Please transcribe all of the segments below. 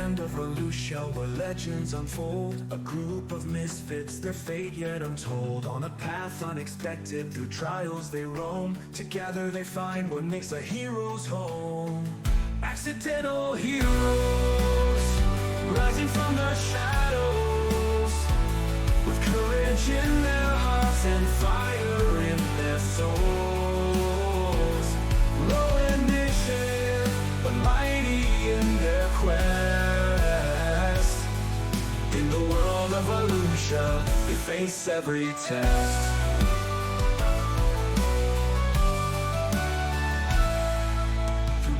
land of Volusia where legends unfold. A group of misfits, their fate yet untold. On a path unexpected, through trials they roam. Together they find what makes a hero's home. Accidental heroes, rising from the shadows, with courage in their hearts and fire in their souls. Low initiative, but mighty in their quest. In the world of Volusia, they face every test.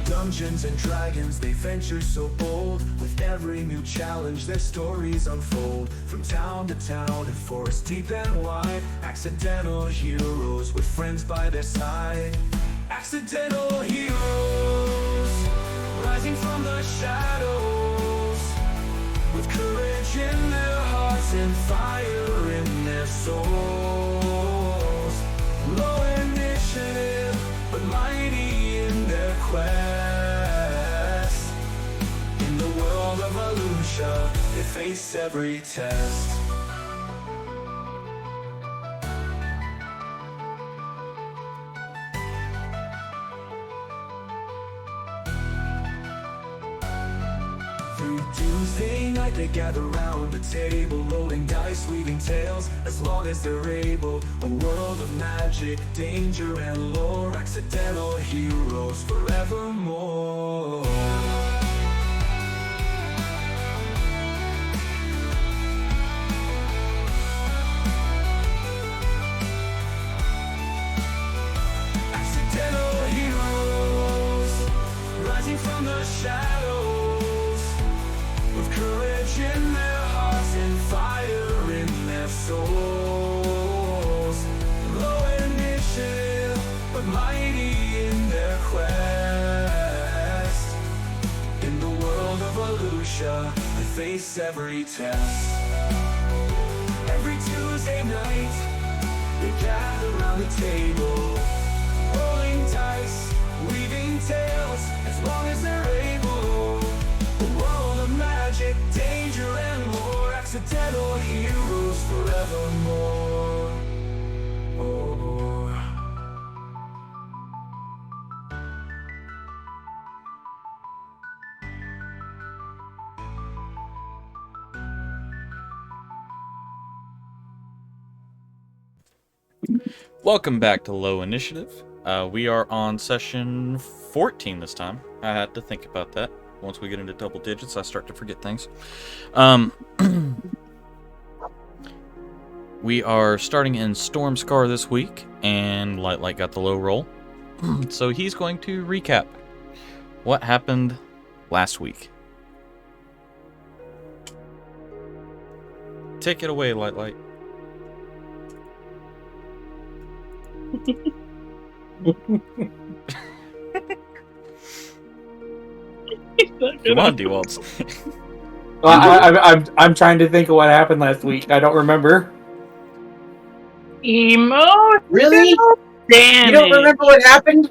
Dungeons and dragons, they venture so bold. With every new challenge, their stories unfold. From town to town and forest deep and wide, accidental heroes with friends by their side. Accidental heroes, rising from the shadows, with courage in their hearts and fire in their souls. Low initiative, but mighty in their quest. In the world of Volusia, they face every test. Through Tuesday night they gather round the table, rolling dice, weaving tales, as long as they're able. A world of magic, danger and lore, accidental heroes forevermore. Accidental heroes, rising from the shadows, with courage in their hearts and fire in their souls. Low initiative, but mighty in their quest. In the world of Volusia, they face every test. Every Tuesday night, they gather around the table, rolling dice, weaving tales, as long as they're able. A world of magic, danger and more, accidental heroes forevermore. Oh. Welcome back to Low Initiative. We are on session 14 this time. I had to think about that. Once we get into double digits, I start to forget things. We are starting in Stormscar this week, and Light got the low roll. So he's going to recap what happened last week. Take it away, Light. Come on, D-Waltz. Well, I'm trying to think of what happened last week. I don't remember. Really? Damn, you don't remember what happened?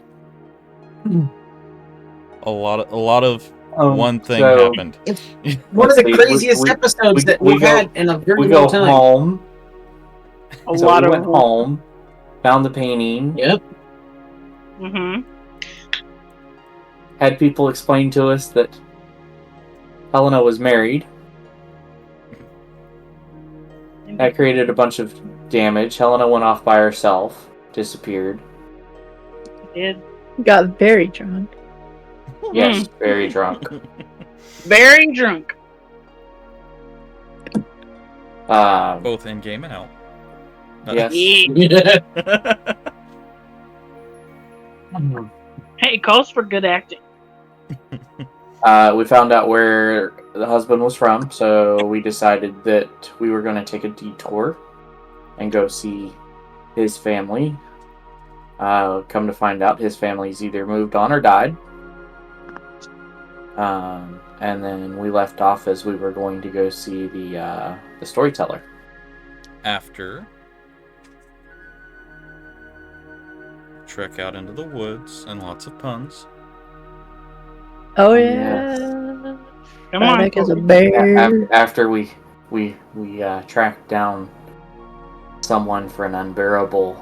A lot of one thing so happened. It's one of the craziest episodes that we've had in a very long time. Home. We went home, found the painting. Yep. Mm-hmm. Had people explain to us that Helena was married. That created a bunch of damage. Helena went off by herself, disappeared. Did. Got very drunk. Yes, very drunk. Very drunk. Both in game and out. Yes. Hey, calls for good acting. We found out where the husband was from, so we decided that we were going to take a detour and go see his family. Come to find out, his family's either moved on or died. And then we left off as we were going to go see the storyteller. After trek out into the woods and lots of puns. Oh yeah. Come on. Frydeck is a Colby. bear. After we tracked down someone for an unbearable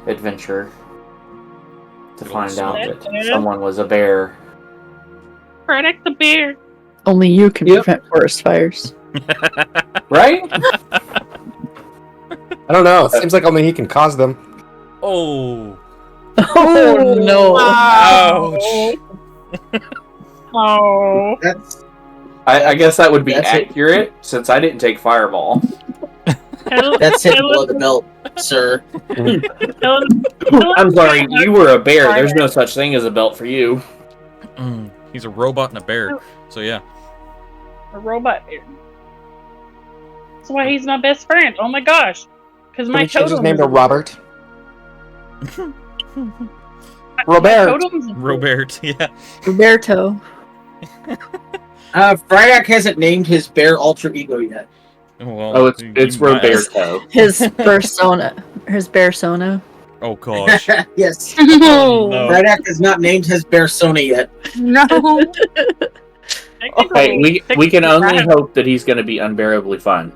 adventure to Good find old out Smoke. that someone was a bear. Frydeck the bear. Only you can prevent forest fires. Right? I don't know. It seems like only he can cause them. Oh. Oh no! Ouch. Oh. That's I guess that would be That's it. accurate since I didn't take Fireball. that's hit below the belt, sir. I'm sorry, you were a bear. There's no such thing as a belt for you. He's a robot and a bear. So yeah. A robot bear. That's why he's my best friend. Oh my gosh. Because Can my we change his totem name is to Robert? my Robert. totem's a- Robert, yeah. Roberto. Frydeck hasn't named his bear alter ego yet. Well, Oh, it's you might- Roberto. His persona. His persona. Oh gosh. Yes. Oh, no. Frydeck has not named his bear Sona yet. No. Hey, we can only hope that he's going to be unbearably fun.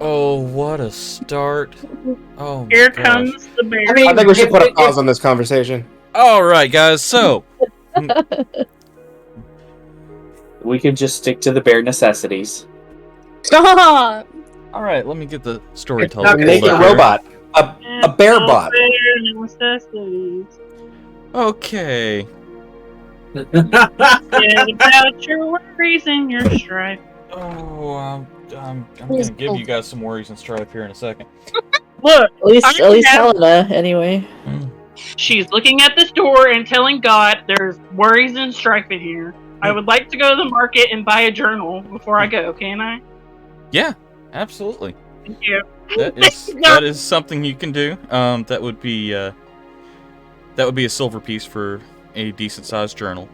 Oh, what a start. Oh, my Here gosh. comes the bear. I mean, I think we should put a pause on this conversation. All right, guys. So, We could just stick to the bare necessities. Stop! all right, let me get the storyteller not pulled Make a up here. robot. A bear bot. Okay. Forget about your worries and your strife. Oh, I'm gonna give you guys some worries and strife here in a second. Look, At least I have- Helena, anyway. she's looking at this door and telling God there's worries and strife in here. I would like to go to the market and buy a journal before I go, can I? Yeah, absolutely. Thank you. That is something you can do. That would be a silver piece for a decent sized journal.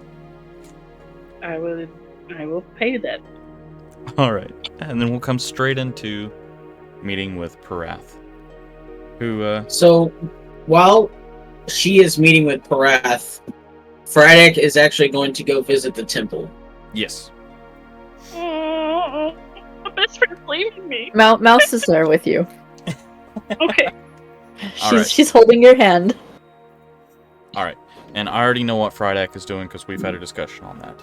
I will pay that. All right, and then we'll come straight into meeting with Parath, who So, while she is meeting with Parath, Frydeck is actually going to go visit the temple. yes. Oh, my best friend's leaving me. Mouse is there with you. Okay. All right. She's holding your hand. All right, and I already know what Frydeck is doing because we've had a discussion on that,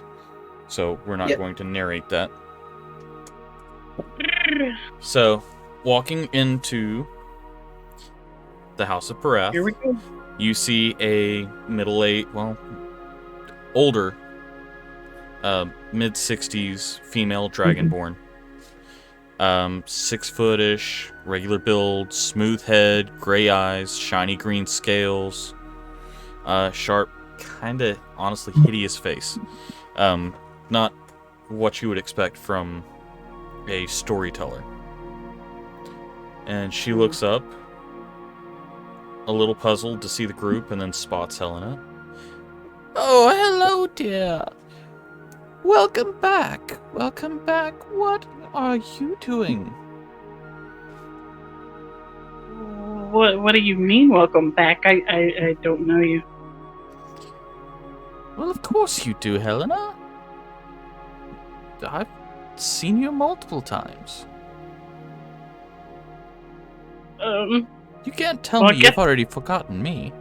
so we're not Yep. going to narrate that. So, walking into the House of Parath, Here we go. you see a older, mid-60s female dragonborn. 6-foot-ish, regular build, smooth head, gray eyes, shiny green scales, sharp, kinda, honestly, hideous face. Not what you would expect from a storyteller. And she looks up, a little puzzled to see the group, and then spots Helena. Oh, hello, dear. Welcome back. Welcome back. What are you doing? What do you mean, welcome back? I don't know you. Well, of course you do, Helena. I've seen you multiple times. You can't tell Well, me you've already forgotten me.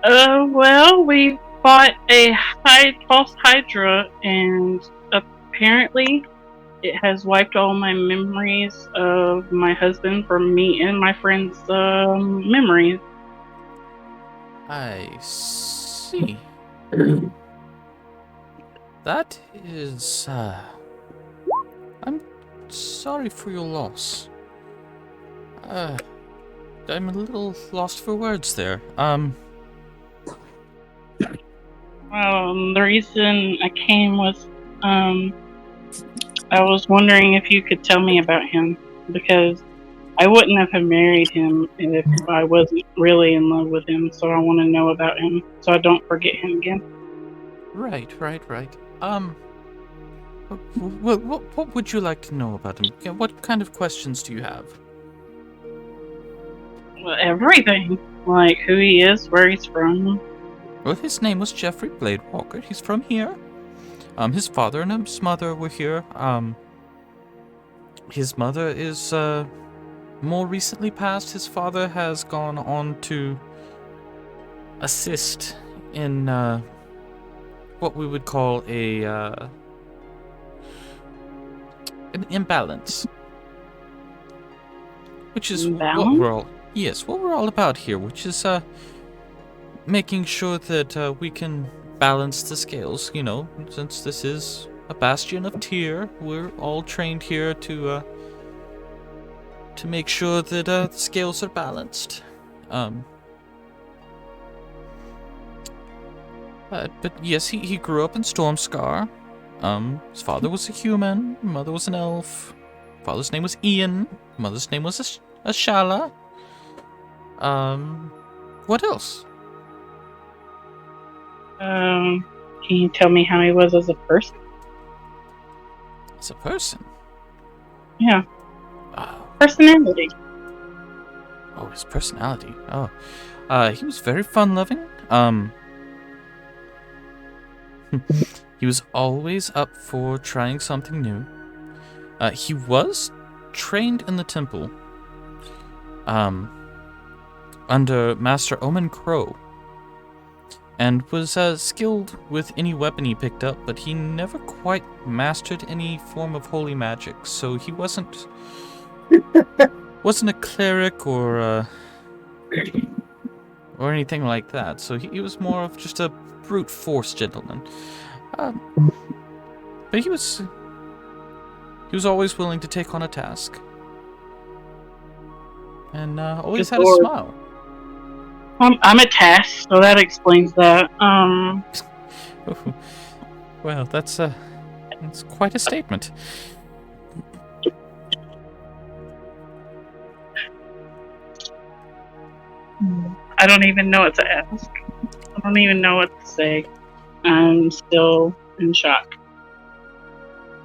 Well, we fought a false Hydra, and apparently it has wiped all my memories of my husband from me and my friend's memories. I see. That is, I'm sorry for your loss. I'm a little lost for words there. The reason I came was, I was wondering if you could tell me about him, because I wouldn't have married him if I wasn't really in love with him, so I want to know about him, so I don't forget him again. Right. What would you like to know about him? What kind of questions do you have? Well, everything. Like who he is, where he's from. Well, his name was Jeffrey Bladewalker. He's from here. His father and his mother were here. His mother is more recently passed. His father has gone on to assist in what we would call an imbalance, which is what we're all about here, which is making sure that we can balance the scales. You know, since this is a bastion of Tyr, we're all trained here to make sure that the scales are balanced. But yes, he grew up in Stormscar. His father was a human, mother was an elf. Father's name was Ian, mother's name was Ashala. What else? Can you tell me how he was as a person? As a person? Yeah. Personality. Oh, his personality. Oh. He was very fun-loving. He was always up for trying something new. He was trained in the temple under Master Omen Crow, and was skilled with any weapon he picked up, but he never quite mastered any form of holy magic, so he wasn't a cleric or anything like that. So he was more of just a brute force gentleman. But he was always willing to take on a task, and always had a smile. I'm a task, so that explains that. Well, that's quite a statement. I don't even know what to ask. I don't even know what to say. I'm still in shock.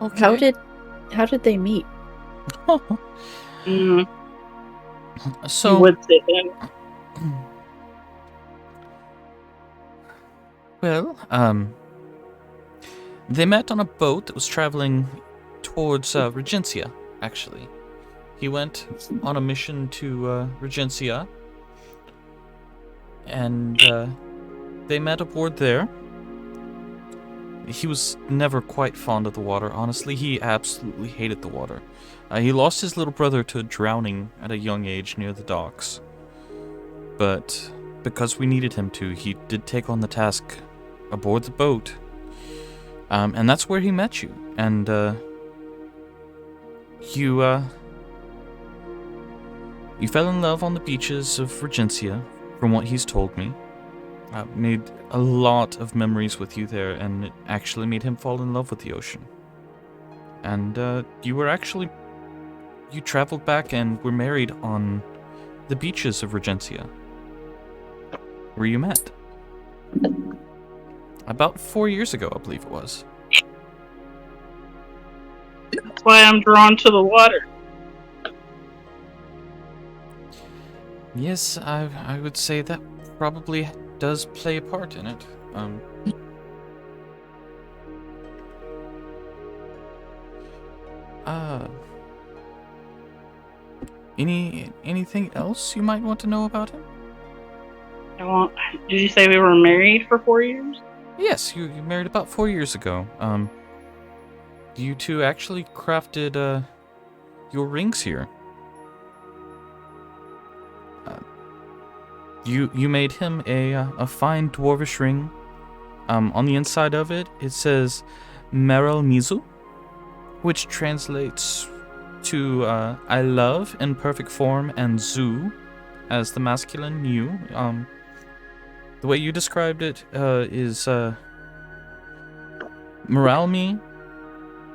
Okay. How did they meet? So You would say that. Well, they met on a boat that was traveling towards Regencia, actually. He went on a mission to Regencia, and they met aboard there. He was never quite fond of the water, honestly. He absolutely hated the water. He lost his little brother to drowning at a young age near the docks. But because we needed him to, he did take on the task aboard the boat. And that's where he met you. And you fell in love on the beaches of Regencia, from what he's told me. Made a lot of memories with you there, and it actually made him fall in love with the ocean. And you traveled back and were married on the beaches of Regencia, where you met. About 4 years ago, I believe it was. That's why I'm drawn to the water. Yes, I would say that probably does play a part in it. Anything else you might want to know about him? Well, did you say we were married for 4 years? Yes, you married about 4 years ago. You two actually crafted your rings here. You made him a fine dwarvish ring. On the inside of it, it says Meryl Mizu, which translates to I love in perfect form, and Zu as the masculine you. The way you described it is Moralme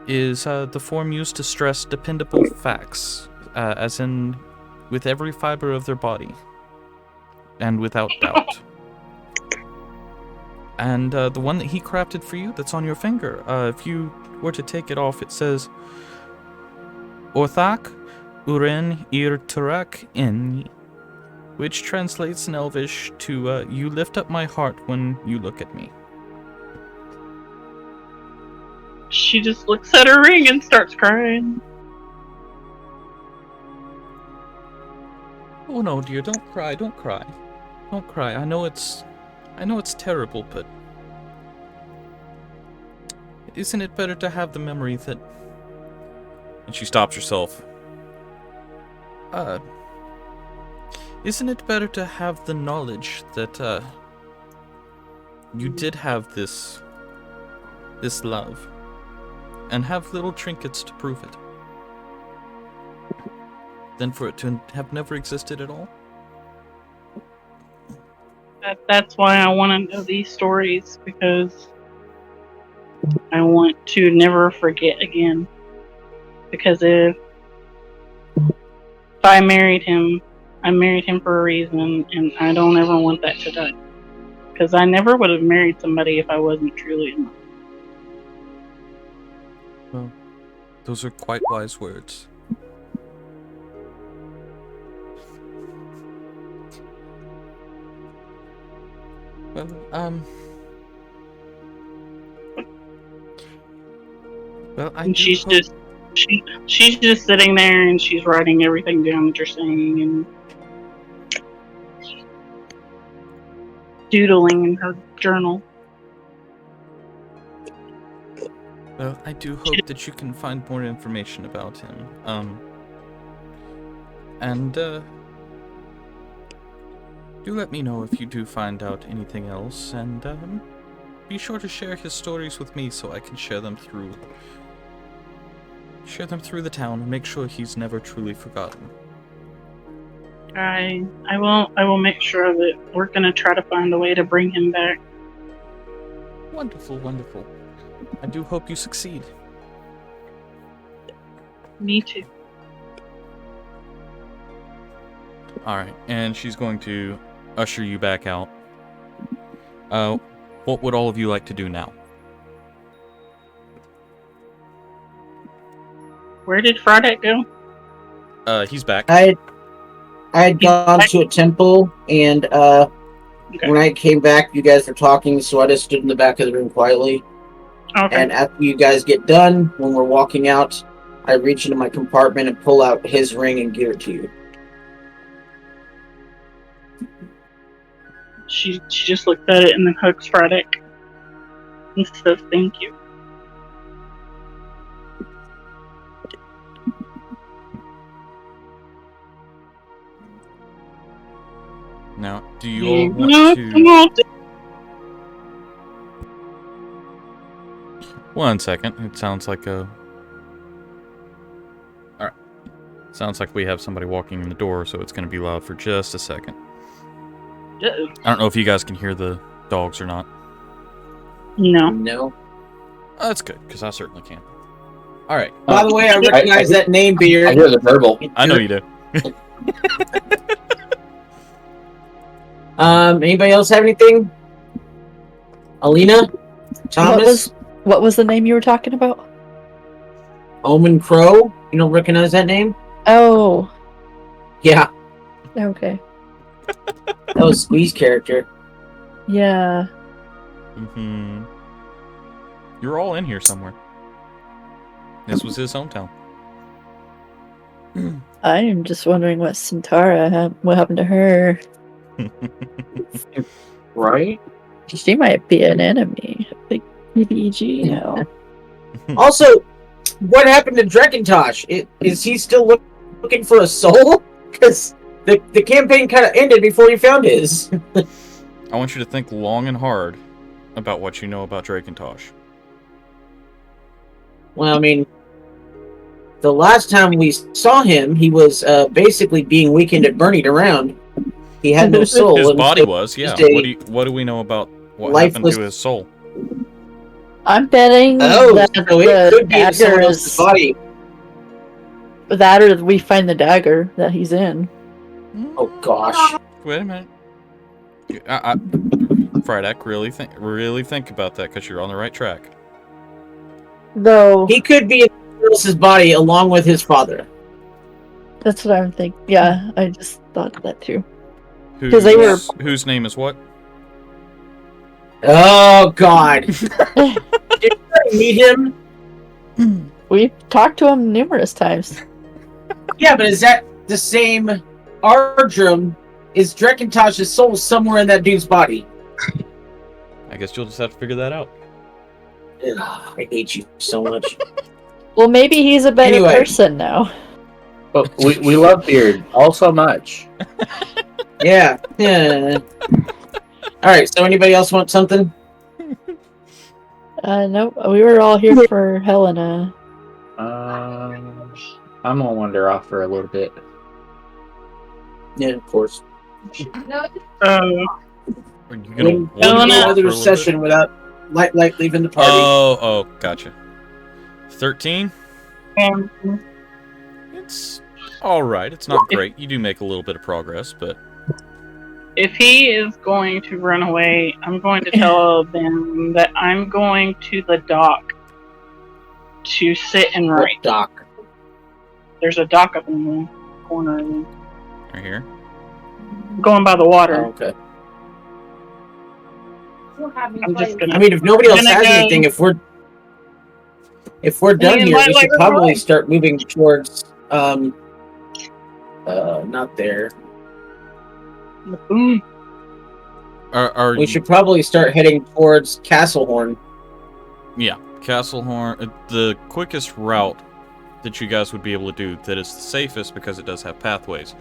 is the form used to stress dependable facts, as in with every fiber of their body, and without doubt. And the one that he crafted for you that's on your finger, if you were to take it off, it says Orthak Uren Ir Turak In, which translates in Elvish to you lift up my heart when you look at me. She just looks at her ring and starts crying. Oh no, dear, don't cry, don't cry. Don't cry. I know it's terrible, but isn't it better to have the memory that... And she stops herself. Isn't it better to have the knowledge that, you did have this love, and have little trinkets to prove it, than for it to have never existed at all? That's why I want to know these stories, because I want to never forget again. Because if I married him for a reason, and I don't ever want that to die. Because I never would have married somebody if I wasn't truly in love. Well, those are quite wise words. Well, And she's just sitting there and she's writing everything down that you're saying and doodling in her journal. Well, I do hope that you can find more information about him. Do let me know if you do find out anything else, and be sure to share his stories with me so I can share them through the town and make sure he's never truly forgotten. I will make sure that we're gonna try to find a way to bring him back. Wonderful, wonderful. I do hope you succeed. Me too. Alright, and she's going to usher you back out. What would all of you like to do now? Where did Friday go? He's back. I had gone to a temple, and when I came back, you guys were talking, so I just stood in the back of the room quietly. Okay. And after you guys get done, when we're walking out, I reach into my compartment and pull out his ring and give it to you. She just looked at it and then hugs Friday and says thank you. Now, do you all want to... One second. It sounds like a... Alright. Sounds like we have somebody walking in the door, so it's going to be loud for just a second. Uh-oh. I don't know if you guys can hear the dogs or not. No. No. Oh, that's good, because I certainly can. Alright. By the way, I recognize that name, I Beard. hear the verbal. I know you do. Anybody else have anything? Alina? Thomas? What was the name you were talking about? Omen Crow? You don't recognize that name? Oh, Yeah, okay. that was Squee's character. Yeah. Mm-hmm. You're all in here somewhere. This was his hometown. I'm just wondering what what happened to her. Right? She might be an enemy. Big PBG now. Also, what happened to Drakentosh? Is he still looking for a soul? Because the campaign kind of ended before he found his. I want you to think long and hard about what you know about Drakentosh. Well, I mean, the last time we saw him, he was basically being weekend at Bernie'd around. He had no soul. His and body so was, yeah. just a What do we know about what happened lifeless- to his soul? I'm betting Oh, that so it the could be in someone dagger else's is body. that, or we find the dagger that he's in. Oh gosh. Wait a minute. Frydek, really think about that, because you're on the right track. Though He could be in someone else's body along with his father. that's what I'm thinking. Yeah, I just thought that too. Whose, 'Cause they were- whose name is what? Oh god. Did you meet him We've talked to him numerous times. Yeah, but is that the same Ardrum? Is Drekkentosh's soul somewhere in that dude's body? I guess you'll just have to figure that out. Ugh, I hate you so much. Well, maybe he's a better Anyway. person now. But we love Beard all so much. Yeah. Yeah. All right. So, anybody else want something? Nope. We were all here for Helena. I'm gonna wander off for a little bit. Yeah, of course. Are you gonna Wouldn't wander go off for a another little session bit? without Light leaving the party. Oh, gotcha. 13? And It's alright. It's not great. You do make a little bit of progress, but... if he is going to run away, I'm going to tell them that I'm going to the dock to sit and What write. doc? There's a dock up in the corner. Right here. Going by the water. Oh, okay. I'm just gonna. I mean, if nobody else Gonna has go- anything, if we're done mean, here, Light we should Level probably Roll. start moving towards not there. Boom. Are We you... should probably start heading towards Castlehorn. Yeah, Castlehorn. The quickest route that you guys would be able to do, that is the safest because it does have pathways,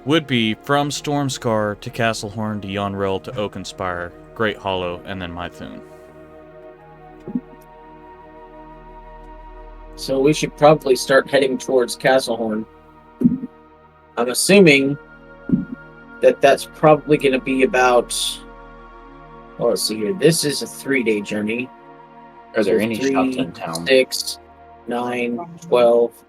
would be from Stormscar to Castlehorn to Yonrel to Oakenspire, Great Hollow, and then Mythune. So we should probably start heading towards Castlehorn. I'm assuming that that's probably going to be about. Well, let's see here. This is a 3-day journey. Are there So any 3, shops in town? 6, 9, 12.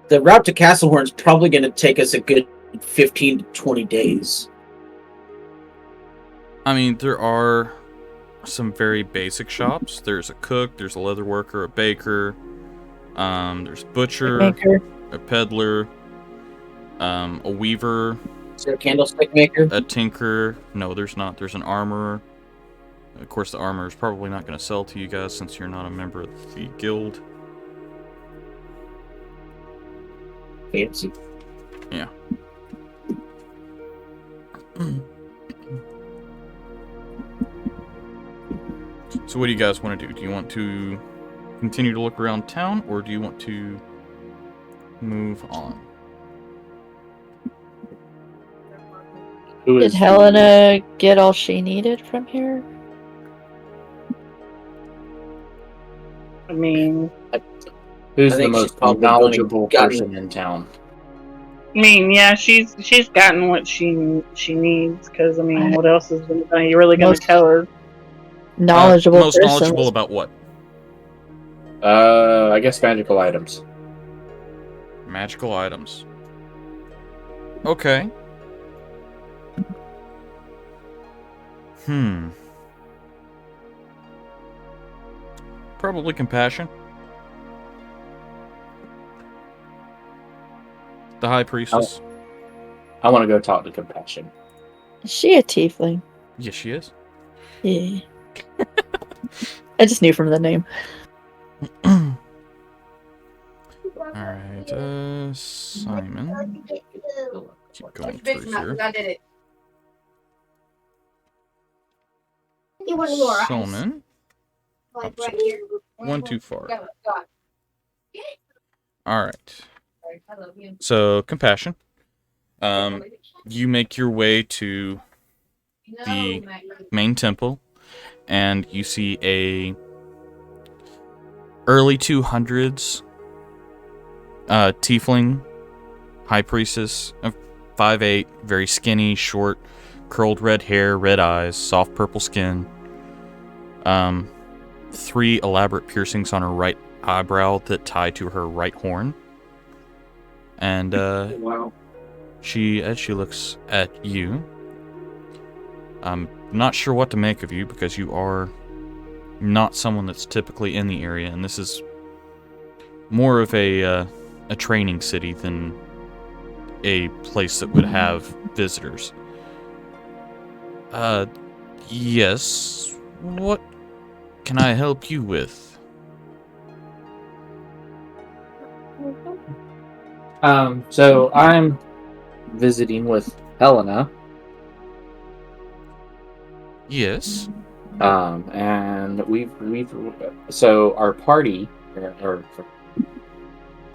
The route to Castlehorn is probably going to take us a good 15 to 20 days. I mean, there are some very basic shops. There's a cook, there's a leather worker, a baker, there's butcher, Maker. a peddler, a weaver, Is there a candlestick maker? a tinker. No, there's not. There's an armorer. Of course, the armorer is probably not going to sell to you guys since you're not a member of the guild. Fancy. Yeah. So what do you guys want to do? Do you want to continue to look around town, or do you want to move on? Who Did is Helena get all she needed from here? I mean, Who's I the think she's most probably knowledgeable gotten- person in town? yeah, she's gotten what she needs. Because I mean, what else is you really going to Most- tell her? Knowledgeable Most person. knowledgeable about what? I guess magical items. Magical items. Okay. Probably compassion. The high priestess. I want to go talk to Compassion. Is she a tiefling? Yes, she is. Yeah. I just knew from the name. Alright, Simon. Keep going through here. Solomon. One too far. Alright. So, compassion. You make your way to the main temple, and you see a early 200s tiefling high priestess of 5'8", very skinny, short, curled red hair, red eyes, soft purple skin. 3 elaborate piercings on her right eyebrow that tie to her right horn. And Wow. as she looks at you, I'm not sure what to make of you because you are not someone that's typically in the area, and this is more of a training city than a place that would have visitors. Yes. What can I help you with? So I'm visiting with Helena, Yes. and so our party, or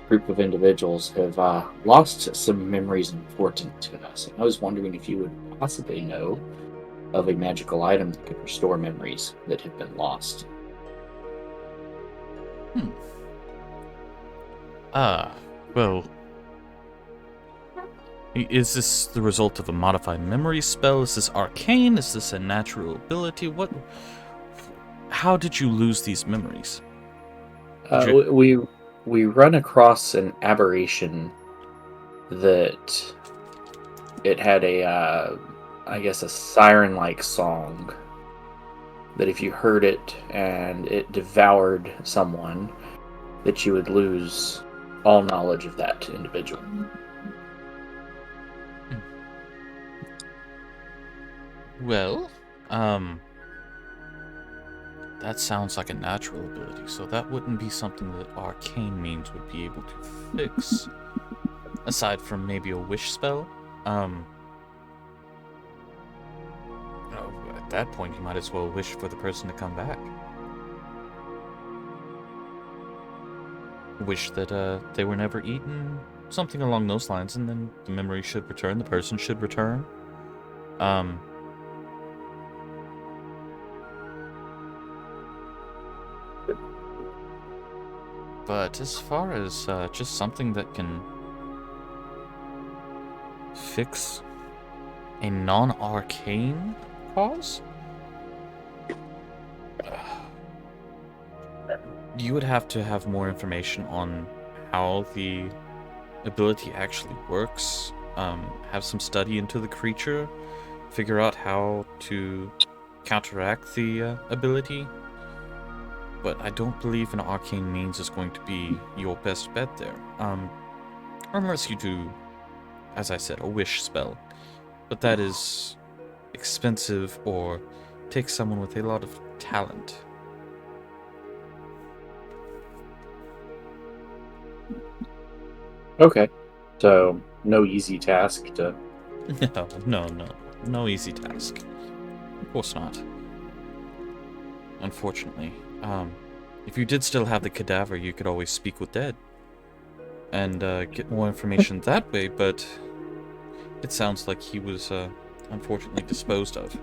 group of individuals, have lost some memories important to us. And I was wondering if you would possibly know of a magical item that could restore memories that have been lost. Well, is this the result of a modified memory spell? Is this arcane? Is this a natural ability? How did you lose these memories? We run across an aberration that it had a a siren-like song that if you heard it and it devoured someone, that you would lose all knowledge of that individual. Well, that sounds like a natural ability, so that wouldn't be something that arcane means would be able to fix. Aside from maybe a wish spell. At that point, you might as well wish for the person to come back. Wish that they were never eaten, something along those lines, and then the memory should return, the person should return. But as far as just something that can fix a non-arcane cause, you would have to have more information on how the ability actually works, have some study into the creature, figure out how to counteract the ability. But I don't believe an arcane means is going to be your best bet there. Unless you do, as I said, a wish spell. But that is expensive or takes someone with a lot of talent. Okay. So, no easy task to... No easy task. Of course not. Unfortunately. If you did still have the cadaver, you could always speak with dead. And get more information that way, but it sounds like he was unfortunately disposed of.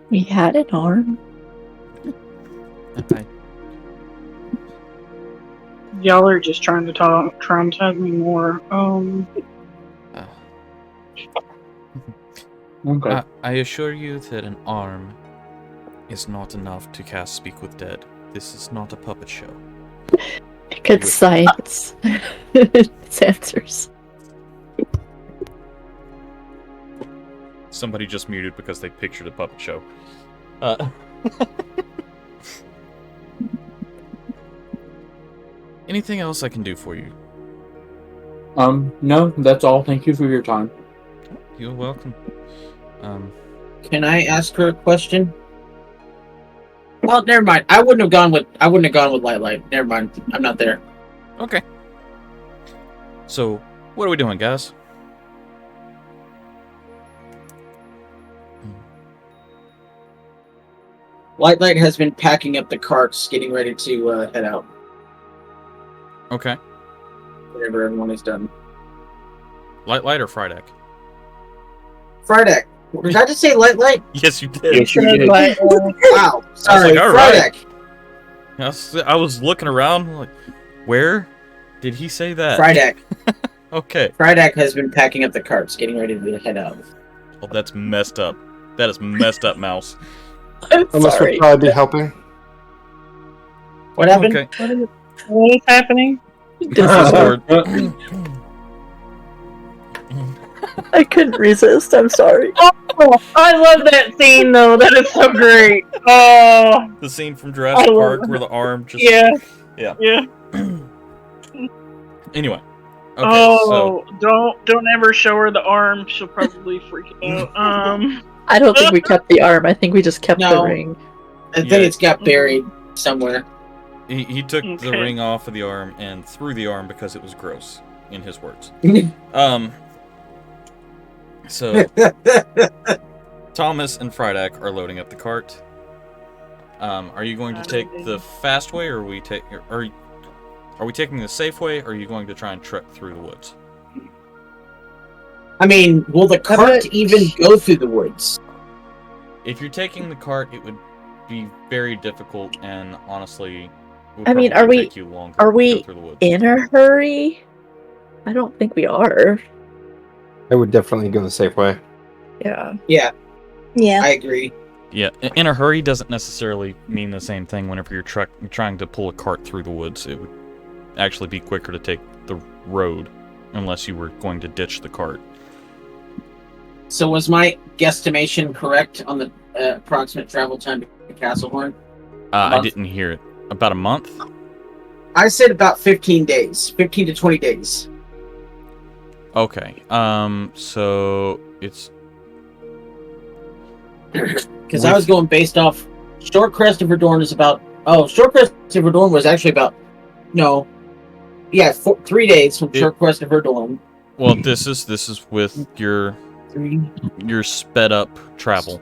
We had an arm. Y'all are just trying to traumatize me more. Okay. I assure you that an arm is not enough to cast Speak with Dead. This is not a puppet show. Good science. It's answers. Somebody just muted because they pictured a puppet show. Anything else I can do for you? No, that's all. Thank you for your time. You're welcome. Can I ask her a question? Well, never mind. I wouldn't have gone with Light. Never mind. I'm not there. Okay. So, what are we doing, guys? Light has been packing up the carts, getting ready to head out. Okay. Whenever everyone is done. Light or Frydeck? Friday. Did I just say Light? Yes, you did. Yes, you did. Wow. Sorry. all Friday. right. I was looking around, like, where did he say that? Friday. Okay. Friday has been packing up the carts, getting ready to head out. Oh, that's messed up. That is messed up, Mouse. I'm Unless sorry. we'd probably be helping. What happened? Okay. What is happening? Discord. I couldn't resist. I'm sorry. Oh, I love that scene though. That is so great. Oh, The scene from Jurassic Park where the arm just... yeah. Yeah. Anyway. Okay, Oh, don't ever show her the arm. She'll probably freak out. I don't think we kept the arm. I think we just kept the No. ring. I think Yeah. it's got buried somewhere. He took the Okay. ring off of the arm and threw the arm because it was gross, in his words. So Thomas and Friedak are loading up the cart. Are you going to take the fast way, or are we taking the safe way, or are you going to try and trek through the woods? I mean, will the cart even go through the woods? If you're taking the cart, it would be very difficult, and honestly, would I mean, probably take you longer are to go we through the woods. in a hurry? I don't think we are. I would definitely go the safe way. Yeah. Yeah, Yeah. I agree. Yeah, in a hurry doesn't necessarily mean the same thing whenever you're trying to pull a cart through the woods. It would actually be quicker to take the road, unless you were going to ditch the cart. So was my guesstimation correct on the approximate travel time to Castlehorn? I didn't hear it. About a month? I said about 15 days. 15 to 20 days. Okay. So it's... Because I was going based off... Short Crest of Verdorn is about... Oh, Short Crest of Verdorn was actually about... No. Yeah, 3 days from Short Crest of Verdorn. Well, this is with your sped up travel.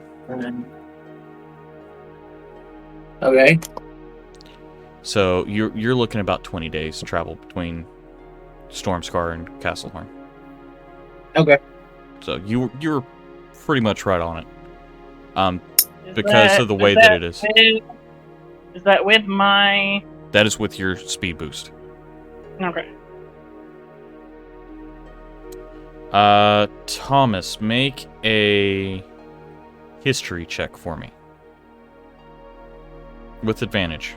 Okay. So you're looking about 20 days travel between Stormscar and Castlehorn. Okay. So you're pretty much right on it. Because of the way that it is. Is that with my... That is with your speed boost. Okay. Thomas, make a history check for me. With advantage.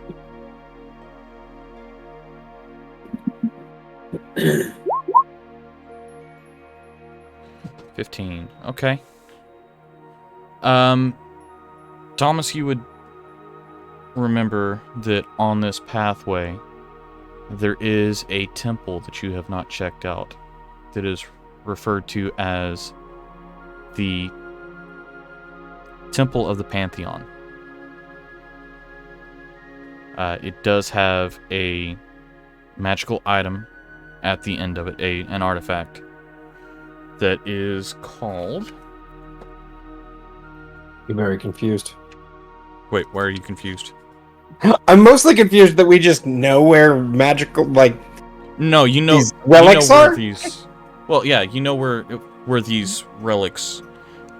15. Okay. Thomas, you would remember that on this pathway there is a temple that you have not checked out that is referred to as the Temple of the Pantheon. It does have a magical item at the end of it, an artifact that is called... I'm very confused. Wait, why are you confused? I'm mostly confused that we just know where magical, like... No, you know... These relics you know where are? these... Well, yeah, you know where these relics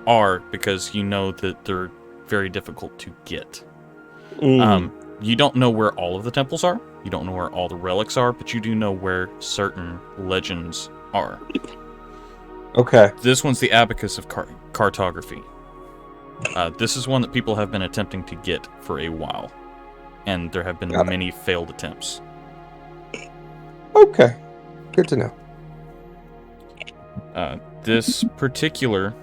are, because you know that they're very difficult to get. You don't know where all of the temples are. You don't know where all the relics are, but you do know where certain legends are. Okay. This one's the Abacus of Cartography. This is one that people have been attempting to get for a while, and there have been many failed attempts. Okay. Good to know. This particular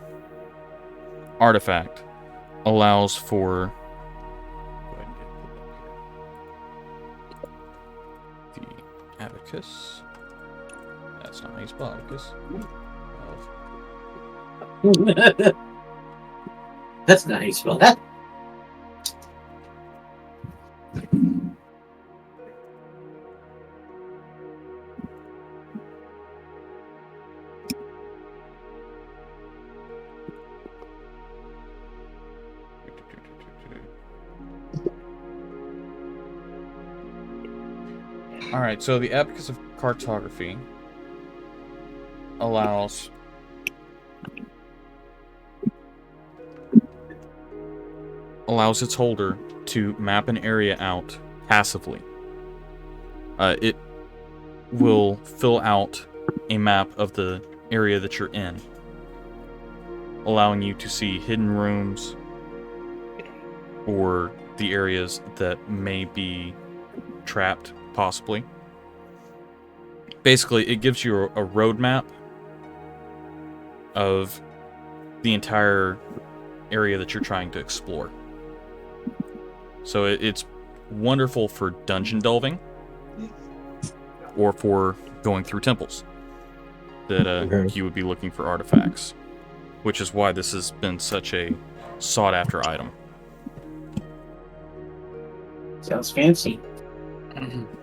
artifact allows for... Go ahead and get it up here. The Abacus. That's not how you spell Abacus. That's not how you spell that. Alright, so the Abacus of Cartography allows its holder to map an area out passively. It will fill out a map of the area that you're in, allowing you to see hidden rooms or the areas that may be trapped, possibly. Basically, it gives you a roadmap of the entire area that you're trying to explore. So it's wonderful for dungeon delving or for going through temples that you would be looking for artifacts, which is why this has been such a sought-after item. Sounds fancy.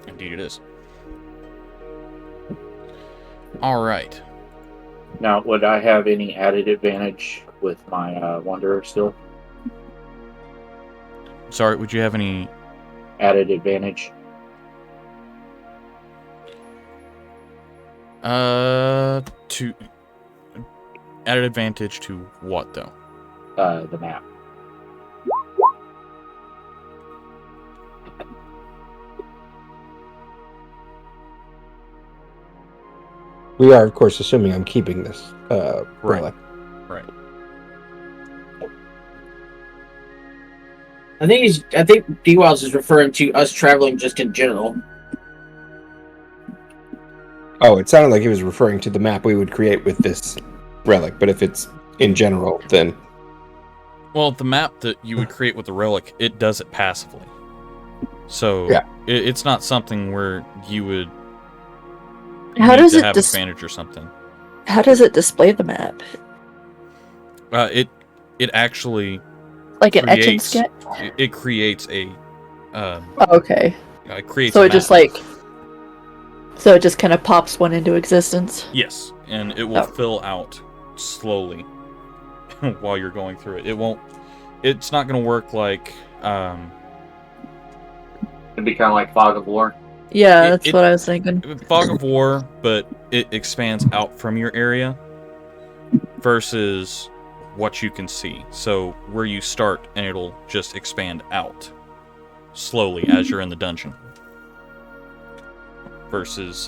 Indeed it is. Alright. Now, would I have any added advantage with my Wanderer still? Sorry, would you have any... Added advantage? To... Added advantage to what, though? The map. We are, of course, assuming I'm keeping this relic. Right. I think D-Wiles is referring to us traveling just in general. Oh, it sounded like he was referring to the map we would create with this relic, but if it's in general, then... Well, the map that you would create with the relic, it does it passively. So, Yeah. It's not something where you would How need does to it have advantage or something. How does it display the map? It actually Like an etch and creates... sketch? It creates a... Oh, okay. It creates So a it just map. So it just kind of pops one into existence. Yes, and it will Oh. fill out slowly while you're going through it. It won't... It's not going to work like... It'd be kind of like Fog of War. Yeah, that's what I was thinking. Fog of War, but it expands out from your area versus what you can see. So where you start, and it'll just expand out slowly as you're in the dungeon. Versus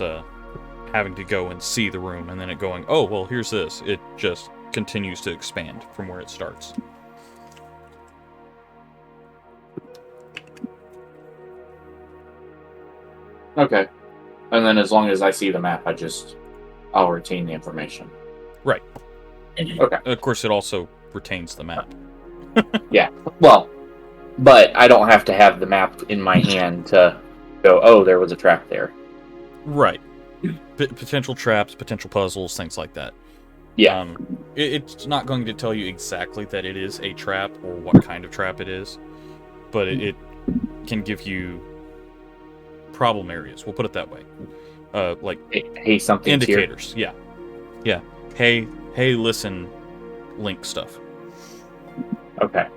having to go and see the room and then it going, oh, well, here's this. It just continues to expand from where it starts. Okay. And then as long as I see the map, I'll retain the information. Right. Okay. Of course, it also retains the map. Yeah. Well, but I don't have to have the map in my hand to go, oh, there was a trap there. Right. Potential traps, potential puzzles, things like that. Yeah. It's not going to tell you exactly that it is a trap or what kind of trap it is, but it can give you problem areas. We'll put it that way. Like hey, something's here. indicators. Yeah. Hey, listen, link stuff. Okay.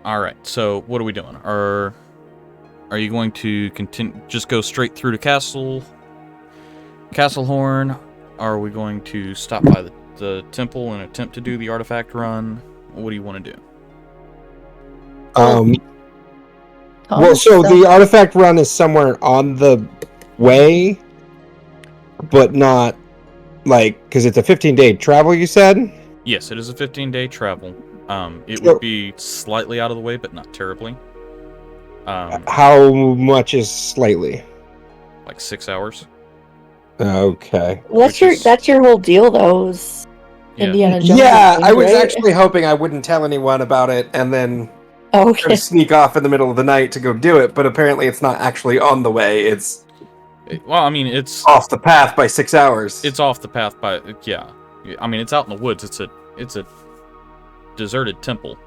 All right. So what are we doing? Are you going to continue? Just go straight through to Castlehorn? Are we going to stop by the temple and attempt to do the artifact run? What do you want to do? Well, so the artifact run is somewhere on the way, but not because it's a 15-day travel, you said? Yes, it is a 15-day travel. It would be slightly out of the way, but not terribly. How much is slightly? Like 6 hours. Okay. That's your whole deal, though. Is Yeah. Indiana Jones. Yeah, thing, I was right? actually hoping I wouldn't tell anyone about it and then Oh, try okay. to sneak off in the middle of the night to go do it, but apparently it's not actually on the way. It's Well, I mean, it's off the path by 6 hours. it's off the path by yeah. I mean, it's out in the woods. It's a deserted temple.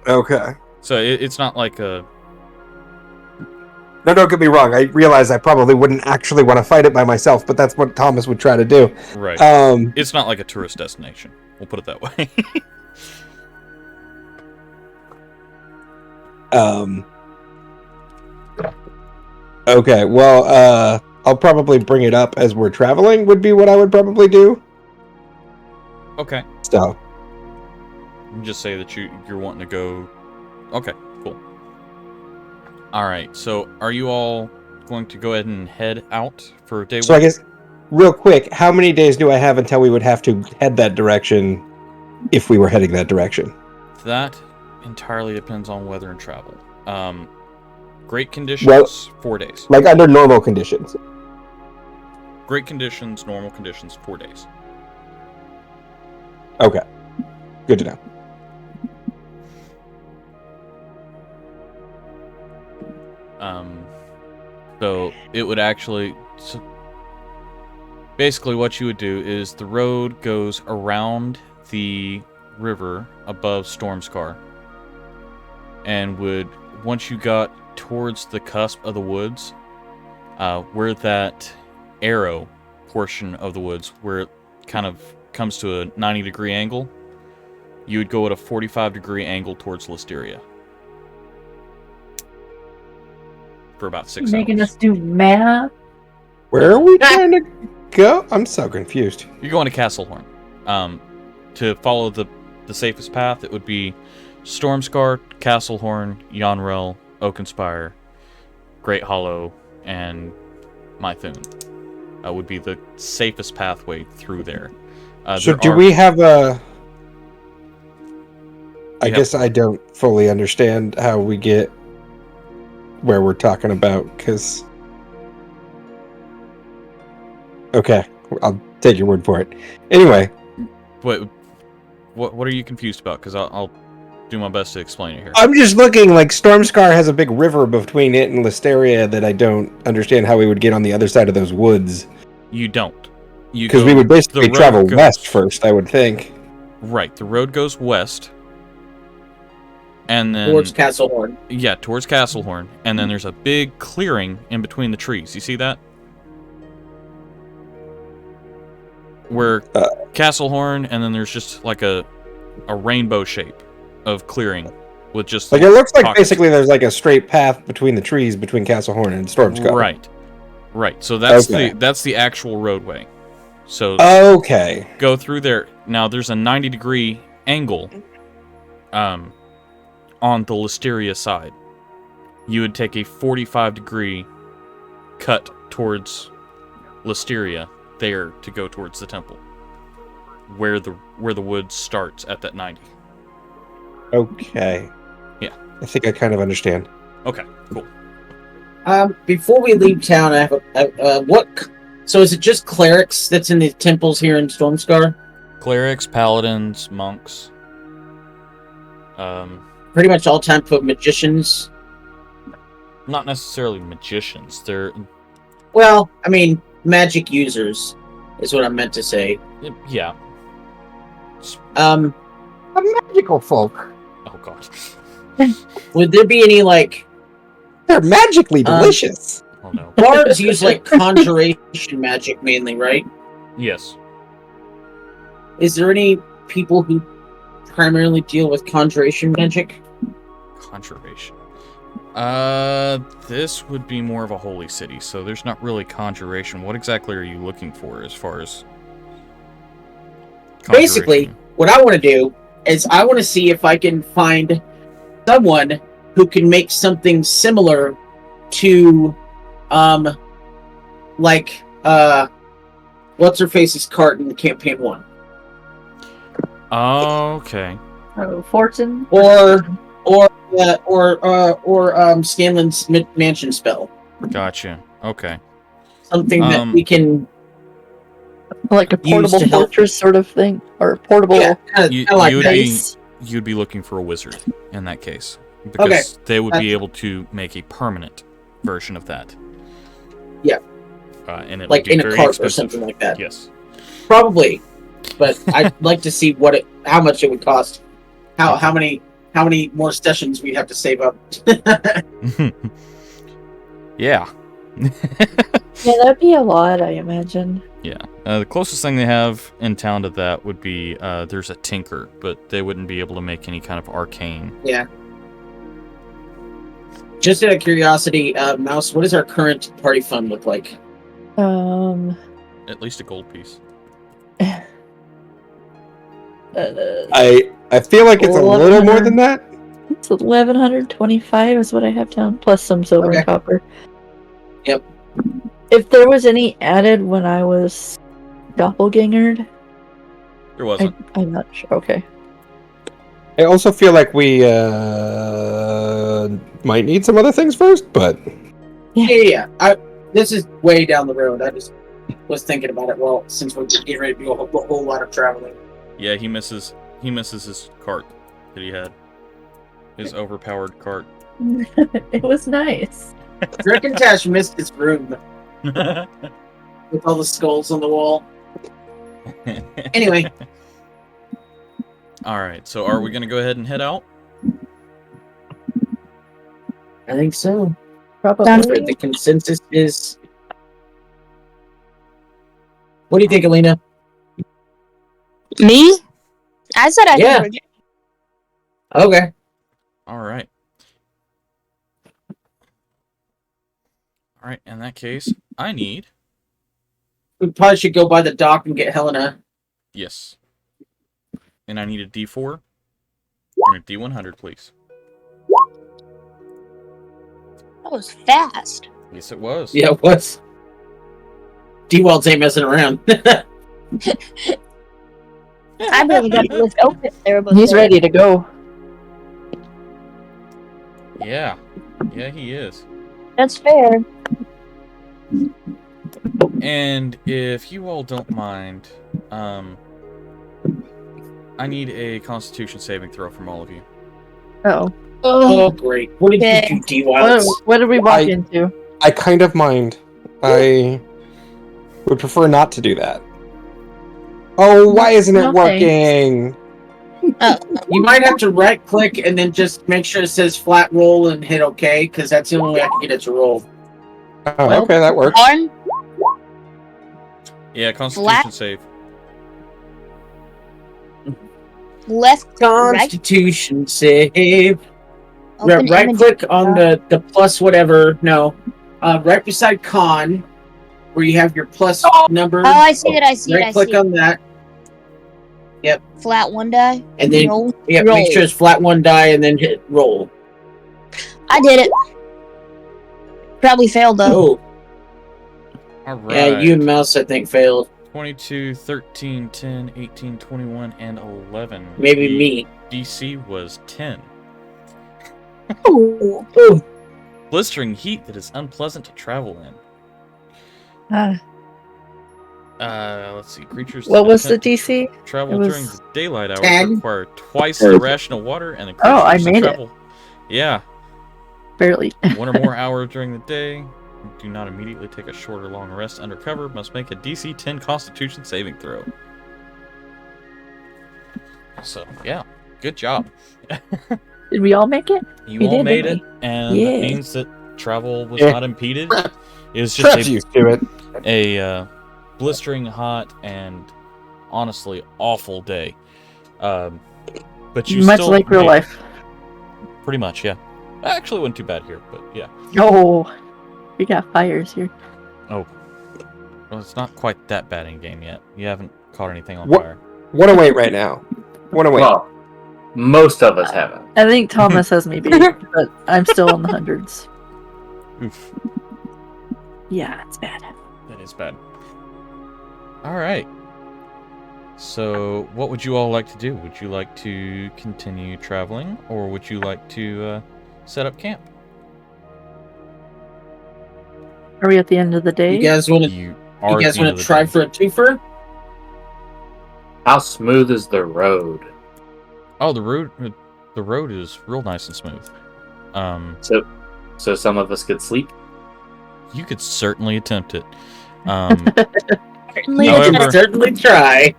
Okay. So it's not like a... No, don't get me wrong. I realize I probably wouldn't actually want to fight it by myself, but that's what Thomas would try to do. Right. Um, It's not like a tourist destination. We'll put it that way. Okay, well, I'll probably bring it up as we're traveling, would be what I would probably do. Okay. So, Just say that you're wanting to go... Okay, cool. Alright, so are you all going to go ahead and head out for day so one? I guess, real quick, how many days do I have until we would have to head that direction if we were heading that direction? That entirely depends on weather and travel. Great conditions, 4 days. Like under normal conditions. Great conditions, normal conditions, 4 days. Okay. Good to know. So it would actually... So basically what you would do is the road goes around the river above Stormscar. and would, once you got towards the cusp of the woods, where that arrow portion of the woods, where it kind of comes to a 90-degree angle, you would go at a 45-degree angle towards Listeria. For about 6 Making hours. us do math. Where are we trying to go? I'm so confused. You're going to Castlehorn. To follow the safest path, it would be Stormscar, Castlehorn, Yonrel, Oakenspire, Great Hollow, and Mythune. Would be the safest pathway through there. So do we have a... I guess I don't fully understand how we get where we're talking about, because... Okay, I'll take your word for it. Anyway. What are you confused about? Because I'll do my best to explain it here. I'm just looking like Stormscar has a big river between it and Listeria that I don't understand how we would get on the other side of those woods. You don't. Because we would basically travel west first, I would think. Right, the road goes west. And then... Towards Castlehorn. Yeah, towards Castlehorn. And then there's a big clearing in between the trees. You see that? Where Castlehorn, and then there's just like a rainbow shape of clearing with just... Like, it looks like basically there's like a straight path between the trees between Castlehorn and Stormscar. Right. So that's the actual roadway. So go through there. Now there's a 90-degree angle on the Listeria side. You would take a 45-degree cut towards Listeria there to go towards the temple, where the wood starts at that 90. Okay. Yeah. I think I kind of understand. Okay, cool. Before we leave town, I have so is it just clerics that's in the temples here in Stormscar? Clerics, paladins, monks. Pretty much all type of magicians. Not necessarily magicians. They're... Well, I mean, magic users is what I meant to say. Yeah. A magical folk. Oh god. Would there be any like... They're magically delicious. Oh no. Bards use like conjuration magic mainly, right? Yes. Is there any people who primarily deal with conjuration magic? Conjuration. This would be more of a holy city, so there's not really conjuration. What exactly are you looking for as far as Basically, what I want to do is I want to see if I can find someone who can make something similar to, what's her face's cart in Campaign 1. Okay. Oh, Fortune? Or Scanlan's mansion spell. Gotcha. Okay. Something that we can... Like a portable fortress sort of thing? Or portable... Yeah, I like that. You'd be looking for a wizard in that case. Because they would be able to make a permanent version of that. Yeah. And it like would be in a very cart expensive. or something like that. Yes. Probably. But I'd like to see how much it would cost. How many more sessions we'd have to save up. Yeah. Yeah, that'd be a lot, I imagine. Yeah. The closest thing they have in town to that would be there's a tinker, but they wouldn't be able to make any kind of arcane. Yeah. Just out of curiosity, Mouse, what does our current party fund look like? At least a gold piece. I feel like it's a little more than that. It's 1,125 is what I have down, plus some silver and copper. Yep. If there was any added when I was doppelgangered, There wasn't. I'm not sure. Okay. I also feel like we might need some other things first, but... Yeah. This is way down the road. I just was thinking about it. Well, since we're getting ready to do a whole lot of traveling. Yeah, he misses his cart that he had. His overpowered cart. It was nice. Dreckintash missed his room with all the skulls on the wall. Anyway. Alright, so are we going to go ahead and head out? I think so. Probably. The consensus is. What do you think, Alina? Me? I said I Yeah. think Okay. All right. All right. In that case, I need. We probably should go by the dock and get Helena. Yes. And I need a D4 and a D100, please. that was fast. Yes, it was. Yeah, what's. D-Wells ain't messing around. I barely got the list open there, but He's ready to go. Yeah. Yeah, he is. That's fair. And if you all don't mind, I need a Constitution saving throw from all of you. Oh. Oh, great. What did you do, D-Wells? What did we walk into? I kind of mind. I would prefer not to do that. Oh, why isn't it No working? You might have to right-click and then just make sure it says flat roll and hit OK, because that's the only way I can get it to roll. Oh, okay, that works. On. Yeah, Constitution Flat. save. Left. Constitution save. Open Right-click on the plus whatever. No. Right beside con, where you have your plus number. Oh, I see it. I see it. I see Right-click it. on that. Flat one die. And then Roll. make Roll. sure it's flat one die and then hit roll. I did it. Probably failed though. Oh, All right. yeah, you and Mouse, I think, failed. 22, 13, 10, 18, 21, and 11. Maybe The me. DC was 10. Ooh. Oh, Blistering heat that is unpleasant to travel in. Let's see. Creatures What that was the attempt to DC? travel It was during the daylight hours 10. require twice the ration of water, and the creatures Oh, I that made it. travel. Yeah, Barely. one or more hours during the day. Do not immediately take a short or long rest under cover. Must make a DC 10 Constitution saving throw. So yeah, good job. Did we all make it? You We all did, made didn't it, and Yeah. that means that travel was Yeah. not impeded. It was Trev's just used to it. a blistering hot and honestly awful day. But you Much still like real made- life. Pretty much, yeah. Actually, wasn't too bad here, but yeah. Oh, we got fires here. Oh, well, it's not quite that bad in game yet. You haven't caught anything on What- fire. 108 right now. 108. Well, most of us haven't. I think Thomas has me beat, but I'm still in the hundreds. Oof, Yeah, it's bad. that is bad. All right. So, what would you all like to do? Would you like to continue traveling, or would you like to set up camp? Are we at the end of the day? you guys want to You are at the end of the try day. for a twofer? How smooth is the road? Oh, the road is real nice and smooth. So some of us could sleep. You could certainly attempt it. Certainly. However- You can certainly try.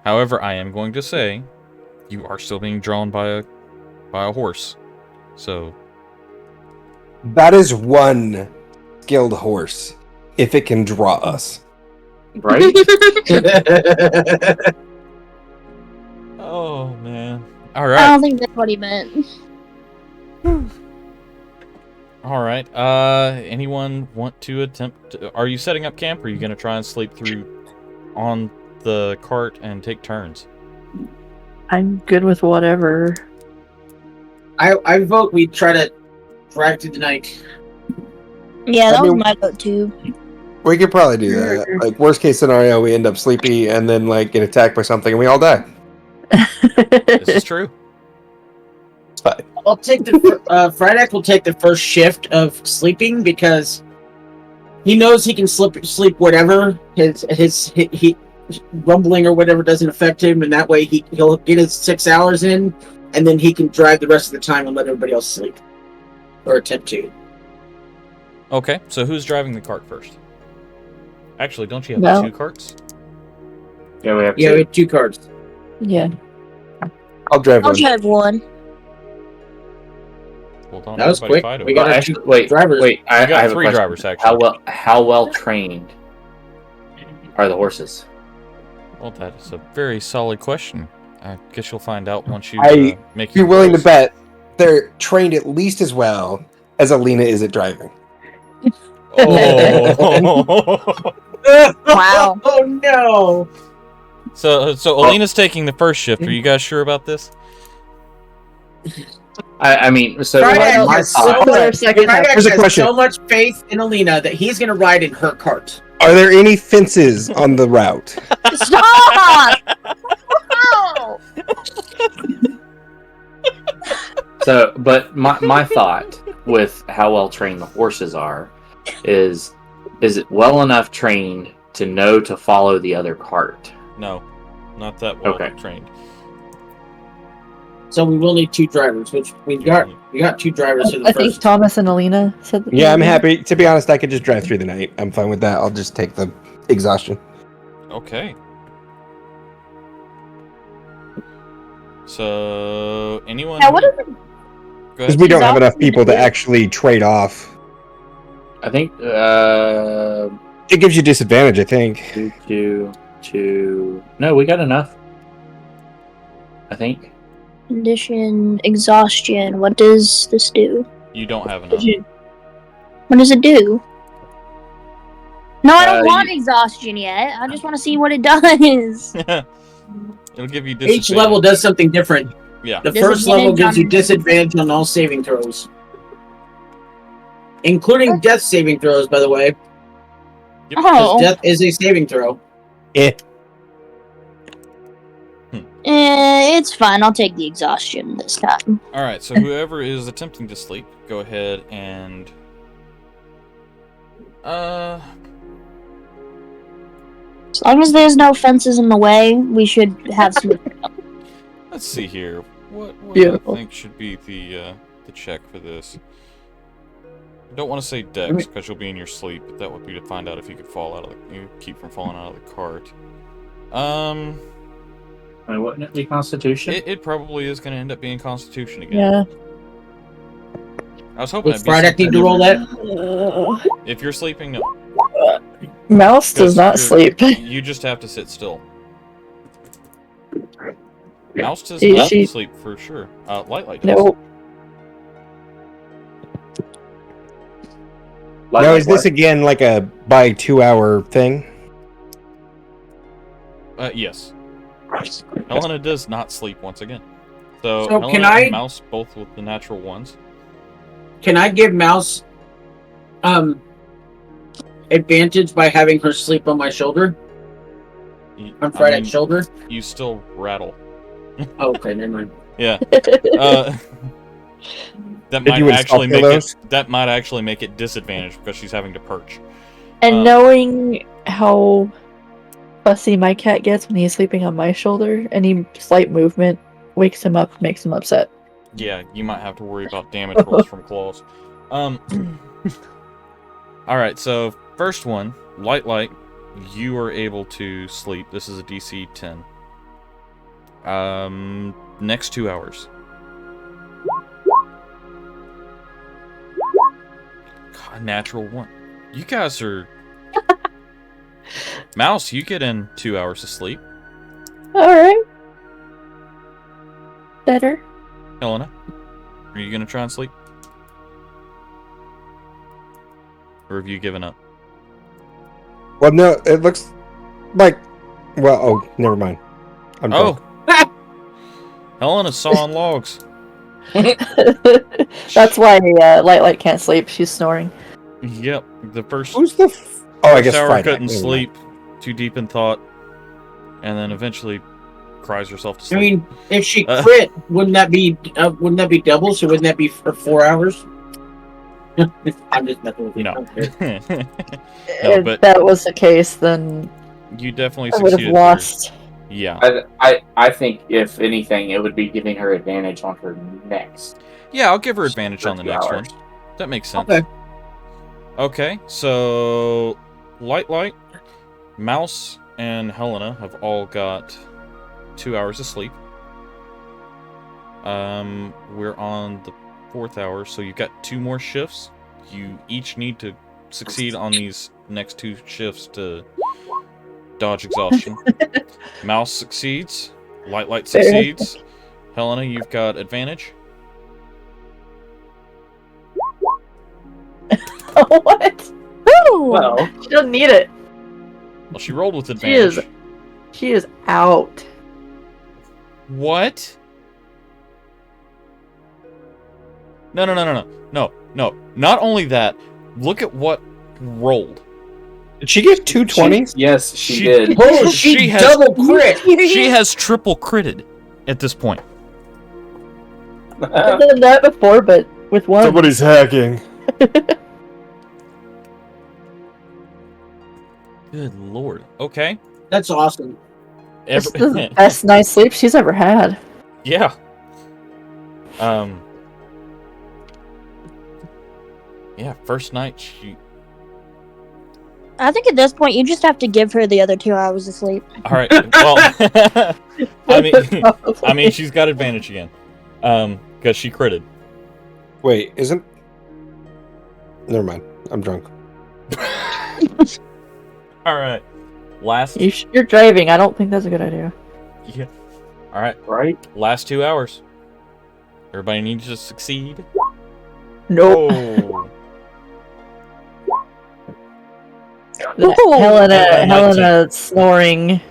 However, I am going to say, you are still being drawn by a horse. So, That is one skilled horse. If it can draw us. Right? oh man. All I right. don't think that's what he meant. All right. Anyone want to attempt? Are you setting up camp, or are you going to try and sleep through on the cart and take turns? I'm good with whatever. I vote we try to drive through the night. Yeah, I that was mean- my vote too. We could probably do that. Like, worst case scenario, we end up sleepy and then, like, get attacked by something and we all die. This is true. It's fine. I'll take the Fryedeck will take the first shift of sleeping because he knows he can sleep whatever his rumbling or whatever doesn't affect him, and that way he'll get his 6 hours in, and then he can drive the rest of the time and let everybody else sleep or attempt to. Okay. So who's driving the cart first? Actually, don't you have No. 2 carts? Yeah, we have Yeah, we to. have 2 cards. Yeah. I'll drive I'll one. drive one. Hold on. That was everybody quick. fight over We it. got our Actually, two wait, drivers. wait. I We got have a 3 question. drivers, actually. How well trained are the horses? Well, that is a very solid question. I guess you'll find out once you I- make You're your willing to rolls. bet they're trained at least as well as Alina is at driving. Oh. Wow. Oh no! So Alina's taking the first shift. Are you guys sure about this? I mean, so Tridax my has so thought- Put our much, second half. Tridax Here's a has question. so much faith in Alina that he's going to ride in her cart. Are there any fences on the route? Stop! Oh! So, but my thought with how well trained the horses are is it well enough trained to know to follow the other cart? No, not that well Okay. trained. So we will need 2 drivers, which we got 2 drivers for the I think first. Thomas and Alina said that. Yeah, I'm happy. To be honest, I could just drive through the night. I'm fine with that. I'll just take the exhaustion. Okay. So anyone? Now, what who- is it? Go Because ahead. we don't have Exhaustion enough people to is- actually trade off. I think It gives you disadvantage, I think. two. No, we got enough. I think. Condition exhaustion. What does this do? You don't have enough. What does it do? No, I don't Uh, want exhaustion yet. I just want to see what it does. It'll give you Each disadvantage. level does something different. Yeah. The first level Disadvantage gives you on- disadvantage on all saving throws, including death saving throws, by the way. Yep. Because Oh, death is a saving throw. Eh. it's fine. I'll take the exhaustion this time. All right. So whoever is attempting to sleep, go ahead and As long as there's no fences in the way, we should have some. let's see here. What Beautiful. I think should be the check for this. I don't want to say dex because you'll be in your sleep, but that would be to find out if you could fall out of you keep from falling out of the cart. I mean, wouldn't it be Constitution? It probably is going to end up being Constitution again. Yeah. I was hoping Does that'd be Friday need to roll that? if you're sleeping, no. Mouse does not Because sleep. You just have to sit still. Mouse does She- not she- sleep for sure. Lightlight does. No. Now, is this again like a by 2-hour thing? Yes. Helena does not sleep once again. So So Helena can and I- Mouse both with the natural ones. Can I give Mouse advantage by having her sleep on my shoulder? On Friday's shoulder? You still rattle. Oh, okay, never mind. Yeah. That Did might you actually install make it. pillows? That might actually make it disadvantaged because she's having to perch. And knowing how fussy my cat gets when he's sleeping on my shoulder, any slight movement wakes him up, makes him upset. Yeah, you might have to worry about damage rolls from claws. All right, so first one, light. You are able to sleep. This is a DC 10. Next 2 hours. God, natural 1. You guys are. Mouse, you get in 2 hours of sleep. Alright. Better. Helena, are you gonna try and sleep? Or have you given up? Well, no, it looks like. Well, oh, never mind. I'm drunk. Oh! Helena sawing logs. That's why Light can't sleep. She's snoring. Yep, the first. Who's the? Oh, I guess Sour Friday. couldn't Never mind. sleep, too deep in thought, and then eventually cries herself to I sleep. mean, if she crit, wouldn't that be double? So wouldn't that be for 4 hours? I'm just messing with you. No. Okay. No, If but that was the case, then you definitely I would have succeeded. lost. Yeah, I think if anything, it would be giving her advantage on her next. yeah, I'll give her advantage on the 2 next one. hours. That makes sense. Okay. Okay, so Light, Mouse, and Helena have all got 2 hours of sleep. We're on the 4th hour, so you've got 2 more shifts. You each need to succeed on these next 2 shifts to dodge exhaustion. Mouse succeeds. Light succeeds. Helena, you've got advantage. What? Woo! Well, She doesn't need it. Well, she rolled with advantage. She is out. What? No. Not only that, look at what rolled. Did she get 2 20s? Yes, she did. Oh, She she has- double crit. She has triple critted at this point. I've done that before, but with one. Somebody's hacking. Good lord. Okay. That's awesome. This is the best night's sleep she's ever had. Yeah. Yeah, first night she... I think at this point you just have to give her the other 2 hours of sleep. Alright, well... I mean, she's got advantage again. Because she critted. Wait, isn't... Never mind. I'm drunk. Alright. Last... You're driving. I don't think that's a good idea. Yeah. Alright. Right? Last 2 hours. Everybody needs to succeed. Nope. Oh. Helena snoring.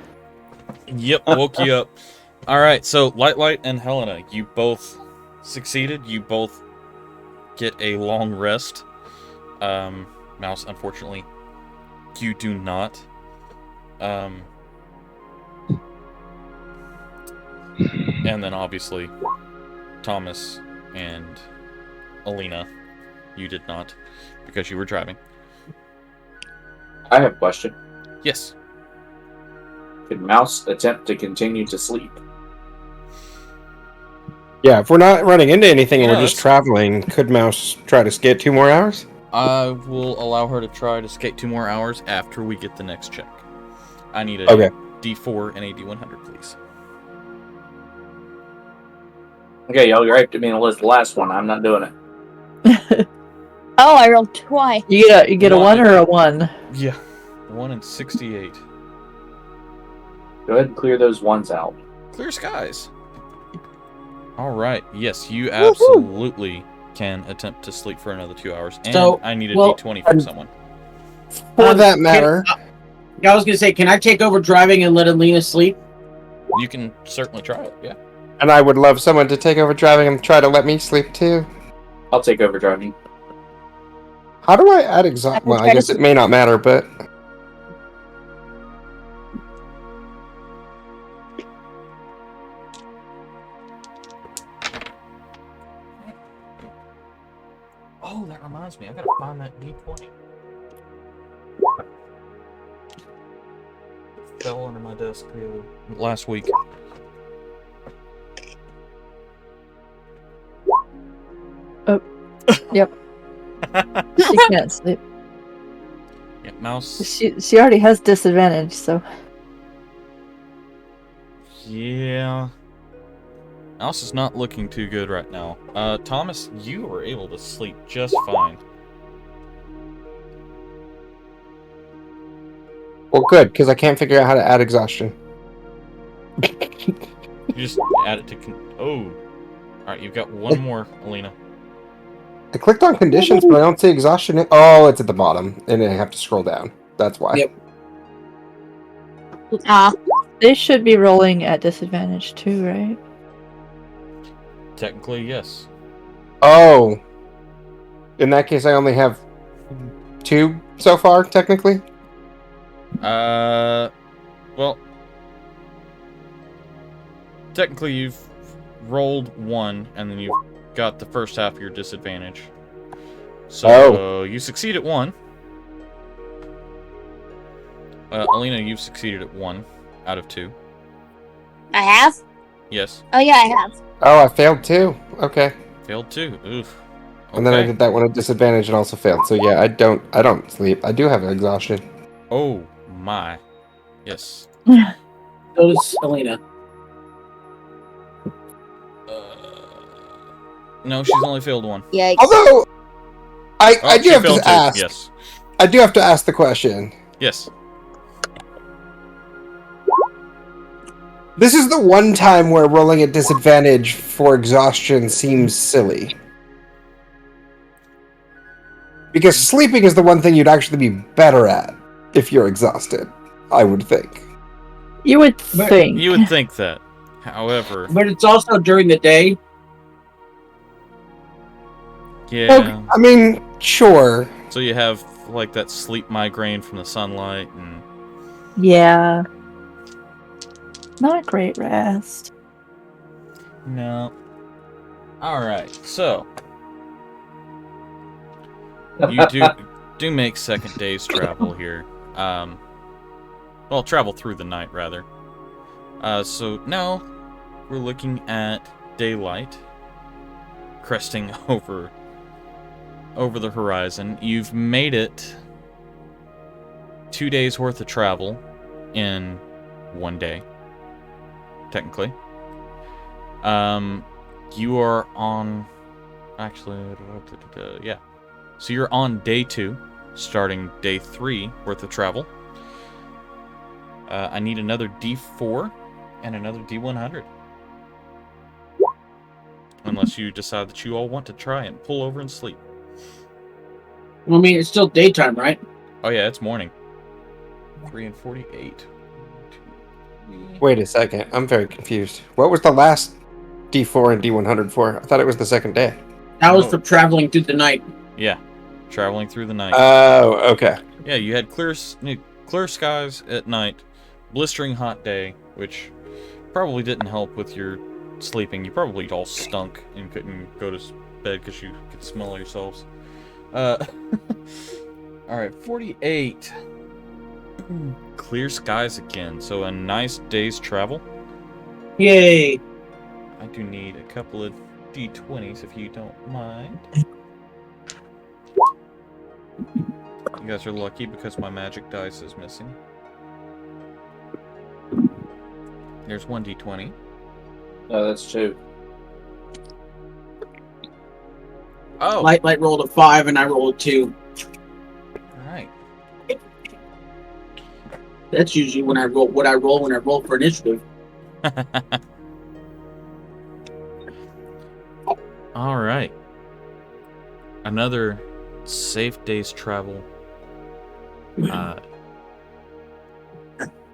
Yep, woke you up. Alright, so Light and Helena, you both succeeded. You both get a long rest. Mouse, unfortunately, you do not. And then obviously, Thomas and Alina, you did not, because you were driving. I have a question. Yes. Could Mouse attempt to continue to sleep? Yeah, if we're not running into anything and Yeah, we're just that's- traveling, could Mouse try to skate 2 more hours? I will allow her to try to skate 2 more hours after we get the next check. I need a Okay. D4 and a D100, please. Okay, y'all griped at me and the last one. I'm not doing it. Oh, I rolled twice. You get a 1 or a 1? Yeah. 1 and 68. Go ahead and clear those ones out. Clear skies. Alright, yes, you absolutely can attempt to sleep for another 2 hours. And So, I need a well, D20 from someone. For that matter, I was gonna say, can I take over driving and let Alina sleep? You can certainly try it, yeah. and I would love someone to take over driving and try to let me sleep too. I'll take over driving. How do I add exhaust? Well, I guess it may not matter, but Oh, that reminds me, I gotta find that D20. Fell under my desk last week. Yep. She can't sleep. Yeah, mouse. She already has disadvantage, so. Yeah. Mouse is not looking too good right now. Thomas, you were able to sleep just fine. well, good because I can't figure out how to add exhaustion. You just add it to... Oh. Alright, you've got one more, Alina. I clicked on conditions, but I don't see exhaustion. Oh, it's at the bottom, and I have to scroll down. That's why. Yep. They should be rolling at disadvantage too, right? Technically, yes. Oh. In that case, I only have 2 so far, technically. Well... Technically, you've rolled 1, and then you've got the first half of your disadvantage. So, you succeed at 1. Alina, you've succeeded at 1 out of 2. I have? Yes. Oh, yeah, I have. Oh, I failed too. Okay. Failed 2. Oof. And then I Okay. did that one at disadvantage and also failed. So yeah, I don't sleep. I do have exhaustion. Oh, my. Yes. So does Alina. No, she's only failed one. Yikes. Although, I do she have failed to two. ask. Yes. I do have to ask the question. Yes. This is the one time where rolling at disadvantage for exhaustion seems silly. Because sleeping is the one thing you'd actually be better at if you're exhausted, I would think. You would But- think. You would think that. However, But it's also during the day. yeah. Well, I mean, sure. So you have like that sleep migraine from the sunlight, and Yeah. Not a great rest. no. All right. So you do make second day's travel here. Well, travel through the night rather. So now we're looking at daylight cresting over the horizon. You've made it 2 days worth of travel in 1 day, technically. You are on, actually, yeah. So you're on day 2, starting day 3 worth of travel. I need another D4 and another D100. Unless you decide that you all want to try and pull over and sleep. I mean, it's still daytime, right? Oh yeah, it's morning. 3 and 48. Wait a second. I'm very confused. What was the last D4 and D100 for? I thought it was the second day. That was Oh. for traveling through the night. Yeah, traveling through the night. Oh, okay. Yeah, you had clear skies at night, blistering hot day, which probably didn't help with your sleeping. You probably all stunk and couldn't go to bed because you could smell yourselves. Alright, 48. Clear skies again, so a nice day's travel. Yay! I do need a couple of D20s if you don't mind. You guys are lucky because my magic dice is missing. There's one D20. No, that's 2. Oh! Light rolled a 5 and I rolled a 2. Alright. That's usually when I roll when I roll for initiative. Alright. Another safe day's travel.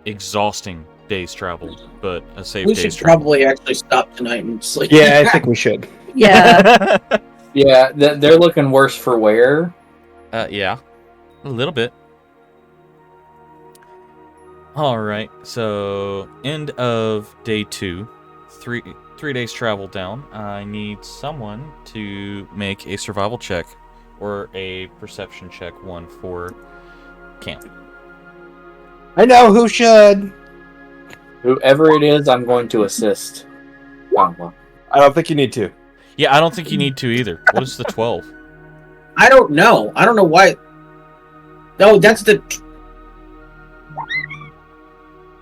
Exhausting day's travel, but a safe We day's should travel. probably actually stop tonight and sleep. Yeah, I think we should. Yeah. Yeah, they're looking worse for wear. Yeah. A little bit. Alright, so end of day 2. 3 days travel down. I need someone to make a survival check or a perception check, one for camp. I know who should. Whoever it is, I'm going to assist. Well, I don't think you need to. Yeah, I don't think you need to either. What is the 12? I don't know. I don't know why. No, that's the.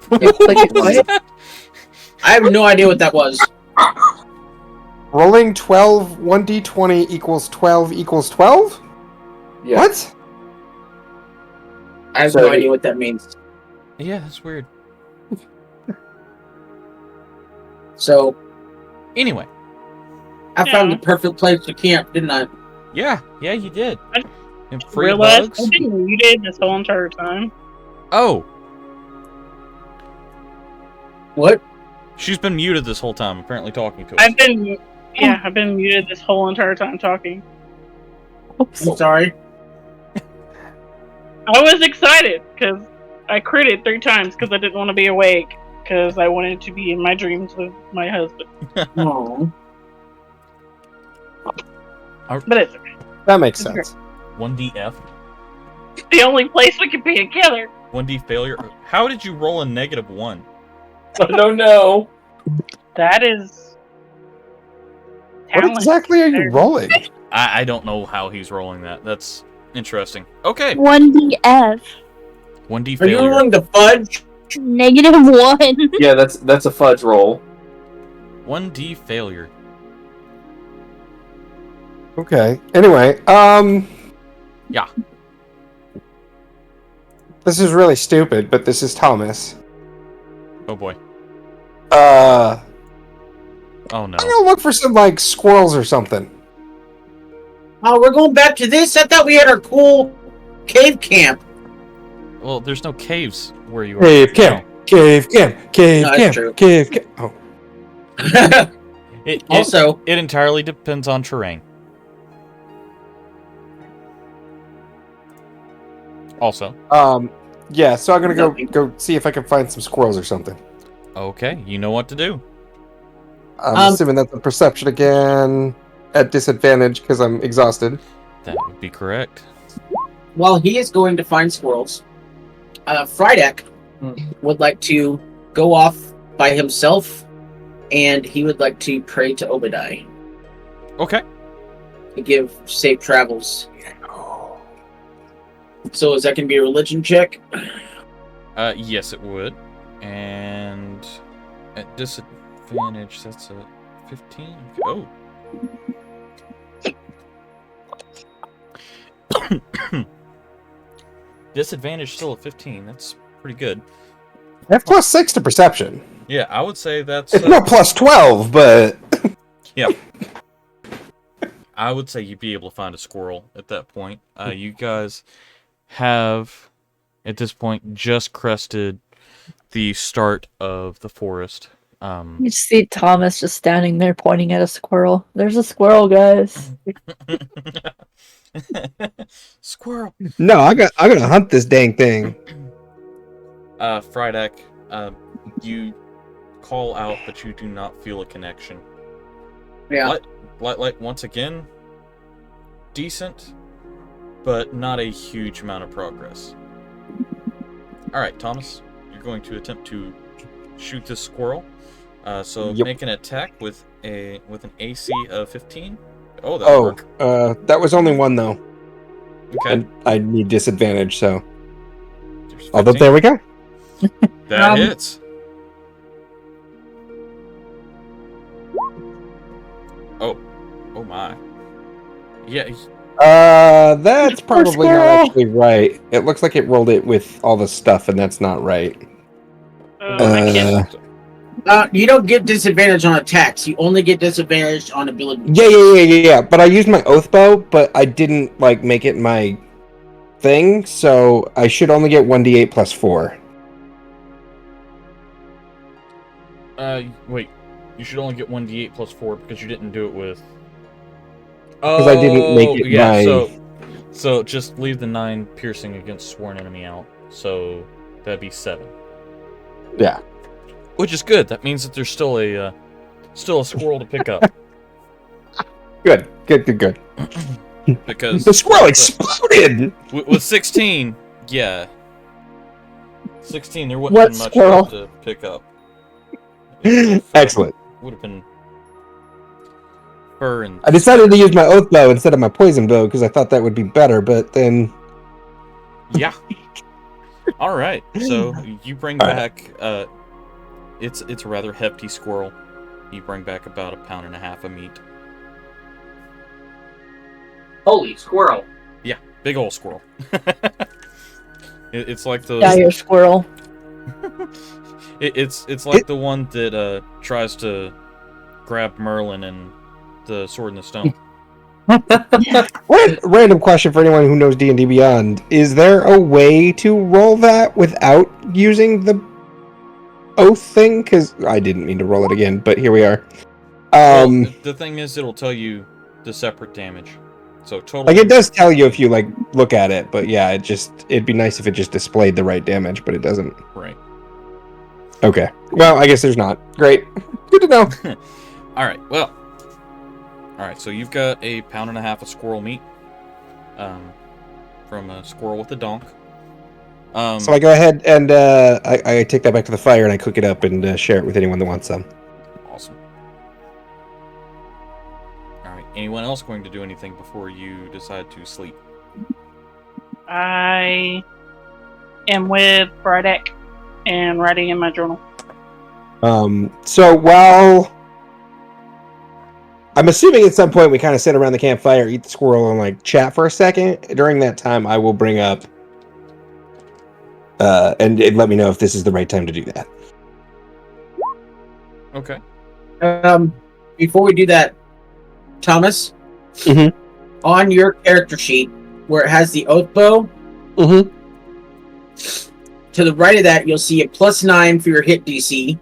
What? I have no idea what that was. Rolling 12, 1d20 equals 12 equals 12? yeah. What? I have So no the- idea what that means. Yeah, that's weird. So Anyway, I found Yeah. the perfect place to camp, didn't I? yeah, you did. I And free Realized bugs. I've been muted this whole entire time. Oh, What? she's been muted this whole time, apparently talking to us. I've been muted this whole entire time talking. Oops. I'm sorry. I was excited because I critted 3 times because I didn't want to be awake because I wanted to be in my dreams with my husband. Oh. But it's okay. That makes sense. 1DF, It's the only place we can be together. 1D failure. How did you roll a -1? I don't know. That is What talent. exactly are you rolling? I don't know how he's rolling that. That's interesting. Okay, 1DF. 1D Are you failure. rolling the fudge? -1. Yeah, that's a fudge roll. 1D failure. Okay. Anyway, Yeah. This is really stupid, but this is Thomas. Oh boy. Oh no. I'm gonna look for some like squirrels or something. Oh, we're going back to this? I thought we had our cool cave camp. Well, there's no caves where you are. Cave camp. Cave camp. Cave No, camp. that's true. Cave camp. Oh. It entirely depends on terrain. Also. Yeah. So I'm gonna go see if I can find some squirrels or something. Okay, you know what to do. I'm assuming that's a perception again at disadvantage because I'm exhausted. That would be correct. While he is going to find squirrels, Frydek would like to go off by himself, and he would like to pray to Obadiah Okay. to give safe travels. So is that going to be a religion check? Yes, it would. And at disadvantage, that's a 15. Oh. Disadvantage still a 15. That's pretty good. I have +6 to perception. Yeah, I would say that's. It's not +12, but. Yeah. I would say you'd be able to find a squirrel at that point. You guys have, at this point, just crested the start of the forest. You see Thomas just standing there pointing at a squirrel. There's a squirrel, guys. Squirrel. No, I gotta hunt this dang thing. Frydek, you call out, but you do not feel a connection. Yeah. Like once again, decent, but not a huge amount of progress. All right, Thomas, you're going to attempt to shoot this squirrel. So Yep. make an attack with an AC of 15. Oh, that'll work. That was only one though. Okay. And I need disadvantage, so. There's Although 15. there we go. That hits. Oh my. Yeah. That's probably not actually right. It looks like it rolled it with all the stuff, and that's not right. I can't. You don't get disadvantage on attacks. You only get disadvantage on ability. Yeah. But I used my oath bow, but I didn't like make it my thing, so I should only get 1d8 plus 4. Wait. You should only get 1d8 plus 4 because you didn't do it with. Because I didn't make it my. So just leave the 9 piercing against sworn enemy out. So that'd be 7. Yeah. Which is good. That means that there's still a squirrel to pick up. Good. Because the squirrel exploded. With 16, yeah. 16, there wouldn't What have been much squirrel? left to pick up. Excellent. Would have been fur and. I decided to use my oath bow instead of my poison bow because I thought that would be better, but then. Yeah. All right. So you bring back. It's a rather hefty squirrel. You bring back about 1.5 pounds of meat. Holy squirrel! Yeah, big old squirrel. It's like those. Yeah, your squirrel. It's like the one that tries to grab Merlin and the Sword in the Stone. Random question for anyone who knows D&D Beyond: is there a way to roll that without using the oath thing? Because I didn't mean to roll it again, but here we are. Well, the thing is, it'll tell you the separate damage. So total. Like it does tell you if you like look at it, but yeah, it'd be nice if it just displayed the right damage, but it doesn't. Right. Okay. Well, I guess there's not. Great. Good to know. All right. Well. All right. So you've got 1.5 pounds of squirrel meat, from a squirrel with a donk. So I go ahead and I take that back to the fire and I cook it up and share it with anyone that wants some. Awesome. All right. Anyone else going to do anything before you decide to sleep? I am with Frydek and writing in my journal. So while I'm assuming at some point we kind of sit around the campfire, eat the squirrel, and like chat for a second. During that time, I will bring up and let me know if this is the right time to do that. Okay. Before we do that, Thomas, on your character sheet where it has the oath bow, to the right of that you'll see a +9 for your hit DC.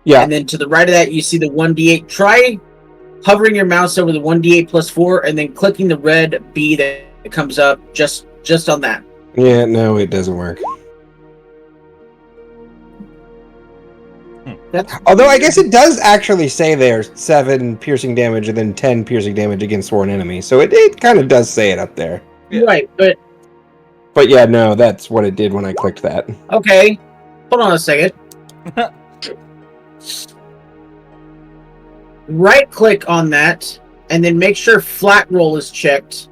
Yeah. And then to the right of that you see the 1d8. Try hovering your mouse over the 1d8 +4 and then clicking the red B that comes up just on that. Yeah, no, it doesn't work. Although I guess it does actually say there's 7 piercing damage and then 10 piercing damage against sworn enemies. So it kind of does say it up there. Yeah. Right, But yeah, no, that's what it did when I clicked that. okay. Hold on a second. Right click on that and then make sure flat roll is checked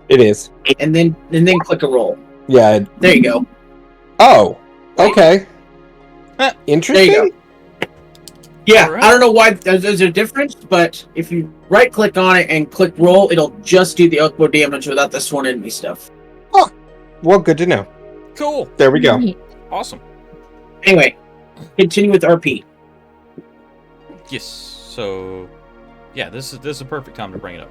It is. and then click a roll. Yeah. There you go. Oh, okay. Interesting. There you go. Yeah, Alright. I don't know why there's a difference, but if you right click on it and click roll, it'll just do the oathbow damage without the sworn enemy stuff. Well, good to know. Cool. There we go. Awesome. Anyway, continue with RP. Yes. So, yeah, this is a perfect time to bring it up.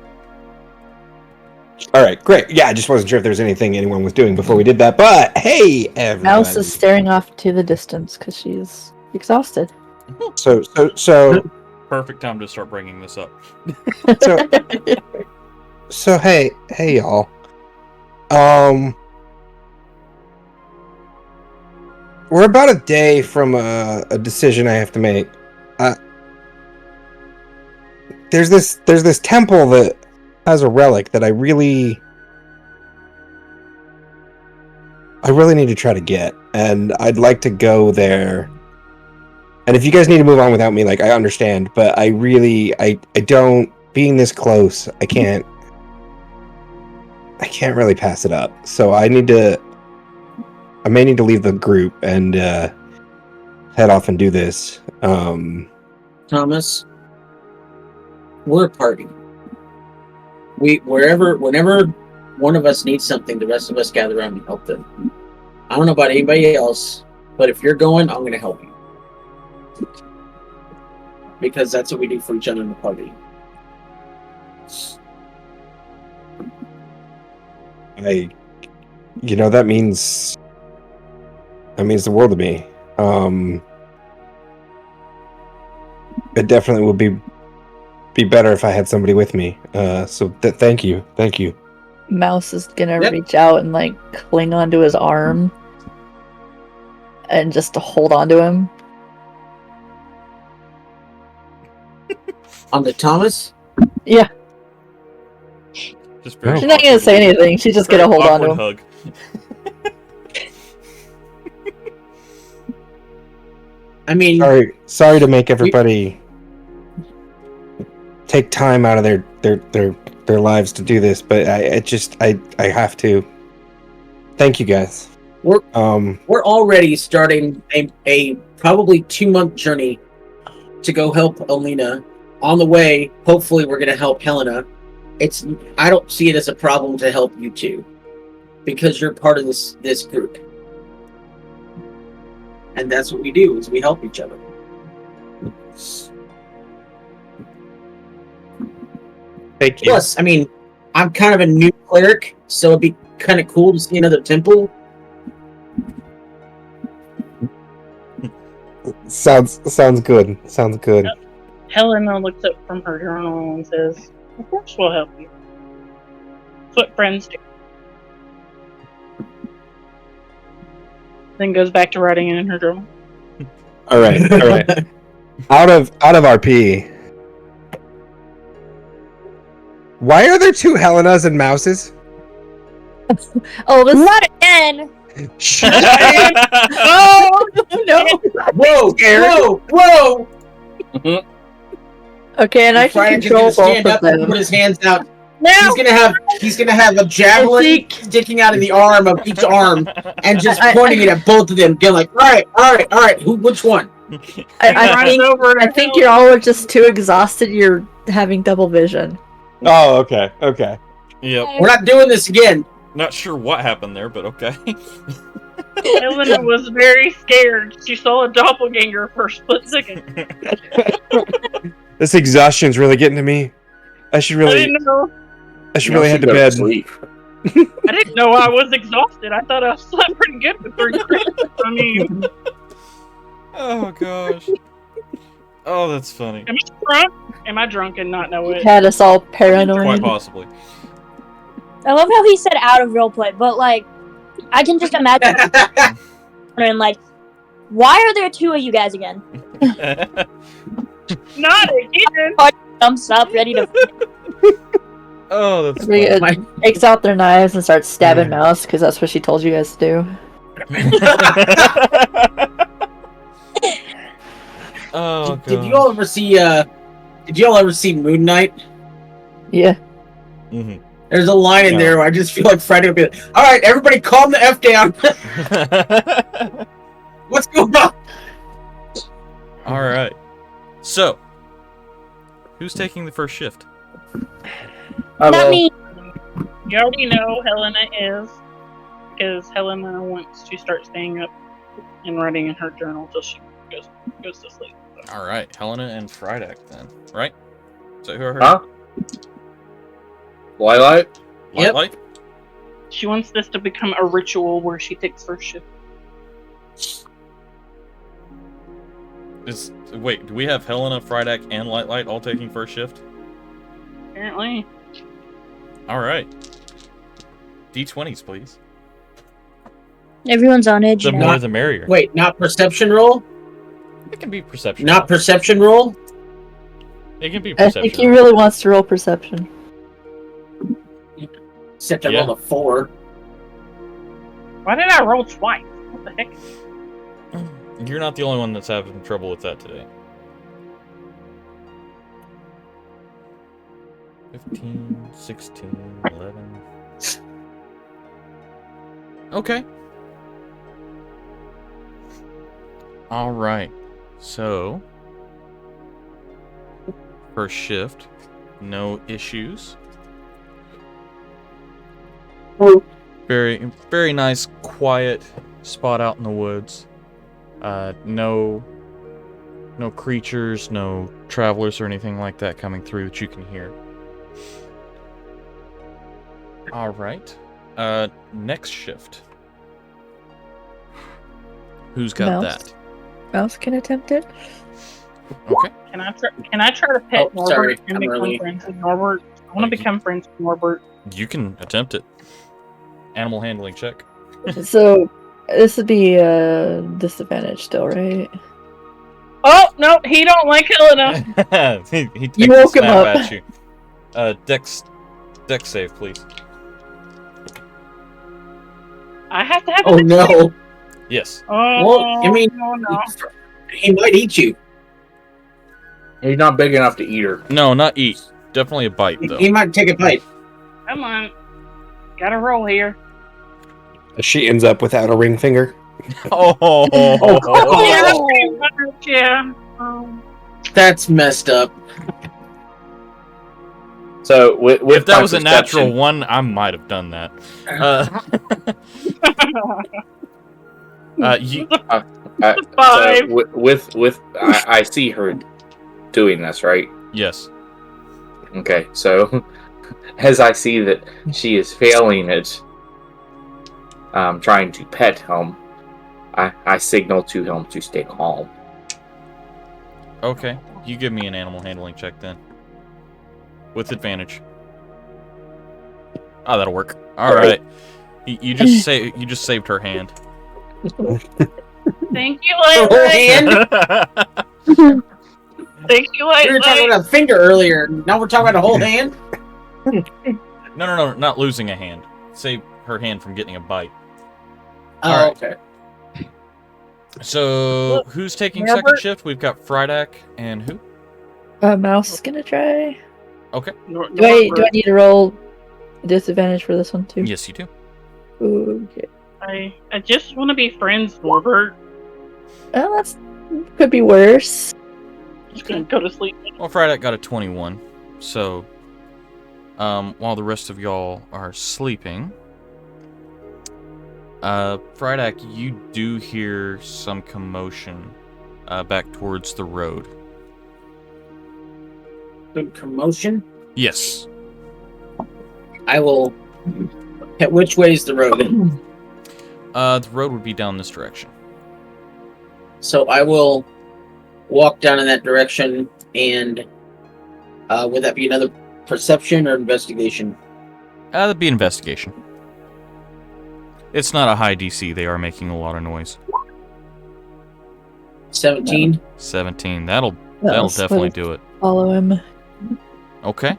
All right, great. Yeah, I just wasn't sure if there was anything anyone was doing before we did that. But hey, everybody. Mouse is staring off to the distance because she's exhausted. So Perfect time to start bringing this up. so hey y'all. We're about a day from a decision I have to make. There's this temple that has a relic that I really need to try to get, and I'd like to go there. And if you guys need to move on without me, like, I understand, but I don't, being this close, I can't really pass it up. So I may need to leave the group and head off and do this. Thomas, we're a party. Whenever one of us needs something, the rest of us gather around and help them. I don't know about anybody else, but if you're going, I'm going to help you. Because that's what we do for each other in the party. That means the world to me. It definitely would be better if I had somebody with me. So thank you. Mouse is gonna reach out and like cling onto his arm and just to hold onto him. On the Thomas? Yeah. Just very She's not gonna say anything. She's just gonna hold on to him. Hug. I mean, sorry to make everybody take time out of their lives to do this, but I have to. Thank you guys. We're already starting a probably 2-month journey to go help Alina. On the way, hopefully we're going to help Helena. I don't see it as a problem to help you two, because you're part of this group. And that's what we do, is we help each other. Thank you. Plus, I mean, I'm kind of a new cleric, so it'd be kind of cool to see another temple. Sounds good. Sounds good. Helena looks up from her journal and says, "Of course we'll help you. That's what friends do." Then goes back to writing it in her journal. All right. Out of RP. Why are there 2 Helenas and Mouses? Oh, this Not again! Oh no! Whoa! Okay, and I Brian can control just gonna stand both up of and them. put his hands out. No! He's gonna have a javelin sticking out of the arm of each arm and just pointing it at both of them, getting like, all right, which one? I think you're all just too exhausted. You're having double vision. Oh, okay, okay. Yep. We're not doing this again. Not sure what happened there, but okay. Helena was very scared. She saw a doppelganger for a split second. This exhaustion's really getting to me. I should I really didn't know. head to bed. Sleep. I didn't know I was exhausted. I thought I slept pretty good for 3 days. I mean, Oh gosh. Oh, that's funny. am I drunk? Am I drunk and not know it? Had us all Quite paranoid. possibly. I love how he said out of roleplay, but like, I can just imagine and like, why are there 2 of you guys again? Not again. Thumbs up, ready to. Oh, that's They, funny. takes out their knives and starts stabbing Mouse because that's what she told you guys to do. Oh god. Did you all ever see? Did you all ever see Moon Knight? Yeah. Mhm. There's a line in No. there where I just feel like Friday will be like, all right, everybody calm the F down. What's going on? All right. So, who's taking the first shift? Not me. You already know Helena is, because Helena wants to start staying up and writing in her journal till she goes to sleep. All right, Helena and Friedak then, right? Is that who I heard? Huh? Twilight? Yep. Light? She wants this to become a ritual where she takes first shift. Wait, do we have Helena, Friedak, and Light all taking first shift? Apparently. All right. D20s, please. Everyone's on edge The now. more the merrier. Wait, not perception roll? It can be perception. Not perception roll? It can be I perception. think he really wants to roll perception. Except I Yeah. rolled a 4. Why did I roll twice? What the heck? You're not the only one that's having trouble with that today. 15, 16, 11. Okay. All right. So, first shift, no issues. Very, very nice, quiet spot out in the woods. No creatures, no travelers or anything like that coming through that you can hear. All right. Next shift. Who's got Mouse. that? Mouse can attempt it. Okay. Can I try to pet Oh, sorry, Norbert and I'm become early. friends with Norbert? I want to become friends with Norbert. You can attempt it. Animal handling check. So this would be a disadvantage still, right? Oh no, he don't like Helena. he takes You a woke him snap up. at you. Dex save, please. I have to have. Oh a no. Yes. Oh, Well, I mean, no. he might eat you. He's not big enough to eat her. No, not eat. Definitely a bite, though. He might take a bite. Come on, gotta roll here. She ends up without a ring finger. Oh. Yeah, that's pretty much, yeah. That's messed up. So with If that my was a perception- natural one, I might have done that. You, Five. So I see her doing this, right? yes. Okay, so as I see that she is failing at trying to pet him, I signal to him to stay calm. Okay. You give me an animal handling check then. With advantage. Oh, that'll work. All right. You just saved her hand. Thank you, Her whole Light. hand? Thank you, We were talking Light. about a finger earlier. Now we're talking about a whole hand? No, not losing a hand. Save her hand from getting a bite. Oh, All right. okay. So, who's taking second Robert? shift? We've got Friedak and who? Mouse is gonna try. Okay. Do I need to roll disadvantage for this one too? Yes, you do. Okay. I just want to be friends, Norbert. Well, that's could be worse. Just gonna go to sleep. Well, Friedak got a 21. So, while the rest of y'all are sleeping, Friedak, you do hear some commotion back towards the road. Good commotion. Yes. I will. Which way is the road? The road would be down this direction. So I will walk down in that direction, and would that be another perception or investigation? That'd be investigation. It's not a high DC. They are making a lot of noise. 17. 17. That'll definitely do it. Follow him. Okay.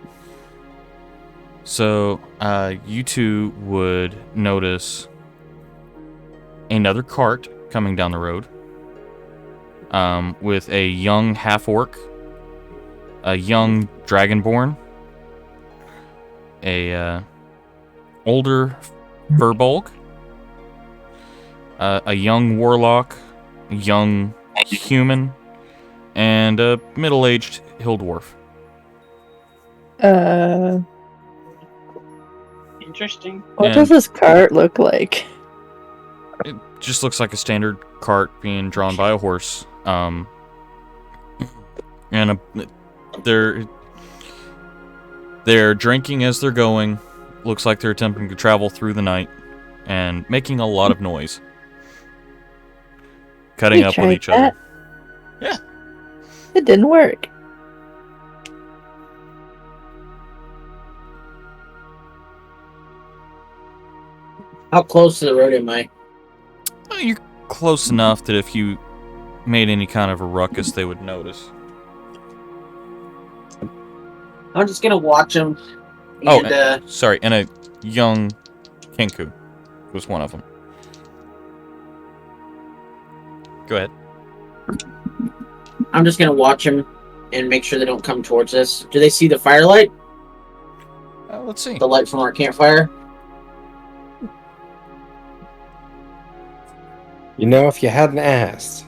So, you two would notice another cart coming down the road, with a young half-orc, a young dragonborn, a older furbolg, a young warlock, a young human, and a middle-aged hill dwarf. Interesting. What And- does this cart look like? It just looks like a standard cart being drawn by a horse. And they're drinking as they're going. Looks like they're attempting to travel through the night and making a lot of noise. Cutting We up with tried each other. that. It didn't work. How close to the road am I? You're close enough that if you made any kind of a ruckus, they would notice. I'm just gonna watch them. Oh, And, sorry, and a young Kenku was one of them. Go ahead. I'm just gonna watch them and make sure they don't come towards us. Do they see the firelight? Let's see. The light from our campfire? You know, if you hadn't asked.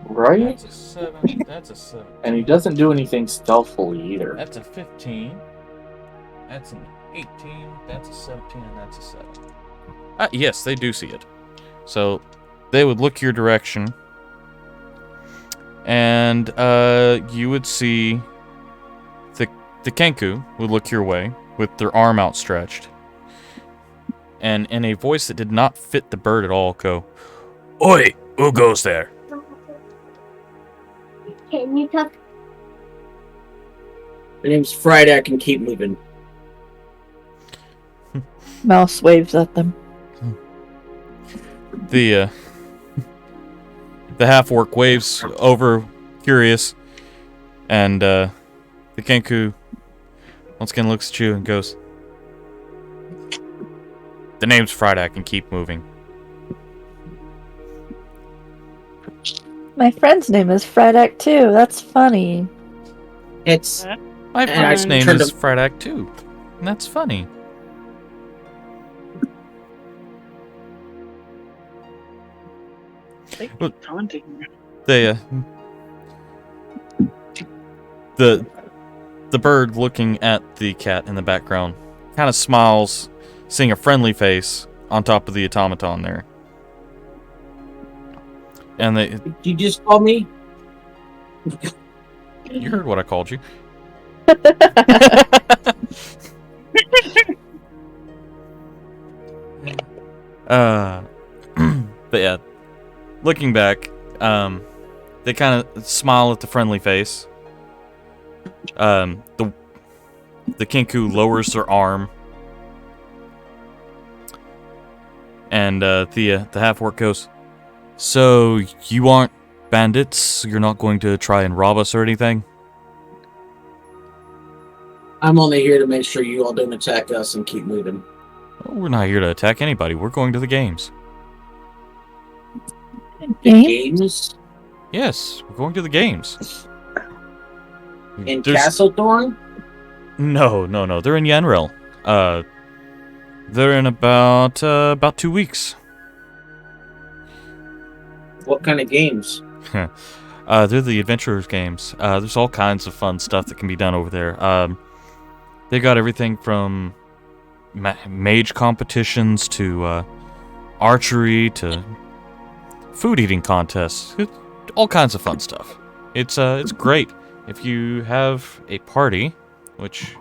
Right? That's a 7. That's a 7. And he doesn't do anything stealthily either. That's a 15. That's an 18. That's a 17, and that's a 7. Yes, they do see it. So they would look your direction, and you would see the Kenku would look your way with their arm outstretched, and in a voice that did not fit the bird at all, go, "Oi, who goes there?" Can you talk? My name's Friday. I can keep moving. Mouse waves at them. The half-orc waves over, curious, and the Kenku once again looks at you and goes, "The name's Friday, I can keep moving." My friend's name is Friedak too. That's funny. It's My And friend's I name turned is to- Fridak too, and that's funny. They Well- keep taunting me. They, the bird looking at the cat in the background kind of smiles, seeing a friendly face on top of the automaton there. And Did you just call me? you heard what I called you. But yeah, looking back, they kind of smile at the friendly face. The Kenku lowers their arm, and the half-orc goes, "So you aren't bandits? You're not going to try and rob us or anything?" I'm only here to make sure you all don't attack us and keep moving. "Oh, we're not here to attack anybody. We're going to the games." Game? Games Yes, we're going to the games. in There's- Castle Thorn? No. They're in Yanril. They're in about 2 weeks. What kind of games? They're the Adventurers games. There's all kinds of fun stuff that can be done over there. They got everything from mage competitions to archery to food eating contests. All kinds of fun stuff. It's great if you have a party, which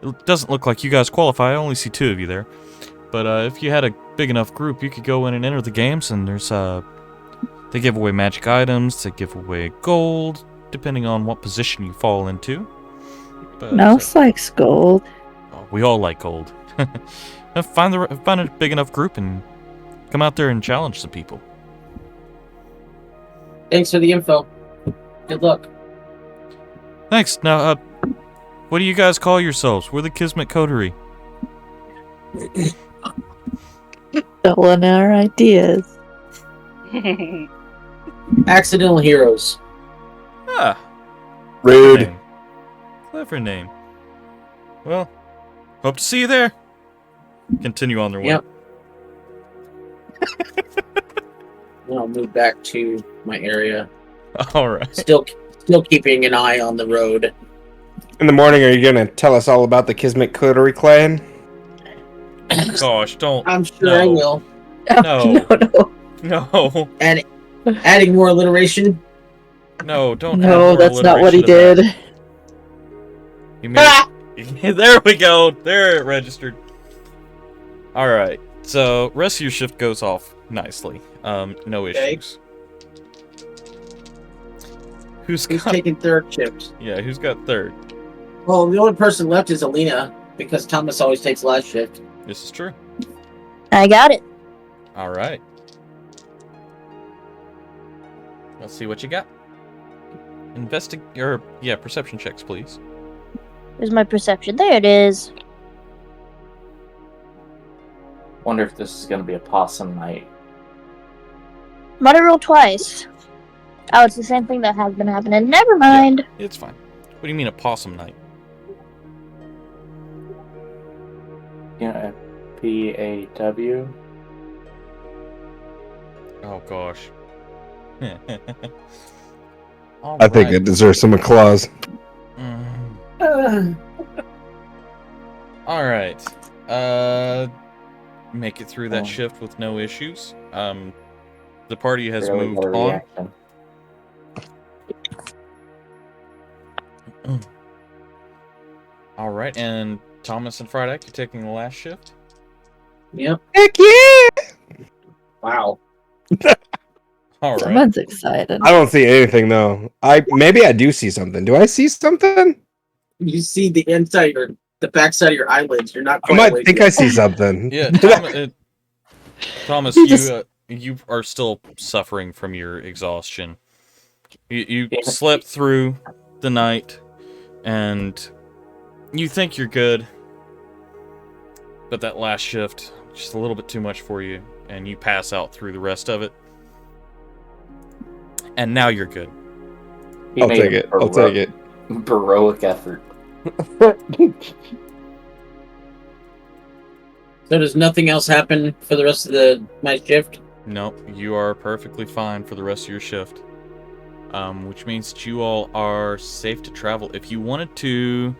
it doesn't look like you guys qualify. I only see 2 of you there. But if you had a big enough group, you could go in and enter the games, and there's they give away magic items, they give away gold, depending on what position you fall into. But, Mouse likes gold. we all like gold. Find a big enough group and come out there and challenge some people. Thanks for the info. Good luck. Thanks. Now, what do you guys call yourselves? We're the Kismet Coterie. Stolen our ideas. Accidental heroes. Ah, Rude. name. Clever name. Well, hope to see you there. Continue on their way. Yep. I'll move back to my area. All right. Still keeping an eye on the road. In the morning, are you going to tell us all about the Kismet Coterie clan? Gosh, don't. I'm sure I will. No. No. And adding more alliteration. No, don't. No, add more that's not what he alliteration to did. that. You made There we go. There it registered. All right. So rest of your shift goes off nicely. No Okay. issues. Who's Who's got? taking third shift? Yeah, who's got third? Well, the only person left is Alina because Thomas always takes last shift. This is true. I got it. All right. Let's see what you got. Perception checks, please. Where's my perception? There it is. Wonder if this is going to be a possum night. Might have rolled twice. Oh, it's the same thing that has been happening. Never mind. It's fine. What do you mean a possum night? Yeah, PAW. Oh gosh. I think it deserves some applause. All right. Make it through that shift with no issues. The party has Really moved got a on. reaction. All right, and Thomas and Friday, you're taking the last shift. Yep. Heck yeah! Wow. All right. Someone's excited. I don't see anything though. Maybe I do see something. Do I see something? You see the inside or the backside of your eyelids. You're not I quite might awake think yet. I see something. Yeah, Thomas, you are still suffering from your exhaustion. You slept through the night, and you think you're good, but that last shift just a little bit too much for you, and you pass out through the rest of it. And now you're good. He I'll made take a it. I'll take it. Heroic effort. So does nothing else happen for the rest of my shift? Nope, you are perfectly fine for the rest of your shift. Which means that you all are safe to travel. If you wanted to,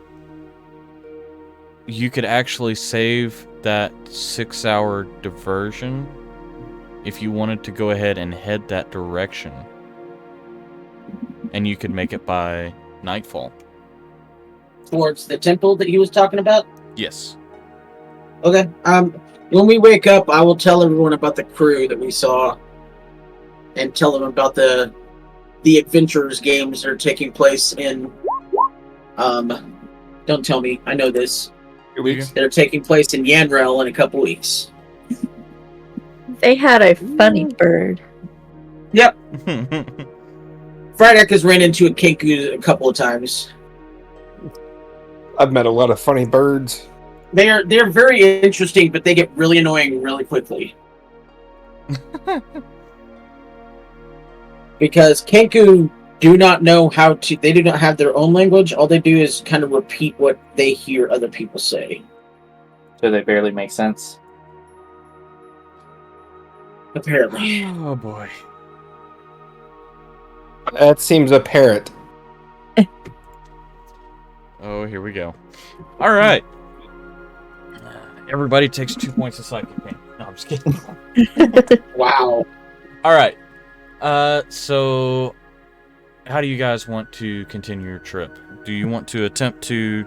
you could actually save that 6-hour diversion if you wanted to go ahead and head that direction. And you could make it by nightfall. Towards the temple that he was talking about? Yes. Okay. When we wake up, I will tell everyone about the crew that we saw, and tell them about the adventurers games that are taking place in. Don't tell me. I know this. They're taking place in Yanrel in a couple weeks. They had a funny bird. Yep. Frydek has ran into a Kenku a couple of times. I've met a lot of funny birds. They're very interesting, but they get really annoying really quickly. Because Kenku do not know how to. They do not have their own language. All they do is kind of repeat what they hear other people say. So they barely make sense. Apparently. Oh boy. That seems apparent. Oh, here we go. All right. Everybody takes 2 points of psychic pain. No, I'm just kidding. Wow. All right. So how do you guys want to continue your trip? Do you want to attempt to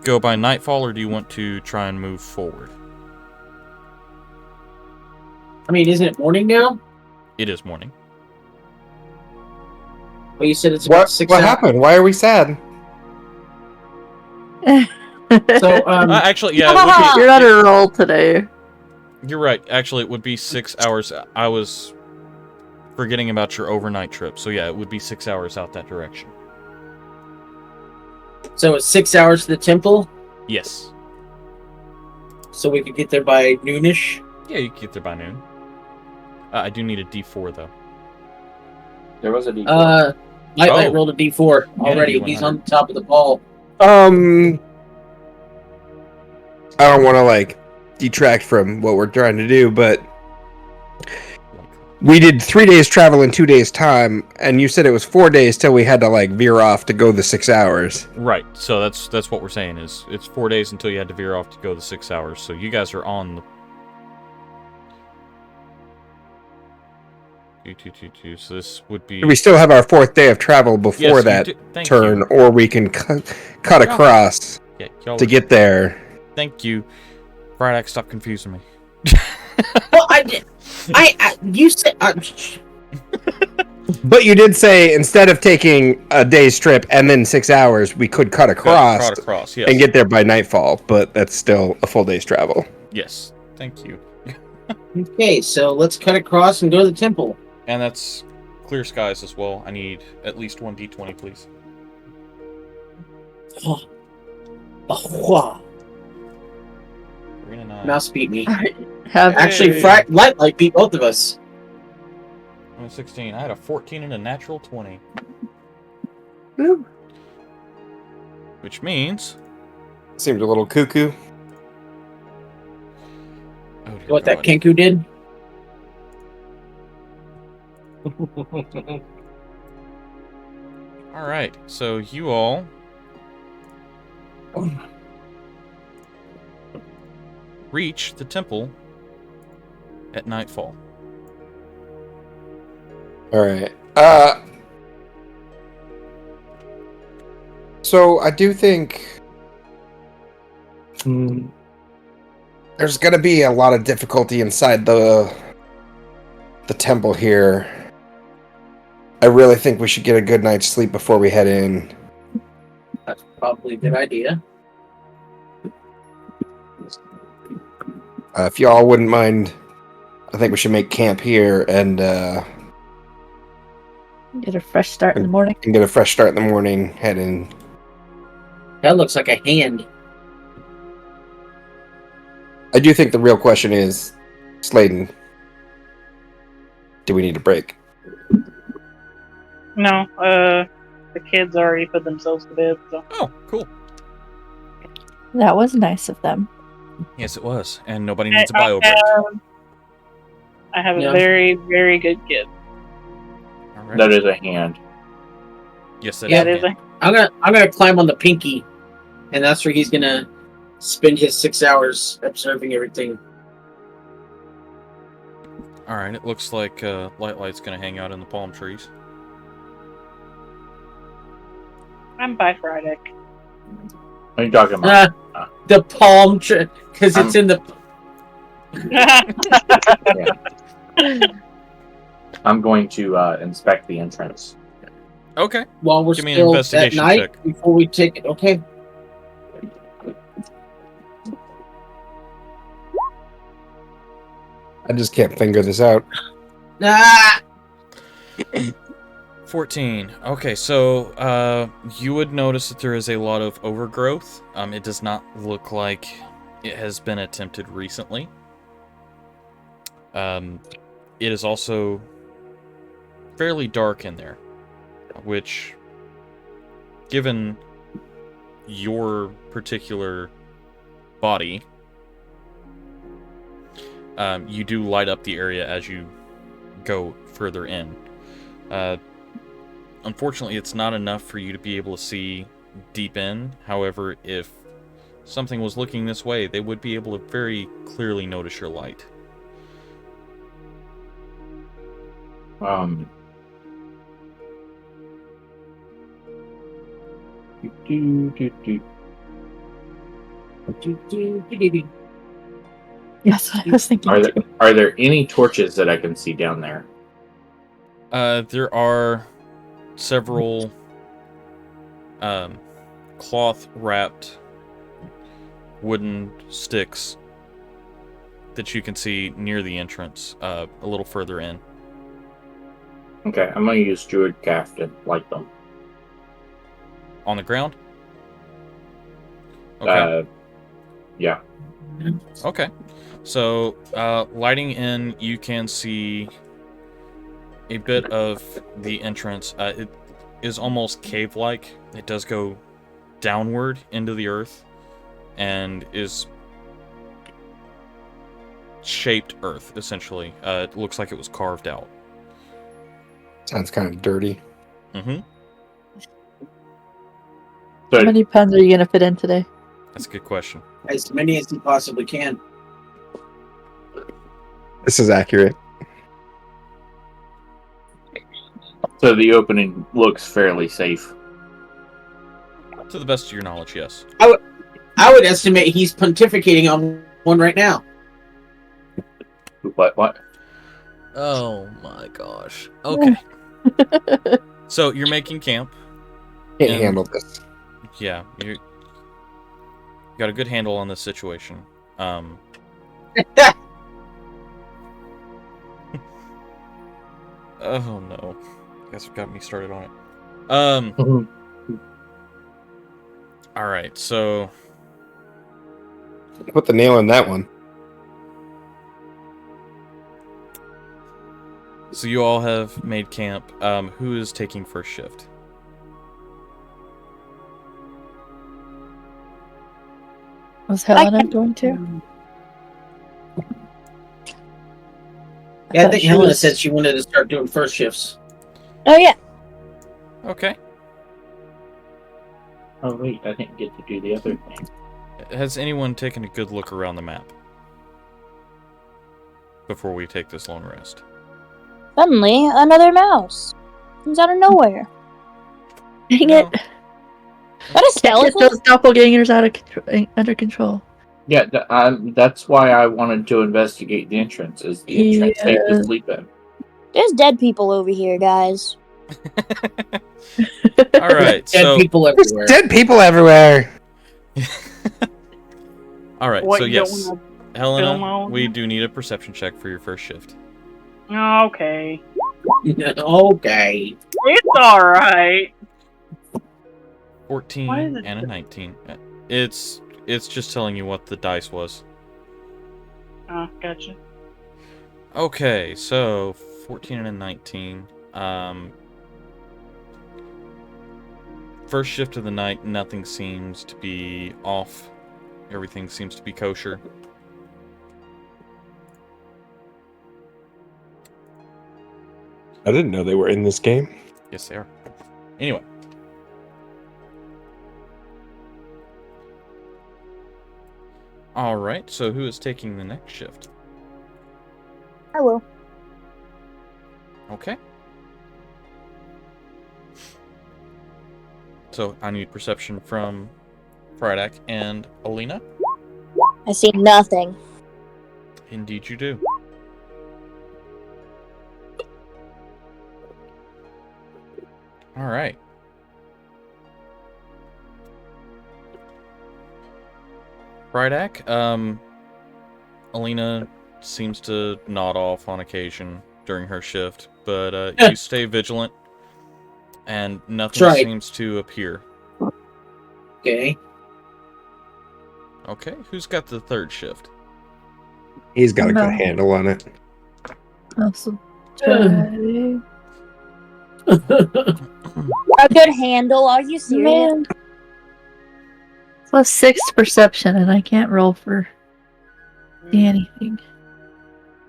go by nightfall, or do you want to try and move forward? I mean, isn't it morning now? It is morning. Well, you said it's about What 6 what hours. happened? Why are we sad? So, Actually, yeah, it would You're on a roll today. be, you're right. Actually, it would be 6 hours. I was forgetting about your overnight trip. So, yeah, it would be 6 hours out that direction. so it's 6 hours to the temple, Yes. so we could get there by noonish. Yeah, you can get there by noon. I do need a D4, though. There was a D4. Lightlight Oh. rolled a D4 Yeah, already. D100. He's on top of the ball. I don't want to like detract from what we're trying to do, but we did 3 days travel in 2 days time, and you said it was 4 days till we had to like veer off to go the 6 hours. Right. So that's what we're saying is it's 4 days until you had to veer off to go the 6 hours. So you guys are on the 2. So this would be We still have our 4th day of travel before Yes, you that do- thank turn, you. or we can cut across Yeah, y'all to are- get there. Thank you. Bright, stop confusing me. Well, I did. You said. But you did say instead of taking a day's trip and then 6 hours, we could cut across Cut across, yes. and get there by nightfall. But that's still a full day's travel. Yes. Thank you. Okay, so let's cut across and go to the temple. And that's clear skies as well. I need at least 1 D20, please. Oh, 3 and a 9. Mouse beat me. Have Actually, Hey. Lightlight beat both of us. 16. I had a 14 and a natural 20. Woo. Which means... Seems a little cuckoo. Oh, dear What that God. Kenku did? Alright, so you all... reach the temple at nightfall. All right. So I do think there's going to be a lot of difficulty inside the temple here. I really think we should get a good night's sleep before we head in. That's probably a good idea. If y'all wouldn't mind, I think we should make camp here and get a fresh start in the morning. get a fresh start in the morning. Head in. That looks like a hand. I do think the real question is, Sladen, do we need a break? No, the kids already put themselves to bed, so. Oh, cool. That was nice of them. Yes, it was. And nobody needs a bio break. I have Yeah. a very, very good kid. Alright. That is a hand. Yes, that Yeah, is. That is a I'm gonna climb on the pinky, and that's where he's gonna spend his 6 hours observing everything. Alright, it looks like Lightlight's gonna hang out in the palm trees. I'm by Friday. What are you talking about? The palm tree, because it's in the. I'm going to inspect the entrance. Okay. While we're Give me an still at investigation night check. before we take it. Okay. I just can't figure this out. Ah! 14. Okay, so you would notice that there is a lot of overgrowth. It does not look like it has been attempted recently. It is also fairly dark in there, which, given your particular body, you do light up the area as you go further in. Unfortunately, it's not enough for you to be able to see deep in. However, if something was looking this way, they would be able to very clearly notice your light. Yes, I was thinking. Are there any torches that I can see down there? There are several cloth-wrapped wooden sticks that you can see near the entrance, a little further in. Okay, I'm gonna use Druid Calf to light them. On the ground? Okay. Yeah. Okay. So, lighting in, you can see a bit of the entrance. It is almost cave-like. It does go downward into the earth and is shaped earth, essentially. It looks like it was carved out. Sounds kind of dirty. Mm-hmm. How many pens are you gonna fit in today? That's a good question. As many as you possibly can. This is accurate. So the opening looks fairly safe. To the best of your knowledge, yes. I would estimate he's pontificating on one right now. What? Oh my gosh. Okay. So you're making camp. Can't And- handle this. Yeah, you got a good handle on this situation. Oh no. Guess it got me started on it. Alright, so Put the nail in that one. you all have made camp. Who is taking first shift? Was Helena going to? Yeah, I thought think she Helena was- said she wanted to start doing first shifts. Oh yeah. Okay. Oh wait, I didn't get to do the other thing. Has anyone taken a good look around the map before we take this long rest? Suddenly, another mouse comes out of nowhere. Dang No. it! That is Get skeleton. those doppelgangers under control. Yeah, that's why I wanted to investigate the entrance. Is the entrance safe Yeah. to sleep in? There's dead people over here, guys. Alright, Dead so people There's everywhere. dead people everywhere. alright, What, so you yes. don't Helena, all we of do need a perception check for your first shift. Okay. Okay. It's alright. 14 Why is it and a 19. It's just telling you what the dice was. Oh, gotcha. Okay, so 14 and a 19. First shift of the night, nothing seems to be off. Everything seems to be kosher. I didn't know they were in this game. Yes, they are. Anyway. Alright, so who is taking the next shift? I will. Okay. So I need perception from Fridak and Alina. I see nothing. Indeed you do. Alright. Fridak, Alina seems to nod off on occasion during her shift, but you stay vigilant, and nothing That's right. seems to appear. Okay. Okay, who's got the third shift? He's got a No. good handle on it. Also, try- A good handle? Are you serious? Man. Plus 6 perception, and I can't roll for see anything.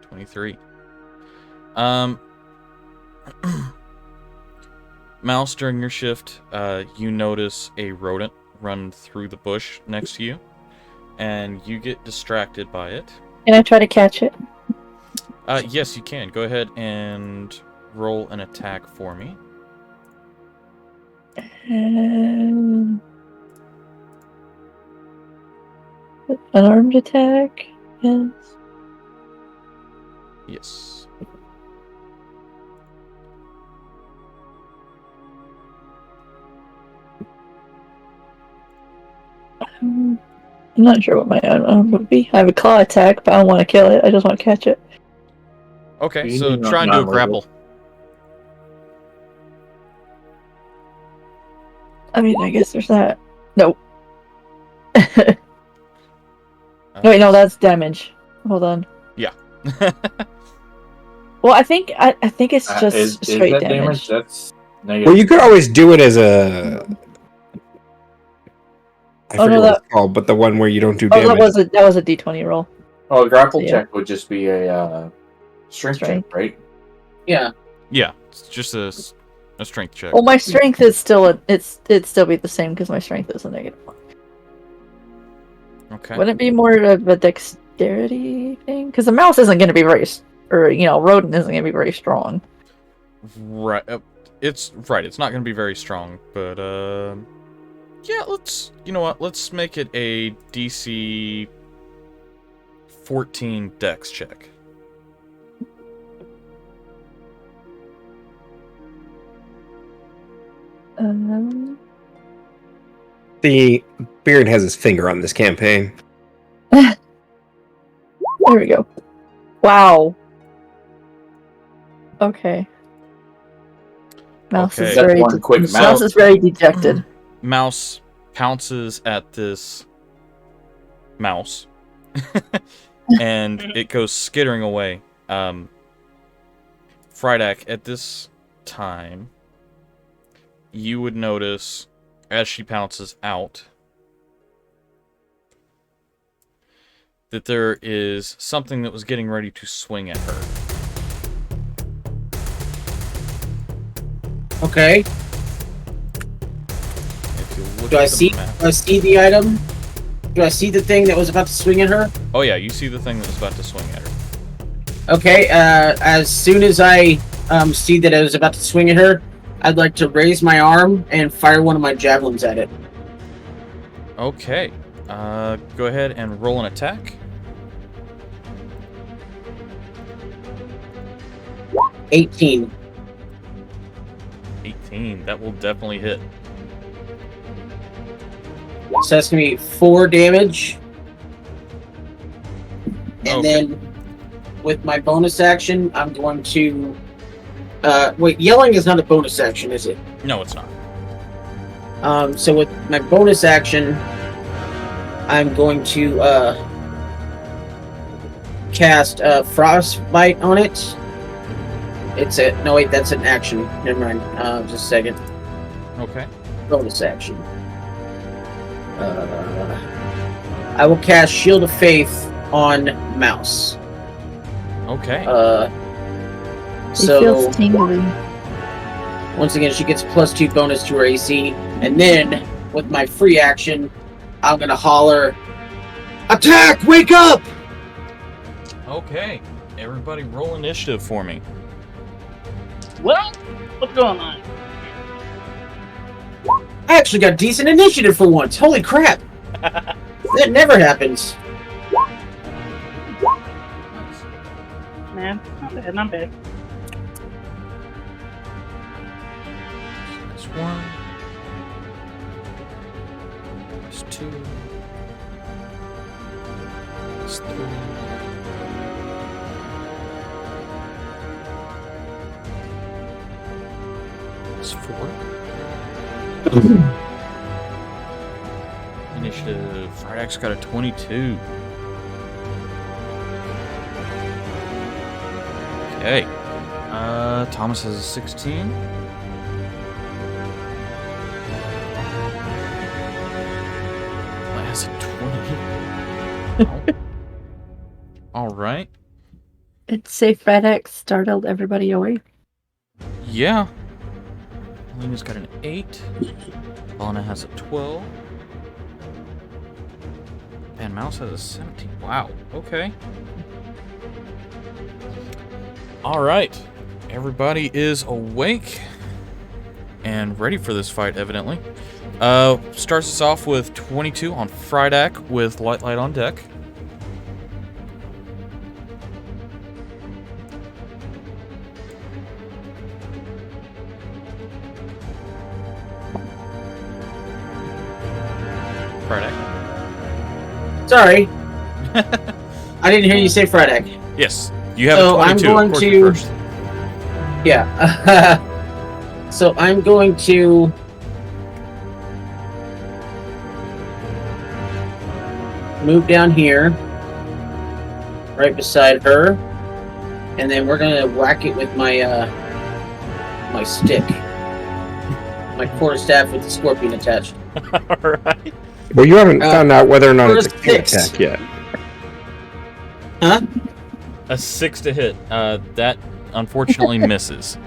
23. Mouse, during your shift, you notice a rodent run through the bush next to you, and you get distracted by it. Can I try to catch it? Yes, you can. Go ahead and roll an attack for me. An armed attack? Yes. Yes. I'm not sure what my arm would be. I have a claw attack, but I don't want to kill it. I just want to catch it. Okay, You so need try and do a non-lethal. grapple. I mean, I guess there's that. Nope. Wait, no, that's damage. Hold on. Yeah. Well, I think it's just Is straight that damage. That's negative. Well, you could always do it as a. I Oh, forget no, what it's called, but the one where you don't do Oh, damage. that was a D20 roll. Oh, a grapple Yeah. check would just be a strength check, Strength. right? Yeah. Yeah, it's just a strength check. Well, my strength is still it'd still be the same because my strength is a negative one. Okay. Wouldn't it be more of a dexterity thing? Because the mouse isn't going to be rodent isn't going to be very strong. Right. It's right. It's not going to be very strong, but yeah. You know what? Let's make it a DC 14 Dex check. The beard has his finger on this campaign. There we go. Wow. Okay. Mouse Okay. is That's very one quick mouse mouse. is very dejected. Mouse pounces at this mouse, and it goes skittering away. Frydak, at this time, you would notice, as she pounces out, that there is something that was getting ready to swing at her. Okay. If you look Do I at the see? map- Do I see the item? Do I see the thing that was about to swing at her? Oh yeah, you see the thing that was about to swing at her. Okay. As soon as I see that it was about to swing at her, I'd like to raise my arm and fire one of my javelins at it. Okay. Go ahead and roll an attack. 18. 18. That will definitely hit. So that's gonna be 4 damage. And Okay. then with my bonus action, I'm going to. Wait, yelling is not a bonus action, is it? No, it's not. So with my bonus action, I'm going to cast Frostbite on it. No wait, that's an action. Never mind. Just a second. Okay. Bonus action. I will cast Shield of Faith on Mouse. Okay. It So feels tingly. once again, she gets +2 bonus to her AC, and then with my free action, I'm gonna holler, "Attack! Wake up!" Okay. Everybody roll initiative for me. Well, what's going on? I actually got decent initiative for once. Holy crap! That never happens. Man, not bad, not bad. That's 1. That's 2. That's 3. That's 4. Initiative. Frydak's got a 22. Okay. Thomas has a 16. Has a 20. All right. It's safe. Red X startled everybody away. Yeah. Lena's got an 8. Lana has a 12. And Mouse has a 17. Wow. Okay. All right. Everybody is awake and ready for this fight, evidently. Starts us off with 22 on Frydak with Light on deck. Frydak. Sorry. I didn't hear you say Frydak. Yes, you have So a 22. I'm going of course you're to- first. Yeah. So I'm going to move down here, right beside her, and then we're gonna whack it with my my stick, my quarterstaff with the scorpion attached. All right. Well, you haven't found out whether or not it's a first king six. attack yet. Huh? A 6 to hit. That unfortunately misses.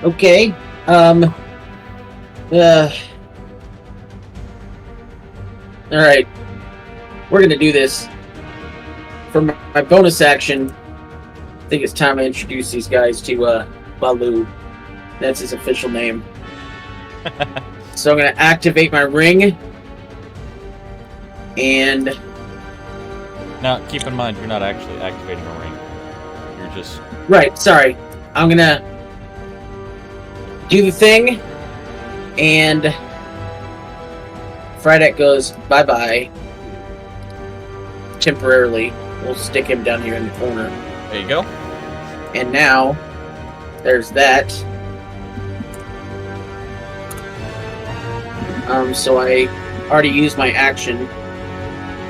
Okay. All right. We're gonna do this. For my bonus action, I think it's time I introduce these guys to Baloo. That's his official name. So I'm gonna activate my ring, and Now, keep in mind, you're not actually activating a ring. You're just... right. Sorry, I'm gonna do the thing, and Frydak goes bye-bye. Temporarily, we'll stick him down here in the corner. There you go. And now, there's that. So I already used my action.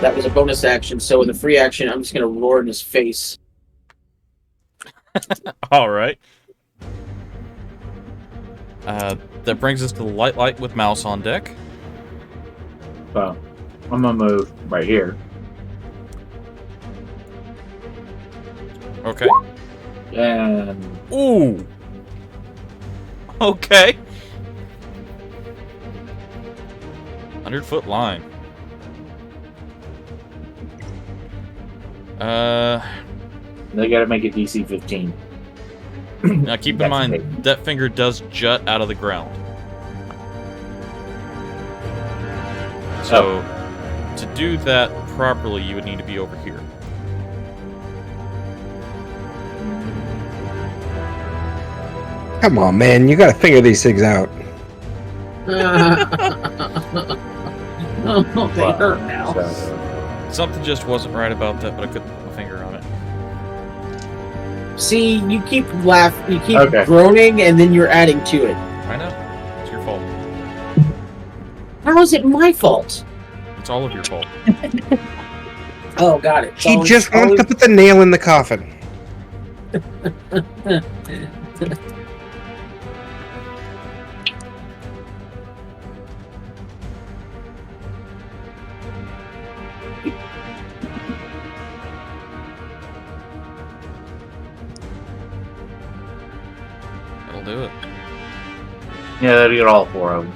That was a bonus action, so with a free action, I'm just gonna roar in his face. All right. That brings us to Light with Mouse on deck. So, I'm gonna move right here. Okay. And Ooh. Okay. 100-foot line. they gotta make it DC 15. Now keep in That's mind, big. that finger does jut out of the ground. So, to do that properly, you would need to be over here. Come on, man. You gotta figure these things out. Oh, they hurt now. So, Something just wasn't right about that, but I couldn't put my finger on it. See, you keep laughing, you keep Okay. groaning, and then you're adding to it. I know. It's your fault. How is it my fault? It's all of your fault. Oh, got it. He just wants to put the nail in the coffin. That'll do it. yeah, that'll get all four of them.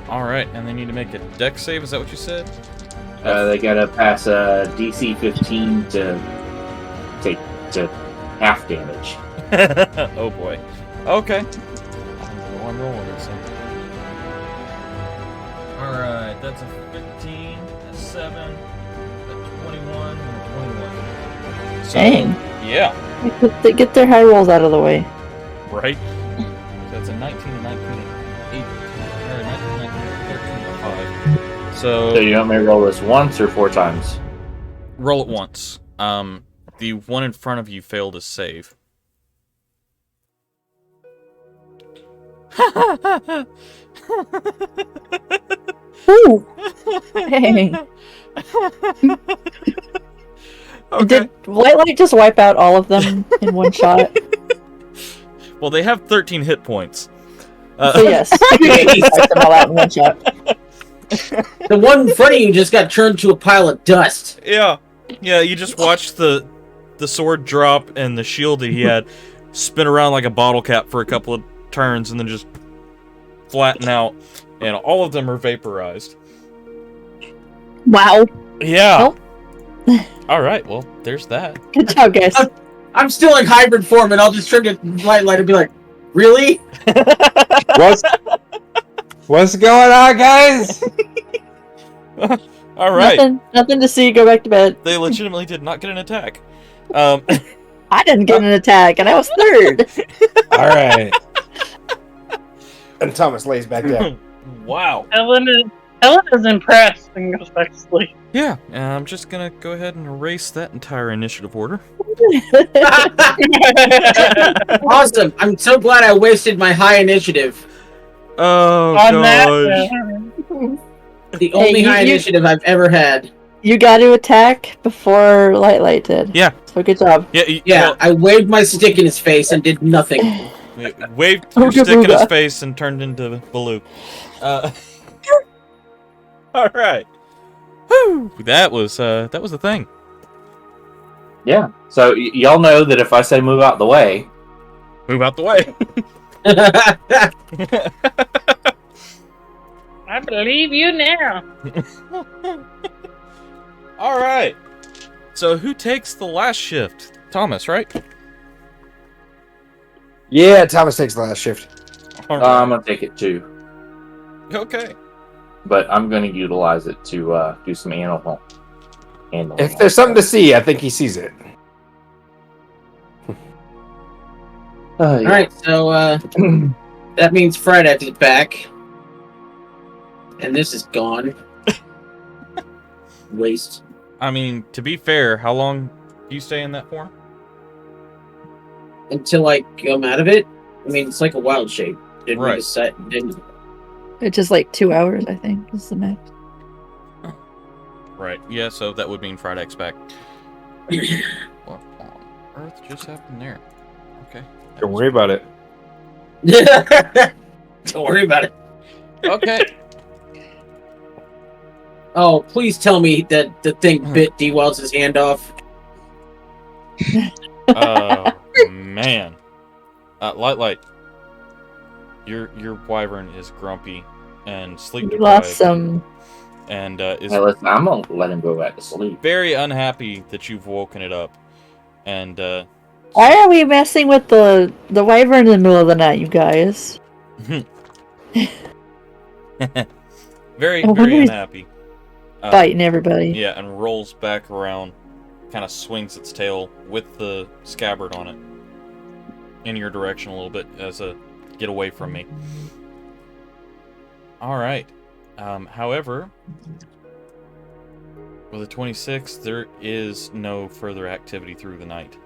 Alright, and they need to make a deck save, is that what you said? They gotta pass a DC 15 to take to half damage. Oh boy. Okay. I'm rolling this thing. Alright, that's a 15, a 7, a 21, and a 21. So, Dang. yeah, They get their high rolls out of the way. right? So that's a 19, a 19, an 8, or a 19, 19, a 13, and a 5. So you want me to roll this once or 4 times? Roll it once. The one in front of you failed to save. Ooh. Dang. Okay. Did Light just wipe out all of them in one shot? Well, they have 13 hit points. So yes, wipe them all out in one shot. The one in front of you just got turned to a pile of dust. Yeah. Yeah, you just watched the sword drop and the shield that he had spin around like a bottle cap for a couple of turns and then just flatten out, and all of them are vaporized. Wow. Yeah. All right. Well, there's that. Good job, guys. I'm still in hybrid form, and I'll just turn to light and be like, "Really?" What's going on, guys? All right. Nothing to see. Go back to bed. They legitimately did not get an attack. I didn't get an attack, and I was third. All right. And Thomas lays back down. Wow. Ellen is impressed and goes back to sleep. Yeah, I'm just gonna go ahead and erase that entire initiative order. Awesome! I'm so glad I wasted my high initiative. Oh, On gosh. that, The only high initiative I've ever had. You got to attack before Light did. Yeah. So good job. Yeah, well, I waved my stick in his face and did nothing. waved your stick in his face and turned into Baloo. All right. Whew, that was the thing. Yeah. So y'all know that if I say move out the way, Move out the way. I believe you now. All right. So who takes the last shift? Thomas, right? Yeah, Thomas takes the last shift. All I'm gonna take it too, Okay. but I'm gonna utilize it to do some animal handling. If there's something to see, I think he sees it. Yeah. Alright, so that means Friday is back. And this is gone. Waste. I mean, to be fair, how long do you stay in that for? Until I come out of it. I mean, it's like a wild shape. Didn't we Right. decide? Didn't. It's just like 2 hours, I think, is the max. Right. Yeah, so that would mean Friday's back. What on earth just happened there? Okay. Don't worry about it. Don't worry about it. Okay. Oh, please tell me that the thing bit D. Wells' hand off. Oh man. Light. Your wyvern is grumpy and sleep You deprived. lost some. And is Hey, listen, I'm gonna let him go back to sleep. very unhappy that you've woken it up. And Why are we messing with the wyvern in the middle of the night, you guys? very I wonder very he's unhappy. Fighting everybody. Yeah, and rolls back around, kind of swings its tail with the scabbard on it in your direction a little bit as a get away from me. All right. However, with the 26th, there is no further activity through the night.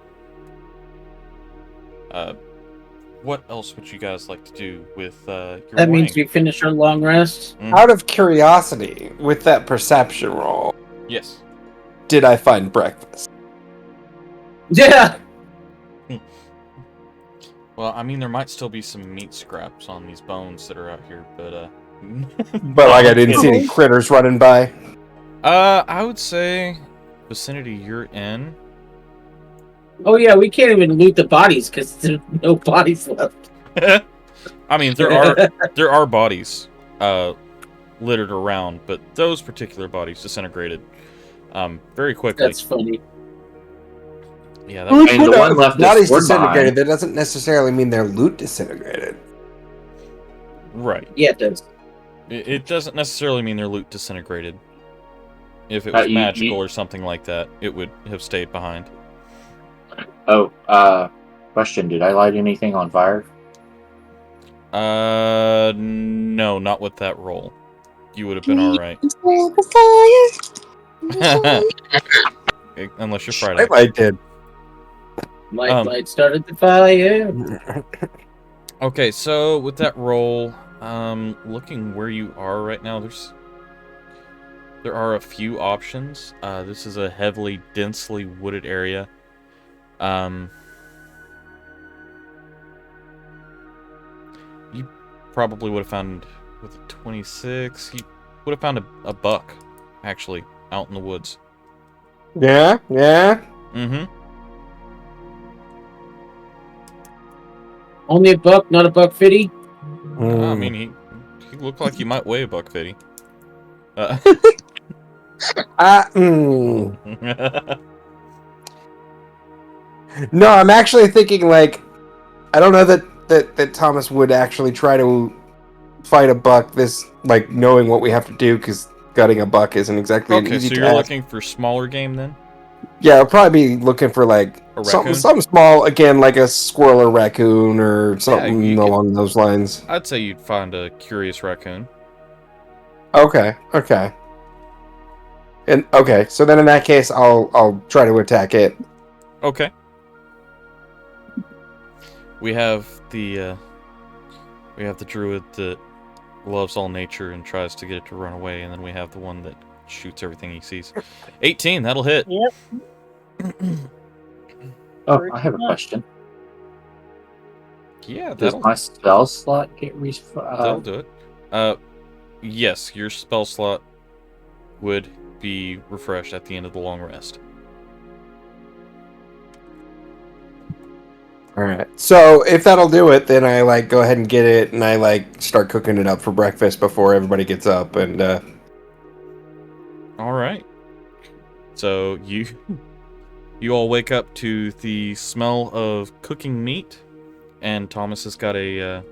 What else would you guys like to do with your That morning? means we finish our long rest. Out of curiosity, with that perception roll, Yes. did I find breakfast? Yeah. Well, I mean, there might still be some meat scraps on these bones that are out here, but But like I didn't see any critters running by. I would say vicinity you're in. Oh yeah, we can't even loot the bodies because there's no bodies left. I mean, there are bodies littered around, but those particular bodies disintegrated very quickly. That's funny. Yeah, Well, that, And the one left bodies is Swordmine. disintegrated, that doesn't necessarily mean their loot disintegrated. right. Yeah, it does. It doesn't necessarily mean their loot disintegrated. If it was magical or something like that, it would have stayed behind. Oh, question: did I light anything on fire? No, not with that roll. You would have been all right. Unless you're Friday. I did. Light started the fire. Okay, so with that roll, looking where you are right now, there are a few options. This is a heavily, densely wooded area. You probably would have found, with a 26, you would have found a buck, actually, out in the woods. Yeah. Mm-hmm. Only a buck, not a buck 50. I mean, he You look like you might weigh $150. No, I'm actually thinking like I don't know that Thomas would actually try to fight a buck. This like knowing what we have to do because gutting a buck isn't exactly an Okay, easy so task. you're looking for smaller game then? Yeah, I'll probably be looking for like A something raccoon? small again, like a squirrel or raccoon or something you could- along those lines. I'd say you'd find a curious raccoon. Okay. And okay, so then in that case, I'll try to attack it. Okay. We have the druid that loves all nature and tries to get it to run away, and then we have the one that shoots everything he sees. 18, that'll hit. Yep. Oh, I have a question. Yeah, Does my spell slot get that'll do it. Yes, your spell slot would be refreshed at the end of the long rest. All right. So if that'll do it, then I like go ahead and get it, and I like start cooking it up for breakfast before everybody gets up. And All right. So you all wake up to the smell of cooking meat, and Thomas has got a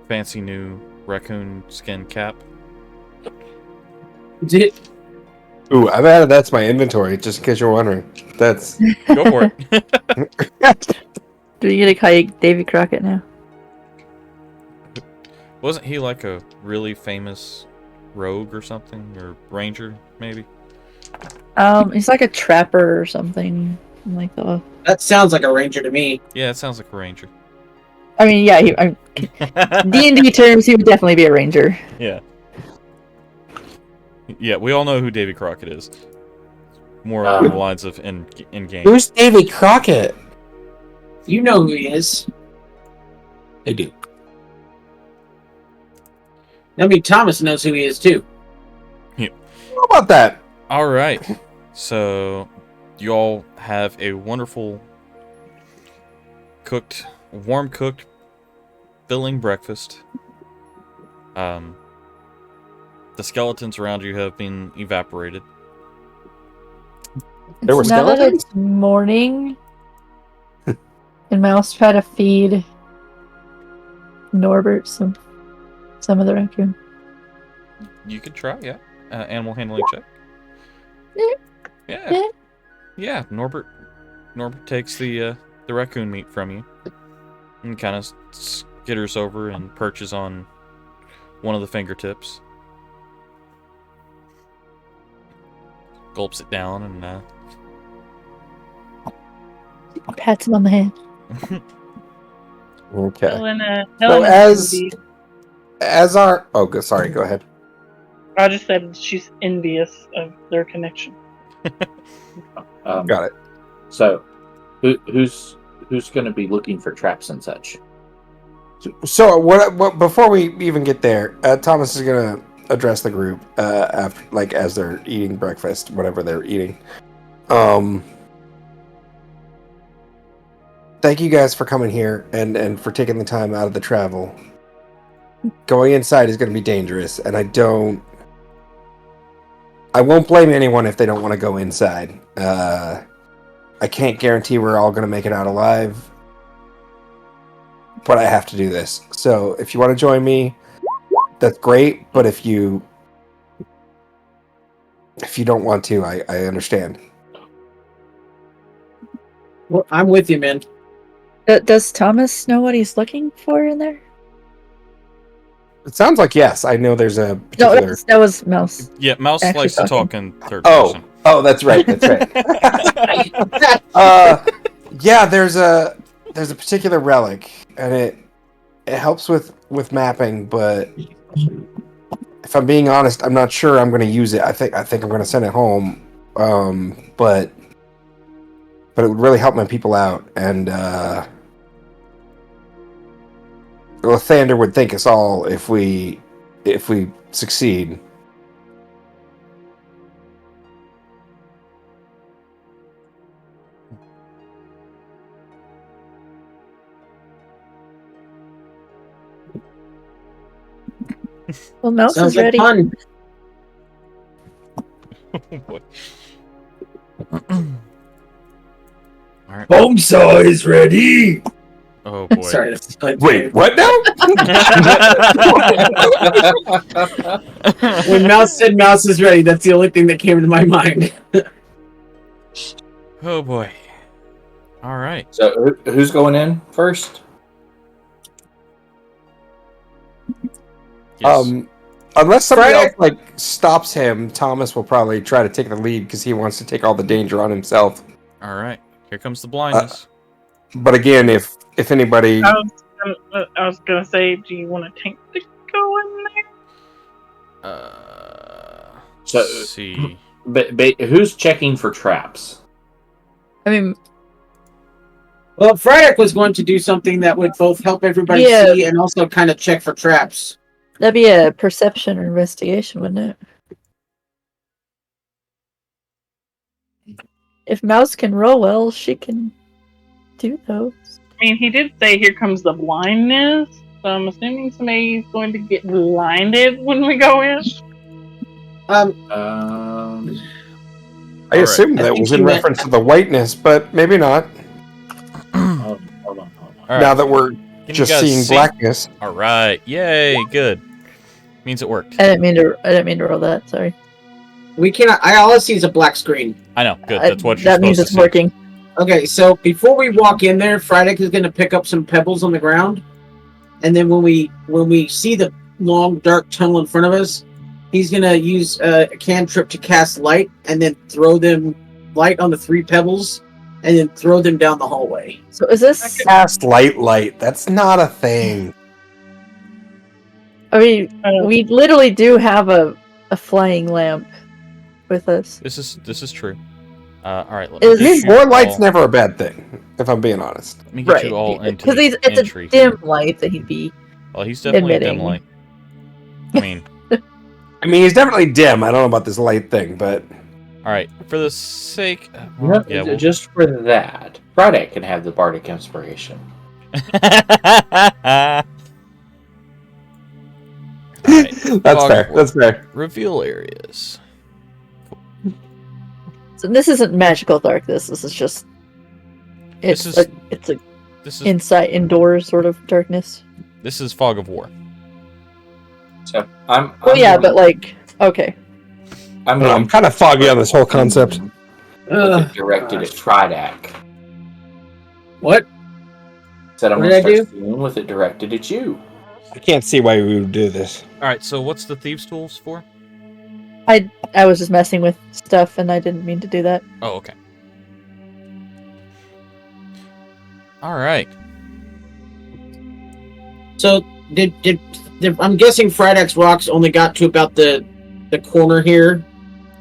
fancy new raccoon skin cap. ooh, I've added that to my inventory just in case you're wondering. That's Go for it. Do you get to call you Davy Crockett now? Wasn't he like a really famous rogue or something, or ranger maybe? He's like a trapper or something. Like the. That sounds like a ranger to me. Yeah, it sounds like a ranger. I mean, yeah. D&D terms, he would definitely be a ranger. Yeah. Yeah, we all know who Davy Crockett is. More along the lines of in game. who's Davy Crockett? You know who he is. I do. I mean, Thomas knows who he is too. How about that? All right. So, you all have a wonderful warm cooked, filling breakfast. The skeletons around you have been evaporated. There were Now that skeletons? it's morning, and Mouse try to feed Norbert some of the raccoon. You could try, yeah. Animal handling check. Yeah. Yeah. Norbert takes the raccoon meat from you and kind of skitters over and perches on one of the fingertips. Gulps it down and Pats him on the head. Okay. Helena So is as our sorry, go ahead. I just said she's envious of their connection. Got it. So, who's going to be looking for traps and such? So what before we even get there, Thomas is gonna address the group after, like, as they're eating breakfast, whatever they're eating. Thank you guys for coming here and for taking the time out of the travel. Going inside is going to be dangerous, and I won't blame anyone if they don't want to go inside. I can't guarantee we're all going to make it out alive, but I have to do this. So if you want to join me, that's great. But if you don't want to, I understand. Well, I'm with you, man. Does Thomas know what he's looking for in there? It sounds like yes. I know there's a No, particular. that was Mouse. yeah, Mouse Actually likes to talk talking. in third person. Oh, that's right. That's right. Yeah, there's a particular relic, and it helps with mapping. But if I'm being honest, I'm not sure I'm going to use it. I think I'm going to send it home. But it would really help my people out, and Lathander would thank us all if we succeed. Well, Mouse Sounds is like ready. fun. Oh, boy. Alright. Home saw is ready. Oh boy. Sorry, that's Wait, what now? When Mouse said Mouse is ready, that's the only thing that came to my mind. Oh boy. Alright. So who's going in first? Yes. Unless somebody Friday- else like stops him, Thomas will probably try to take the lead because he wants to take all the danger on himself. Alright. Here comes the blindness. But again, if anybody, I was gonna say, do you want to tank to go in there? So- Let's see. But who's checking for traps? I mean, Well, Frydek was going to do something that would both help everybody Yeah. see and also kind of check for traps. that'd be a perception or investigation, wouldn't it? If Mouse can roll well, she can do those. I mean, he did say, here comes the blindness. So I'm assuming somebody's going to get blinded when we go in. Um, I assume I that think was he in meant- reference to the whiteness, but maybe not. Hold on. Alright. Now that we're Can you just guys seeing see? blackness. Alright. Yay, good. Means it worked. I didn't mean to roll that. Sorry. we cannot. All I see is a black screen. I know, good. That's what you're that means supposed it's to see. working. Okay, so before we walk in there, Frydek is going to pick up some pebbles on the ground, and then when we see the long dark tunnel in front of us, he's going to use a cantrip to cast light, and then throw them light on the 3 pebbles, and then throw them down the hallway. So is this? Cast light. That's not a thing. I mean, we literally do have a flying lamp with us. This is true. Alright, let Is me this get you More light's all- never a bad thing, if I'm being honest. Let me get you all into Because the it's entry a dim here. light that he'd be. Well, he's definitely a dim emitting. light. I mean, I mean, he's definitely dim. I don't know about this light thing, but alright. For the sake... No, yeah, we'll... just for that, Friday can have the bardic inspiration. Alright. that's Fog fair. of War. That's fair. Reveal areas. So this isn't magical darkness. This is just. It's This is- it's a This is indoors sort of darkness. this is Fog of War. So I'm. Oh I'm yeah, going- but like okay. I'm I don't know, I'm kind of foggy on this whole concept. directed at Trydak. What? Said I'm What going did I to start soon with it directed at you. I can't see why we would do this. Alright, so what's the Thieves' Tools for? I was just messing with stuff and I didn't mean to do that. Oh, okay. Alright. So did I'm guessing Frydek's rocks only got to about the corner here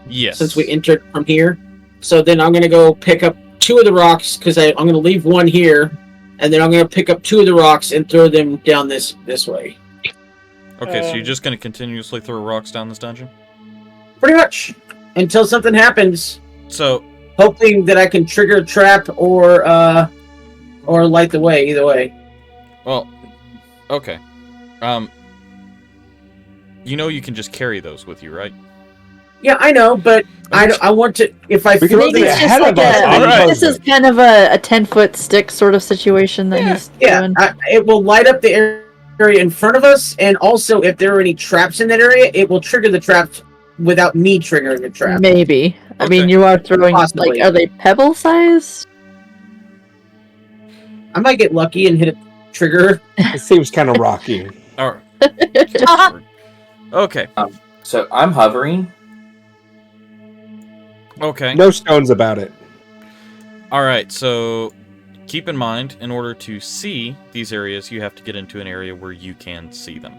Yes. since we entered from here. So then I'm gonna go pick up 2 of the rocks because I'm gonna leave 1 here, and then I'm gonna pick up 2 of the rocks and throw them down this way. Okay, so you're just gonna continuously throw rocks down this dungeon? Pretty much until something happens, So, hoping that I can trigger a trap or light the way. Either way. well, okay. You know you can just carry those with you, right? Yeah, I know, but I want to. If I We can throw maybe Maybe the it's ahead just of like us. a. Alright. This is kind of a 10-foot stick sort of situation that he's doing. it will light up the area in front of us, and also if there are any traps in that area, it will trigger the traps without me triggering a trap. Maybe. I mean, Okay. you are throwing Possibly. like, are they pebble sized? I might get lucky and hit a trigger. It seems kind of rocky. Alright. Uh-huh. Okay. So I'm hovering. Okay. No stones about it. Alright, so keep in mind, in order to see these areas, you have to get into an area where you can see them.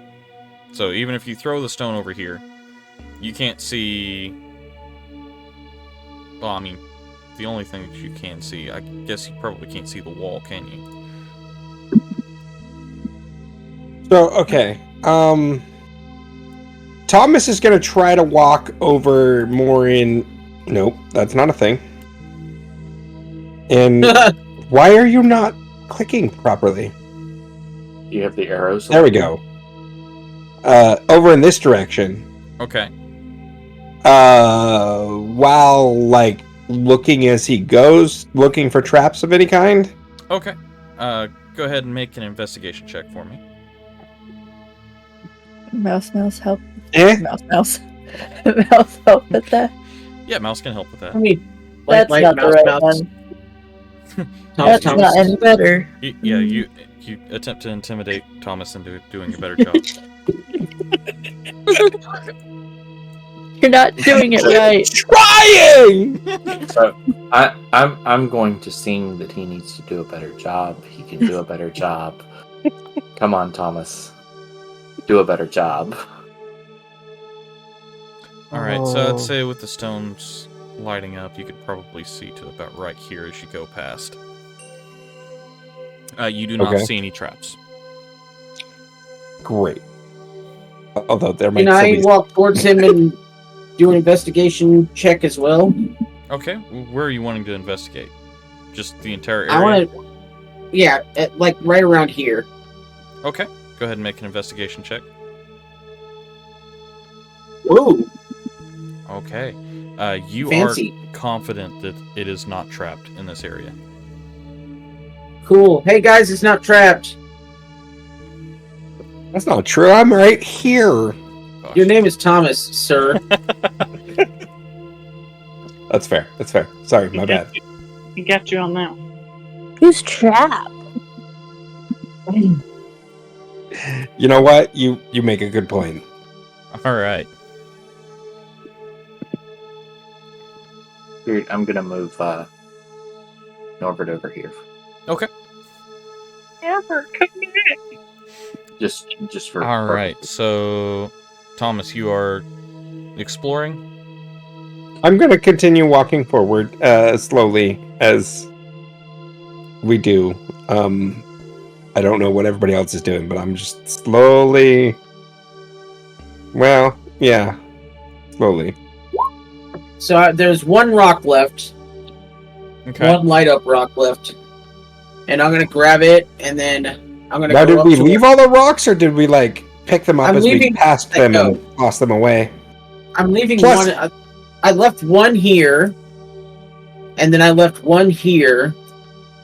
So even if you throw the stone over here, you can't see... Well, I mean, the only thing that you can see, I guess you probably can't see the wall, can you? So, okay. Thomas is going to try to walk over more in... Nope, that's not a thing. And why are you not clicking properly? You have the arrows. There we go. over in this direction. Okay. While like looking as he goes, looking for traps of any kind. Okay. Go ahead and make an investigation check for me. Mouse help. Eh? Mouse. Mouse help with that. Yeah, mouse can help with that. I mean, That's not the right one. That's not any better. You attempt to intimidate Thomas into doing a better job. You're not doing it right. Trying. So I'm going to sing that he needs to do a better job. He can do a better job. Come on, Thomas. Do a better job. Alright, so I'd say with the stones lighting up, you could probably see to about right here as you go past. You do not see any traps. Great. Although there might Can still I be... walk towards him and do an investigation check as well? Okay, where are you wanting to investigate? Just the entire area? I want to... Yeah, like right around here. Okay, go ahead and make an investigation check. Ooh, Okay. You fancy. are confident that it is not trapped in this area. Cool. Hey guys, it's not trapped. That's not true. I'm right here. Gosh. Your name is Thomas, sir. That's fair. That's fair. Sorry, my bad. He got you on that. Who's trapped? You know what? You make a good point. Alright. Dude, I'm gonna move Norbert over here. Okay. Norbert, come back. Just for Alright, so Thomas, you are exploring? I'm going to continue walking forward slowly as we do. I don't know what everybody else is doing, but I'm just slowly... Well, yeah. Slowly. So there's one rock left. Okay. One light up rock left. And I'm going to grab it, and then I'm going to Now, go did up we to leave all the rocks, or did we, like, pick them up I'm as we leaving- passed them no. and tossed them away? I'm leaving Plus- one... I left one here, and then I left one here,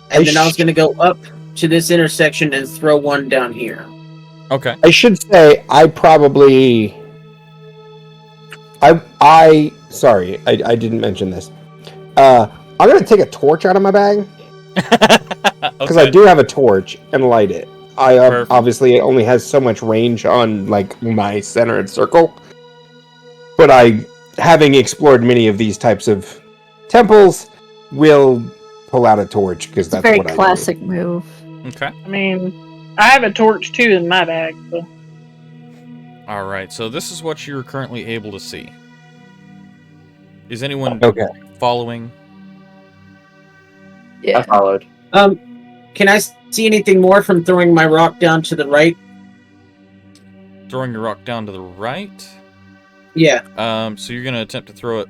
and then I was going to go up to this intersection and throw one down here. Okay. I should say I probably... Sorry, I didn't mention this. I'm going to take a torch out of my bag, because I do have a torch, and light it. Perfect. Obviously, it only has so much range on, like, my center and circle. But having explored many of these types of temples, will pull out a torch, because that's Very what I classic move. Okay. I mean, I have a torch too in my bag. So. Alright, so this is what you're currently able to see. Is anyone Okay. following? I Yeah. followed. Can I see anything more from throwing my rock down to the right? Throwing your rock down to the right? Yeah. So you're going to attempt to throw it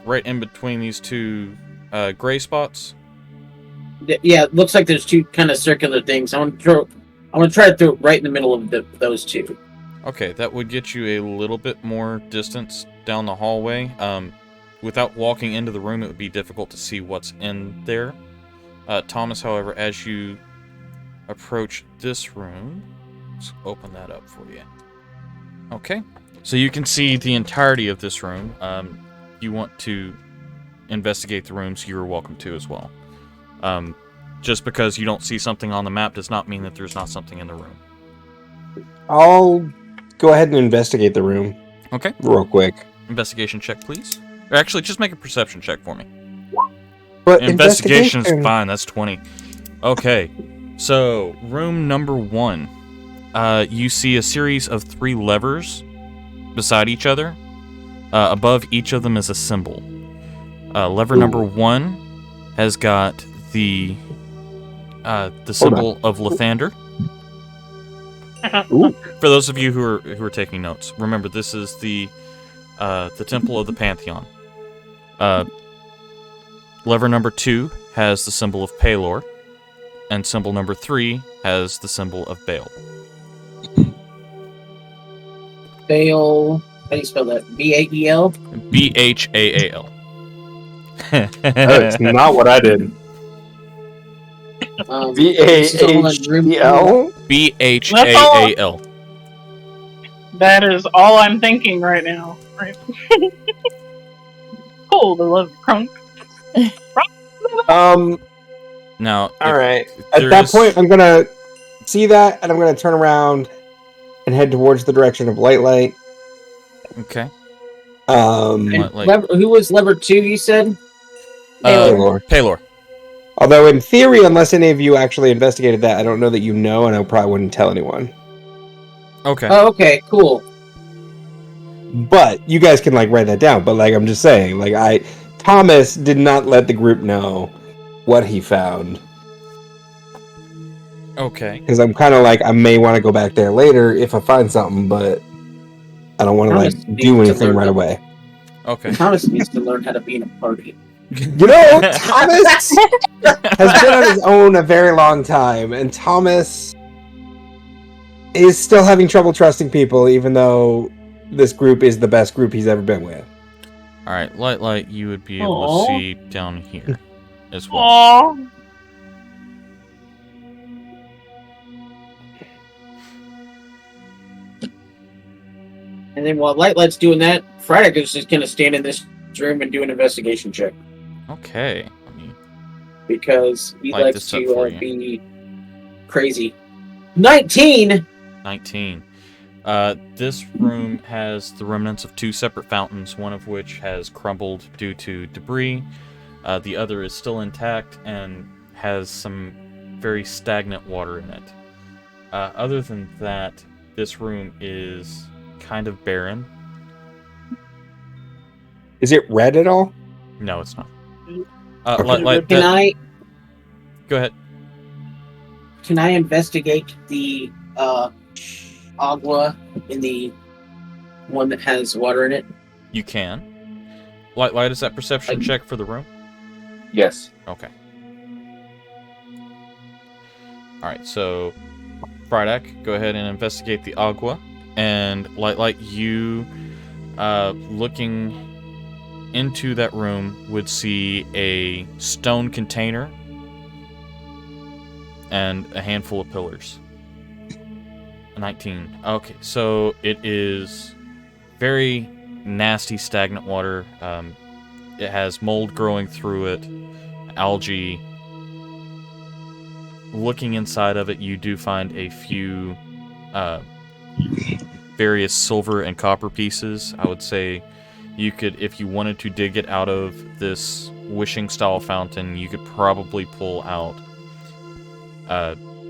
right in between these two gray spots? Yeah, it looks like there's two kind of circular things. I want to try to throw it right in the middle of those two. Okay, that would get you a little bit more distance down the hallway. Without walking into the room, it would be difficult to see what's in there. Thomas, however, as you approach this room, let's open that up for you. Okay, so you can see the entirety of this room. You want to investigate the rooms, you're welcome to as well. Just because you don't see something on the map does not mean that there's not something in the room. I'll go ahead and investigate the room. Okay. Real quick. Investigation check, please. Or actually, just make a perception check for me. But Investigation's fine, that's 20. Okay, so room number 1. You see a series of 3 levers beside each other. Above each of them is a symbol. Lever number 1 has got the symbol of Lathander. For those of you who are taking notes, remember this is the temple of the Pantheon. Lever number 2 has the symbol of Palor, and symbol number 3 has the symbol of Baal. Bale. How do you spell that? B-A-E-L? Bhaal. That's not what I did. This is all in room B-A-H-E-L? Bhaal. That is all I'm thinking right now. Right. Cool, the love crunk. Now, All right. At that point, I'm gonna see that, and I'm gonna turn around and head towards the direction of Light. Okay. And Like- who was lever 2, you said? Paylor. Although, in theory, unless any of you actually investigated that, I don't know that you know, and I probably wouldn't tell anyone. Okay. Oh, okay, cool. But you guys can write that down. But I'm just saying, Thomas did not let the group know what he found. Okay. Because I'm kind of I may want to go back there later if I find something, but I don't want to do anything right away. Okay. Thomas needs to learn how to be in a party. You know, Thomas has been on his own a very long time, and Thomas is still having trouble trusting people, even though this group is the best group he's ever been with. All right, Light, you would be able Aww. to see down here as well. Aww. And then while Light's doing that, Friday is just going to stand in this room and do an investigation check. Okay. Let me Because he Light likes this up to for you. be crazy. 19! 19. This room has the remnants of 2 separate fountains, one of which has crumbled due to debris. The other is still intact and has some very stagnant water in it. Other than that, this room is kind of barren. Is it red at all? No, it's not. Okay. Go ahead. Can I investigate the agua in the one that has water in it? You can. Light, is that perception check for the room? Yes. Okay. Alright, so Frydak, go ahead and investigate the agua. And Light, you looking into that room would see a stone container and a handful of pillars. 19. Okay, so it is very nasty, stagnant water. It has mold growing through it, algae. Looking inside of it, you do find a few various silver and copper pieces. I would say you could, if you wanted to dig it out of this wishing style fountain, you could probably pull out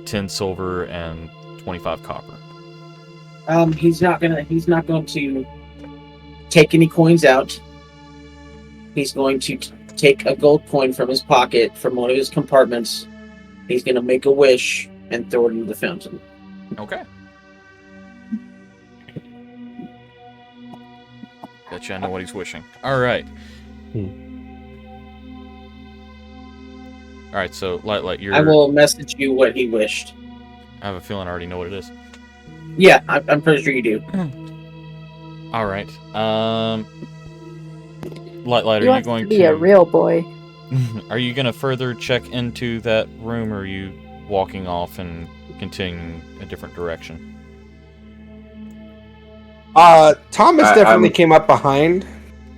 10 silver and 25 copper. He's not going to take any coins out. He's going to take a gold coin from his pocket, from one of his compartments. He's going to make a wish and throw it into the fountain. Okay. Betcha I know what he's wishing. Alright. Alright, so Light, you're... I will message you what he wished. I have a feeling I already know what it is. Yeah, I'm pretty sure you do. Alright. Light, are He you wants going to be a real boy. Are you going to further check into that room, or are you walking off and continuing a different direction? Thomas definitely came up behind.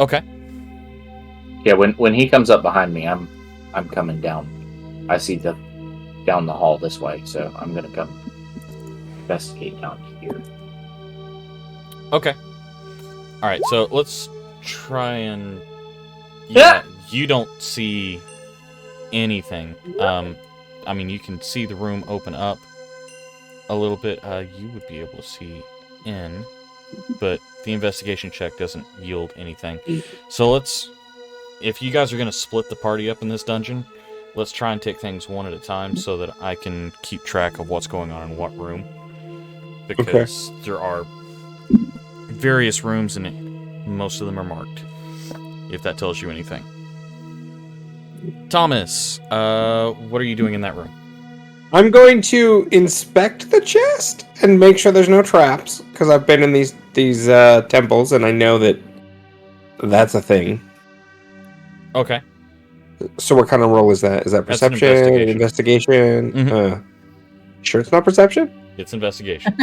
Okay. Yeah, when he comes up behind me, I'm coming down. I see down the hall this way, so I'm gonna come investigate down here. Okay. Alright, so let's try and... Yeah, you don't see anything. I mean, you can see the room open up a little bit. You would be able to see in, but the investigation check doesn't yield anything. So let's... If you guys are going to split the party up in this dungeon, let's try and take things one at a time so that I can keep track of what's going on in what room. Because there are various rooms and most of them are marked, if that tells you anything. Thomas, what are you doing in that room? I'm going to inspect the chest and make sure there's no traps, because I've been in these these temples, and I know that that's a thing. Okay. So what kind of roll is that? Is that That's an perception? Investigation? Mhm. Sure it's not perception? It's investigation.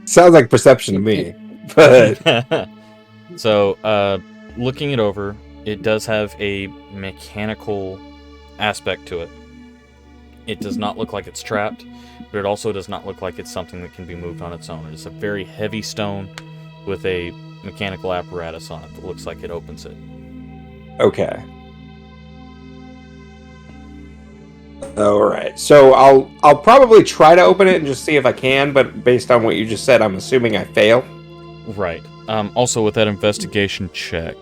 Sounds like perception to me. But So, looking it over, it does have a mechanical aspect to it. It does not look like it's trapped, but it also does not look like it's something that can be moved on its own. It is a very heavy stone with a mechanical apparatus on it that looks like it opens it. okay. Alright. So I'll probably try to open it and just see if I can, but based on what you just said, I'm assuming I fail. Right. Also, with that investigation check,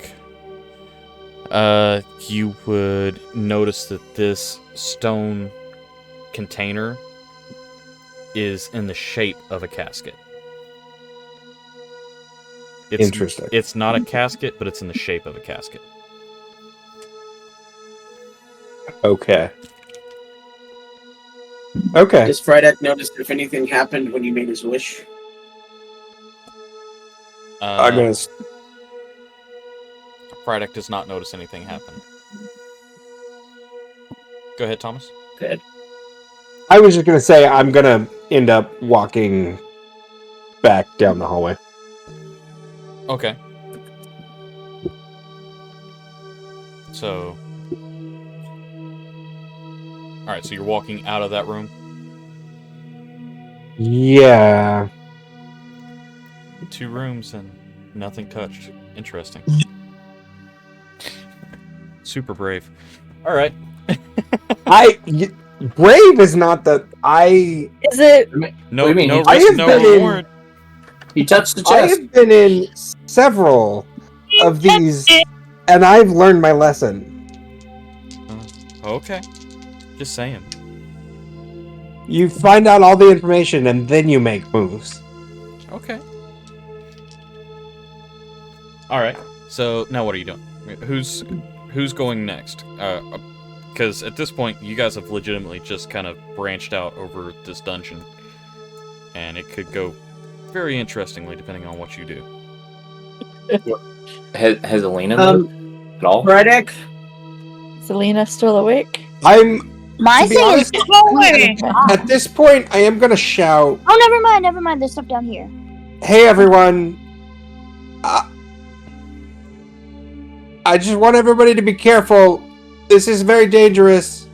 you would notice that this stone container is in the shape of a casket. Interesting. It's not a casket, but it's in the shape of a casket. Okay. Okay. Does Frydek notice if anything happened when he made his wish? I'm gonna. Frydek does not notice anything happen. Go ahead, Thomas. Good. I was just gonna say I'm gonna end up walking back down the hallway. Okay. So... Alright, so you're walking out of that room? Yeah. 2 rooms and nothing touched. Interesting. Super brave. Alright. Brave is not the Is it? No, What do you mean? no I risk, have no been in- reward. He touched the I chest. have been in several of these, and I've learned my lesson. Okay. Just saying. You find out all the information, and then you make moves. Okay. Alright. So, now what are you doing? Who's going next? Because at this point, you guys have legitimately just kind of branched out over this dungeon. And it could go very interestingly, depending on what you do. Has Alina moved at all? Frydek? Selena still awake? My To be thing honest- is going. At this point, I am gonna shout, Oh, never mind. There's stuff down here. "Hey, everyone! I just want everybody to be careful. This is very dangerous."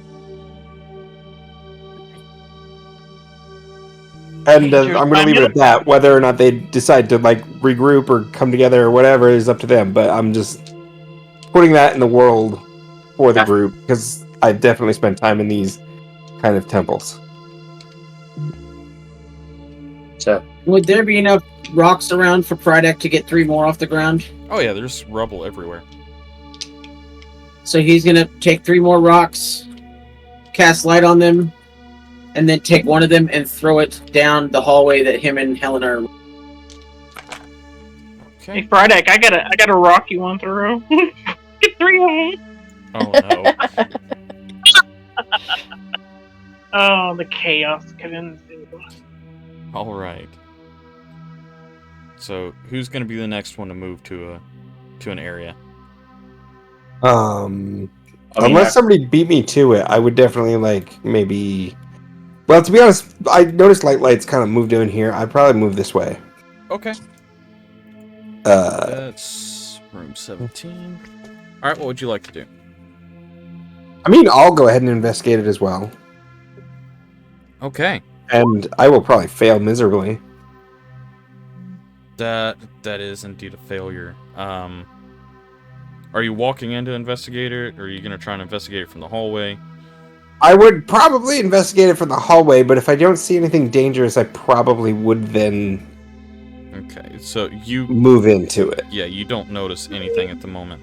And I'm going to leave it at that. Whether or not they decide to like regroup or come together or whatever is up to them. But I'm just putting that in the world for the group because I definitely spent time in these kind of temples. So, Would there be enough rocks around for Frydek to get 3 more off the ground? Oh yeah, there's rubble everywhere. So he's gonna take 3 more rocks, cast light on them, and then take one of them and throw it down the hallway that him and Helen are. Hey, Frydek, I got a rock you want to throw. Get 3 of them. Oh no. Oh, the chaos can ensue. Alright. So, who's going to be the next one to move to an area? Unless somebody beat me to it, I would definitely like maybe. Well, to be honest, I noticed lights kind of moved in here. I'd probably move this way. Okay. That's room 17. Alright, what would you like to do? I mean, I'll go ahead and investigate it as well. Okay. And I will probably fail miserably. That is indeed a failure. Are you walking in to investigate it, or are you going to try and investigate it from the hallway? I would probably investigate it from the hallway, but if I don't see anything dangerous, I probably would then Okay, so you move into it. Yeah, you don't notice anything at the moment.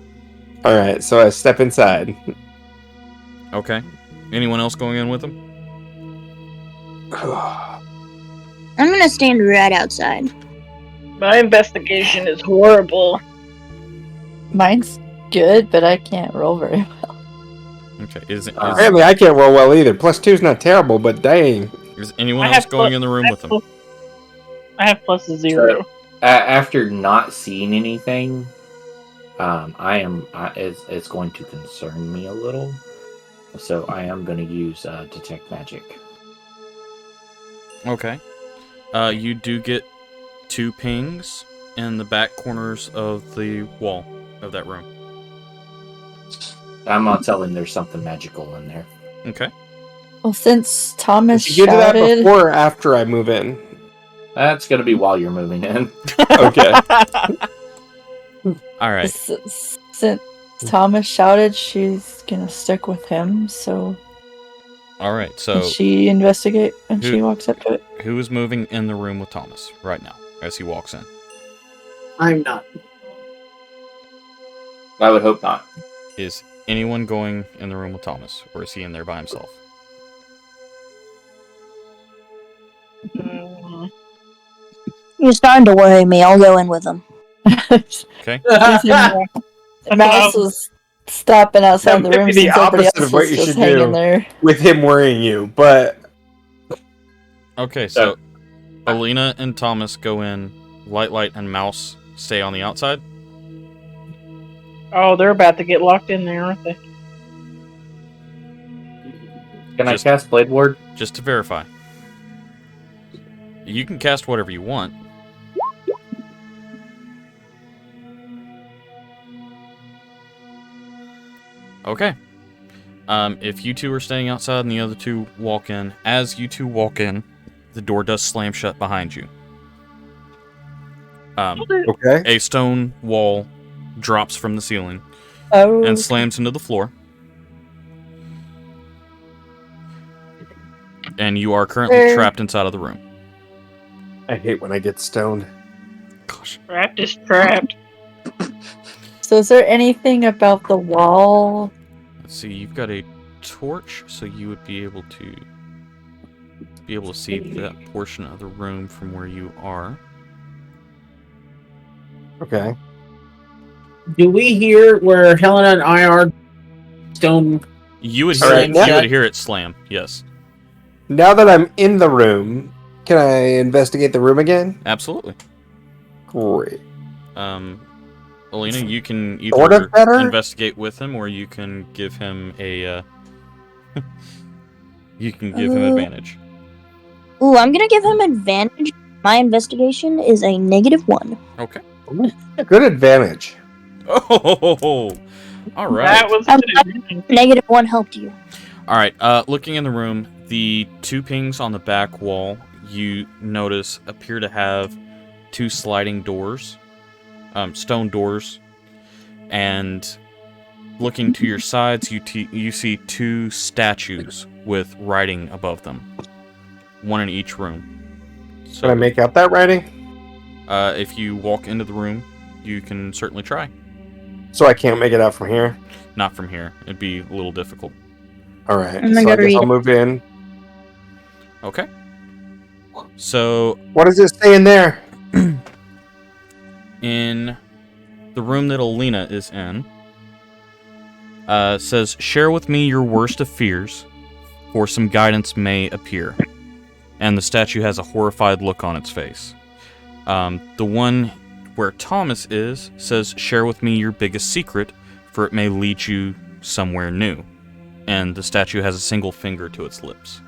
Alright, so I step inside. Okay. Anyone else going in with them? I'm gonna stand right outside. My investigation is horrible. Mine's good, but I can't roll very well. Okay. Apparently, I can't roll well either. +2's not terrible, but dang. Is anyone else going in the room with them? I have +0. After not seeing anything, it's going to concern me a little. So I am going to use detect magic. Okay. You do get 2 pings in the back corners of the wall of that room. I'm gonna tell him there's something magical in there. Okay. Well, since Thomas Did you do that shouted, before or after I move in? That's gonna be while you're moving in. Okay. All right. Since Thomas shouted, she's gonna stick with him. So All right. can So she investigate when who- she walks up to it? who is moving in the room with Thomas right now as he walks in? I'm not. I would hope not. Is anyone going in the room with Thomas, or is he in there by himself? Mm, You're starting to worry me. I'll go in with him. Okay. Mouse was stopping outside That the might room be the since everybody opposite else of what was you just should hanging do. there. With him worrying you, but Okay. So Alina and Thomas go in. Light, and Mouse stay on the outside. oh, they're about to get locked in there, aren't they? Can Just- I cast Blade Ward? Just to verify. You can cast whatever you want. Okay. If you two are staying outside and the other two walk in, as you two walk in, the door does slam shut behind you. okay. A stone wall drops from the ceiling Oh, and slams into the floor. And you are currently trapped inside of the room. I hate when I get stoned. Gosh. Trapped is trapped. so is there anything about the wall? Let's see, you've got a torch, so you would be able to see that portion of the room from where you are. Okay. Do we hear where Helena and I are? Stone. You would hear Alright, it. now- You would hear it slam. Yes, Now that I'm in the room, can I investigate the room again? absolutely. Great. Alina, you can Sort either of better? investigate with him, or you can give him a. You can give him advantage. Ooh, I'm gonna give him advantage. My investigation is a -1. Okay. Good advantage. Oh, all right. That was Um, good. -1 helped you. All right. Looking in the room, the 2 pings on the back wall you notice appear to have 2 sliding doors, stone doors, and looking to your sides, you see 2 statues with writing above them, one in each room. So, Can I make out that writing? if you walk into the room, you can certainly try. So I can't make it out from here? Not from here; it'd be a little difficult. Alright. I'm gonna So go I guess read I'll it. move in. Okay. So What does it say in there? in the room that Alina is in, says, "Share with me your worst of fears, for some guidance may appear." And the statue has a horrified look on its face. The one where Thomas is says, "Share with me your biggest secret, for it may lead you somewhere new." And the statue has a single finger to its lips.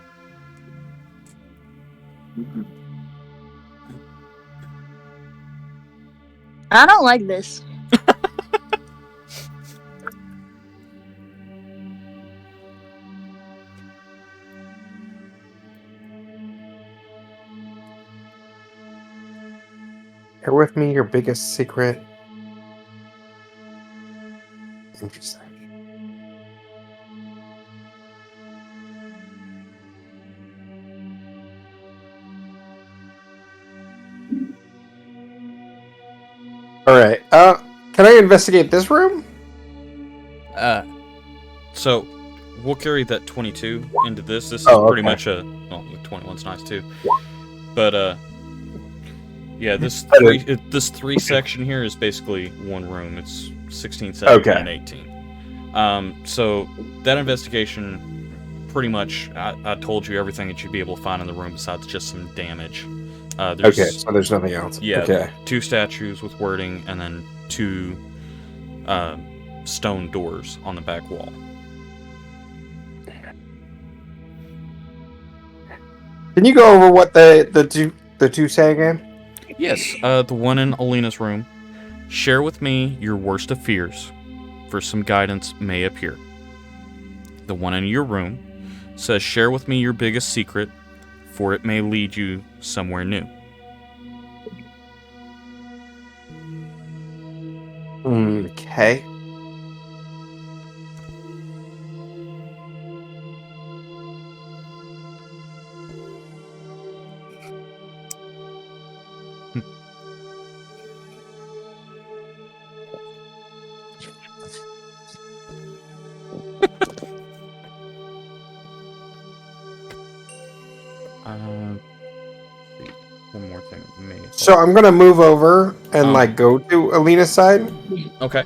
I don't like this. Share with me your biggest secret. Interesting. Alright. Can I investigate this room? So we'll carry that 22 into this. This is Oh, pretty okay. much a. Well, the 21's nice too. But yeah, this this 3 section here is basically one room. It's 16, 17, Okay. and 18. So that investigation, pretty much, I told you everything that you'd be able to find in the room besides just some damage. There's, Okay, so there's nothing else. Yeah, Okay. 2 statues with wording, and then 2 stone doors on the back wall. Can you go over what the two say again? Yes, the one in Alina's room. Share with me your worst of fears, for some guidance may appear. The one in your room says, share with me your biggest secret, for it may lead you somewhere new. Okay. One more thing. So I'm gonna move over and go to Alina's side, Okay.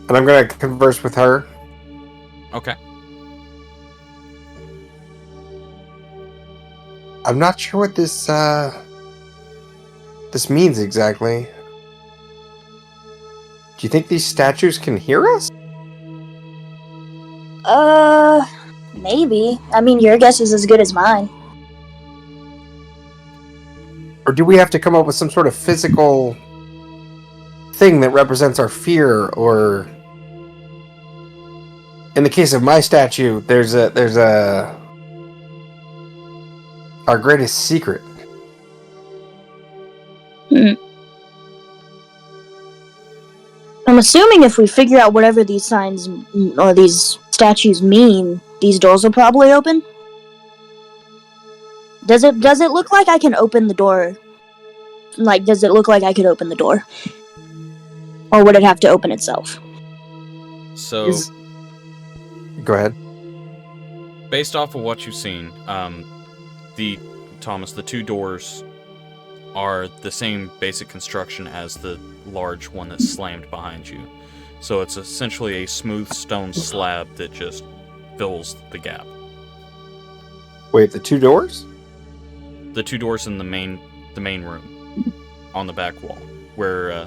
and I'm gonna converse with her. Okay. I'm not sure what this means exactly. Do you think these statues can hear us? Maybe. I mean, your guess is as good as mine. Or do we have to come up with some sort of physical thing that represents our fear? Or in the case of my statue, there's our greatest secret. I'm assuming if we figure out whatever these signs or these statues mean, these doors will probably open. Does it look like I can open the door? Like, does it look like I could open the door? Or would it have to open itself? So, Go ahead. based off of what you've seen, the 2 doors are the same basic construction as the large one that's slammed behind you. So it's essentially a smooth stone slab that just fills the gap. Wait, the 2 doors? The 2 doors in the main room on the back wall, where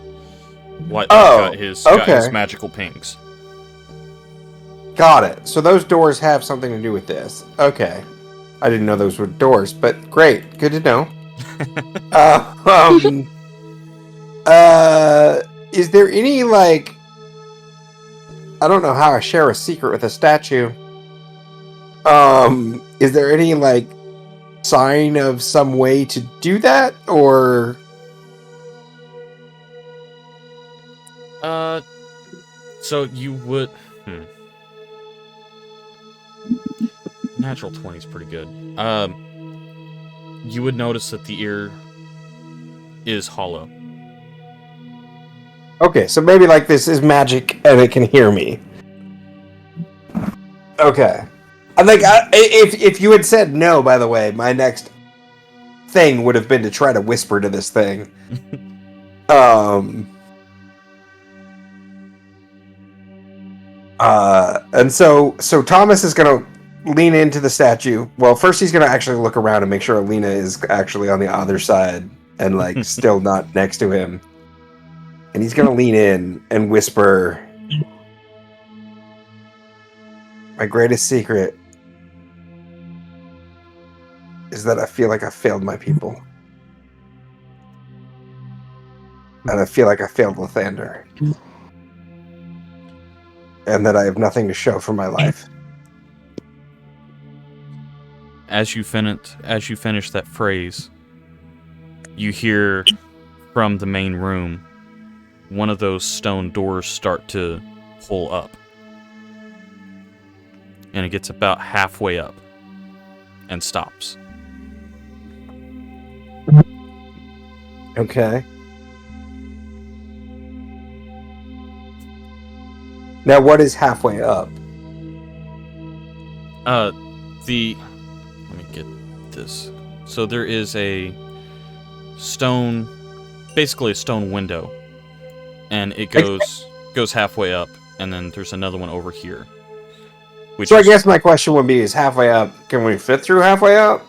White got his magical pings. Got it. So those doors have something to do with this. Okay. I didn't know those were doors, but great. Good to know. Is there any, like... I don't know how I share a secret with a statue. Is there any, like, sign of some way to do that, or... So you would... Natural 20 is pretty good. You would notice that the ear is hollow. Okay, so maybe, like, this is magic and it can hear me. Okay. I'm like, if you had said no, by the way, my next thing would have been to try to whisper to this thing. And so Thomas is gonna lean into the statue. Well, first he's gonna actually look around and make sure Alina is actually on the other side and, like, still not next to him. And he's gonna lean in and whisper, "My greatest secret is that I feel like I failed my people. And I feel like I failed Lathander. And that I have nothing to show for my life." As you finish that phrase, you hear from the main room one of those stone doors start to pull up. And it gets about halfway up and stops. Okay. Now, what is halfway up? Let me get this. So there is a stone, basically a stone window, and it goes halfway up, and then there's another one over here. So I guess my question would be, is halfway up, can we fit through halfway up?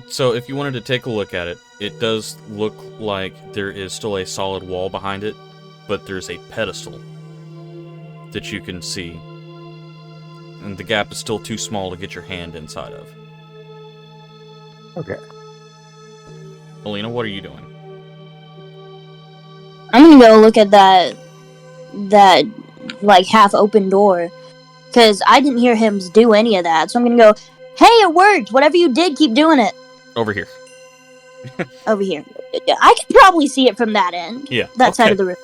So if you wanted to take a look at it, it does look like there is still a solid wall behind it, but there's a pedestal that you can see. And the gap is still too small to get your hand inside of. Okay. Alina, what are you doing? I'm gonna go look at that like half open door, because I didn't hear him do any of that. So I'm gonna go, hey, it worked. Whatever you did, keep doing it. Over here. Over here. I can probably see it from that end. Yeah. That side of the room.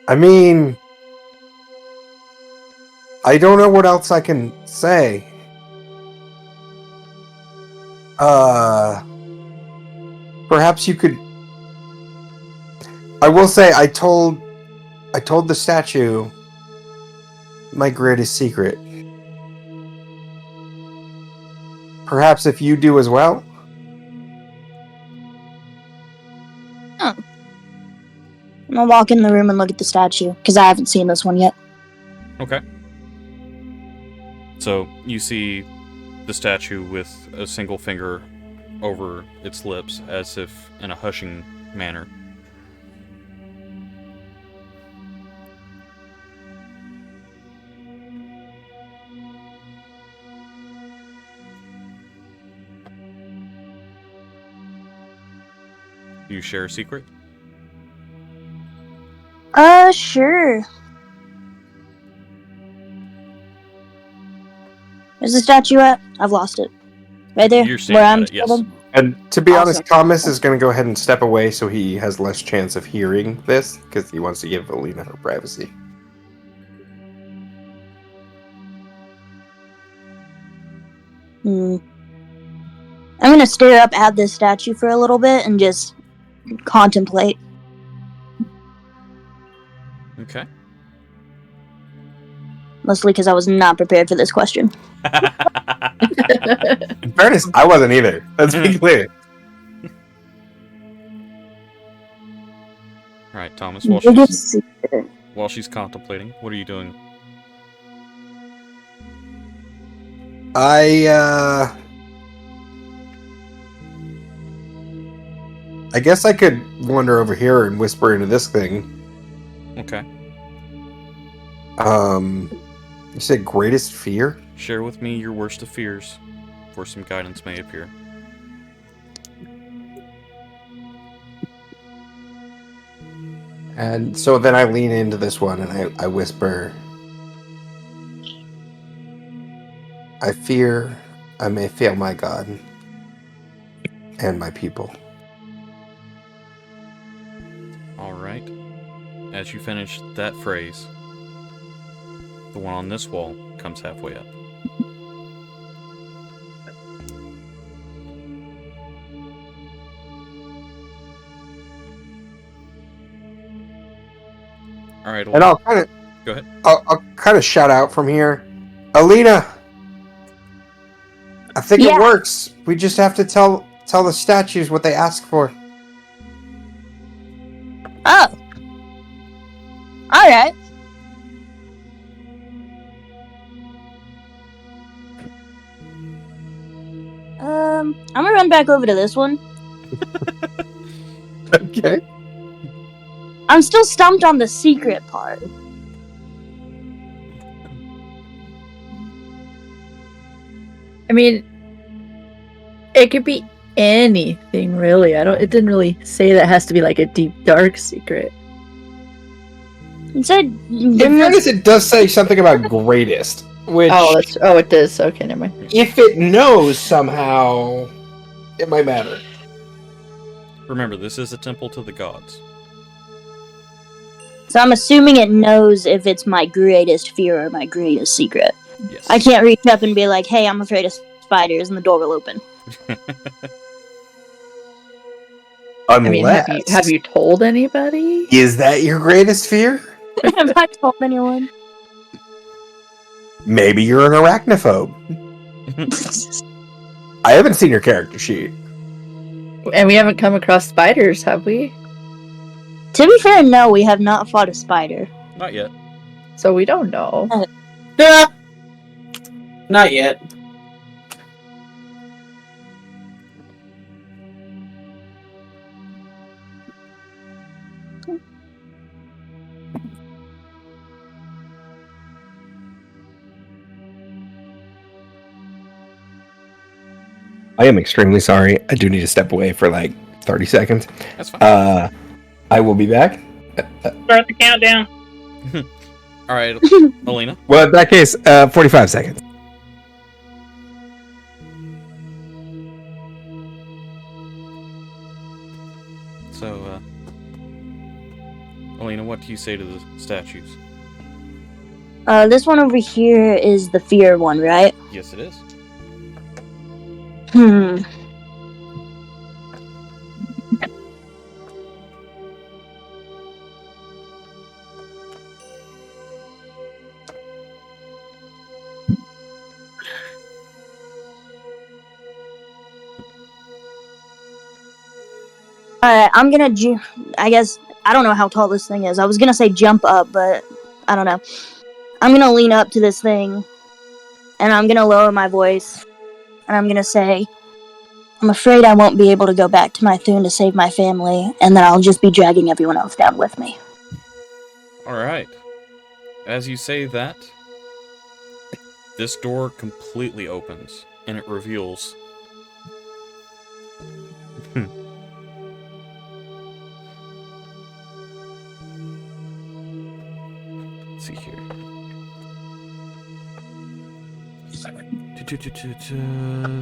I mean, I don't know what else I can say. Perhaps you could. I will say, I told the statue my greatest secret. Perhaps if you do as well. I'm gonna walk in the room and look at the statue, because I haven't seen this one yet. Okay. So you see the statue with a single finger over its lips, as if in a hushing manner. Do you share a secret? Sure. Where's the statue at? I've lost it. Right there? You're standing where at I'm it, yes. standing? And to be honest, Awesome. Thomas is going to go ahead and step away so he has less chance of hearing this, because he wants to give Alina her privacy. I'm gonna stare up at this statue for a little bit and just contemplate. Okay. Mostly because I was not prepared for this question. In fairness, I wasn't either. Let's be clear. Alright, Thomas, Biggest secret. while she's contemplating, what are you doing? I guess I could wander over here and whisper into this thing. Okay. You said greatest fear? Share with me your worst of fears, for some guidance may appear. And so then I lean into this one and I whisper, I fear I may fail my God and my people. Alright. As you finish that phrase, the one on this wall comes halfway up. Alright, And I'll kind of go ahead. I'll kind of shout out from here, Alina. I think Yeah. it works. We just have to tell the statues what they ask for. Oh. Alright. I'm gonna run back over to this one. Okay. I'm still stumped on the secret part. I mean, it could be anything, really. It didn't really say that it has to be like a deep, dark secret. It said, In fairness, it does say something about greatest, which It is. Okay, never mind. if it knows somehow, it might matter. Remember, this is a temple to the gods. so I'm assuming it knows if it's my greatest fear or my greatest secret. Yes. I can't reach up and be like, hey, I'm afraid of spiders, and the door will open. Unless, I mean, have you told anybody? is that your greatest fear? Have I told anyone? Maybe you're an arachnophobe. I haven't seen your character sheet. And we haven't come across spiders, have we? To be fair, no, we have not fought a spider. Not yet. So we don't know. Not yet. I am extremely sorry. I do need to step away for like 30 seconds. That's fine. I will be back. Start the countdown. All right, Alina. Well, in that case, 45 seconds. So, Alina, what do you say to the statues? This one over here is the fear one, right? Yes, it is. Hmm. Alright, I'm gonna I guess, I don't know how tall this thing is. I was gonna say jump up, but I don't know. I'm gonna lean up to this thing, and I'm gonna lower my voice, and I'm gonna say, I'm afraid I won't be able to go back to my Thune to save my family, and then I'll just be dragging everyone else down with me. All right. As you say that, this door completely opens, and it reveals. Let's see here.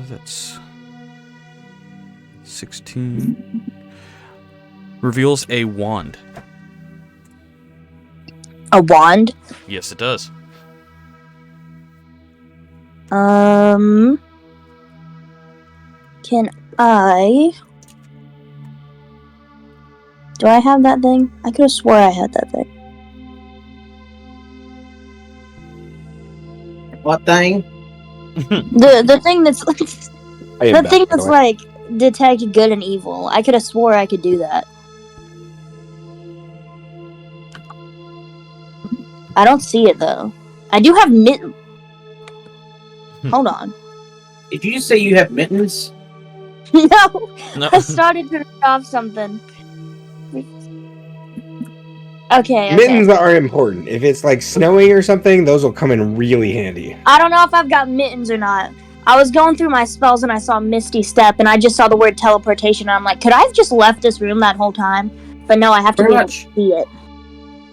That's 16. Reveals a wand. A wand? Yes, it does. Can I... Do I have that thing? I could have swore I had that thing. What thing? The thing that's I am the back, thing by the that's way. like detect good and evil. I could have swore I could do that. I don't see it though. I do have mittens. Hold on. Did you just say you have mittens? No, No. I started to read off something. Okay. Mittens are important. If it's like snowing or something, those will come in really handy. I don't know if I've got mittens or not. I was going through my spells and I saw Misty Step and I just saw the word teleportation and I'm like, could I have just left this room that whole time? But no, I have to Pretty be able much. to see it.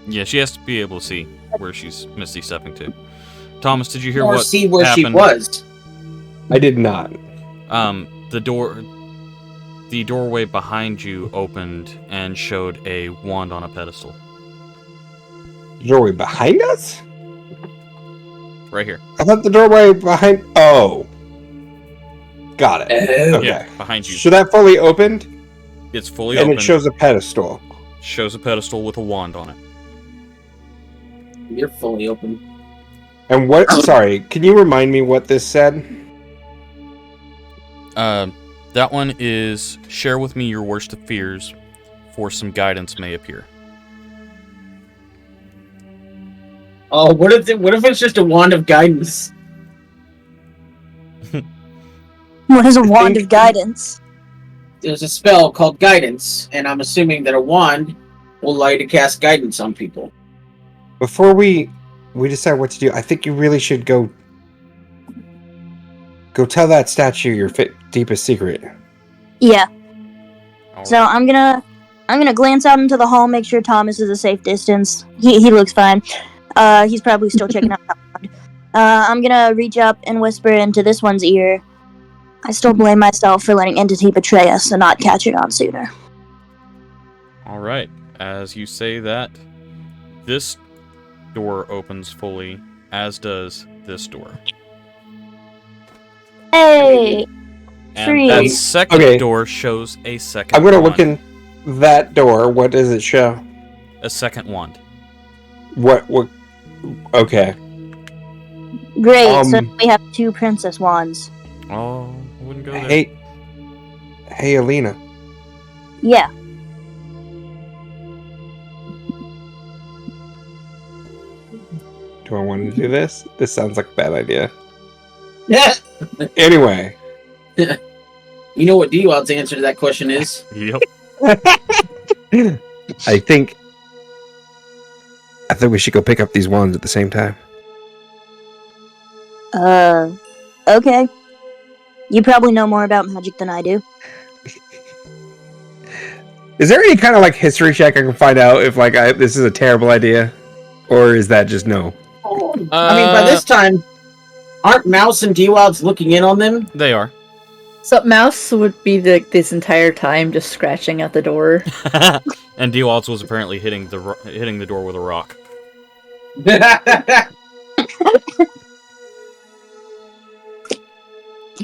Yeah, she has to be able to see where she's Misty stepping to. Thomas, did you hear Or what see where happened? she was. I did not. The doorway behind you opened and showed a wand on a pedestal. Doorway behind us? Right here. I thought the doorway behind. Oh, got it. Oh. Okay. Yeah, behind you. So that fully opened, It's fully and open. it shows a pedestal. Shows a pedestal with a wand on it. You're fully open. And what? Sorry, can you remind me what this said? That one is share with me your worst of fears, for some guidance may appear. Oh, what if it's just a wand of guidance? What is a wand of guidance? There's a spell called guidance, and I'm assuming that a wand will allow you to cast guidance on people. Before we decide what to do, I think you really should go tell that statue your deepest secret. Yeah. All So right. I'm gonna glance out into the hall, make sure Thomas is a safe distance. He looks fine. He's probably still checking out that wand. I'm gonna reach up and whisper into this one's ear. I still blame myself for letting Entity betray us and not catch it on sooner. All right. As you say that, this door opens fully, as does this door. Hey! And Free. that second Okay. door shows a second I'm gonna wand. look in that door. What does it show? A second wand. What? Okay. Great, so we have 2 princess wands. Oh, I wouldn't go there. Hey, Alina. Yeah. Do I want to do this? This sounds like a bad idea. Yeah. Anyway. You know what D-Wild's answer to that question is? Yep. I think we should go pick up these wands at the same time. Okay. You probably know more about magic than I do. Is there any kind of like history check I can find out if like this is a terrible idea, or is that just no? I mean, by this time, aren't Mouse and D-Wilds looking in on them? They are. So Mouse would be this entire time just scratching at the door. And D-Waltz was apparently hitting the door with a rock.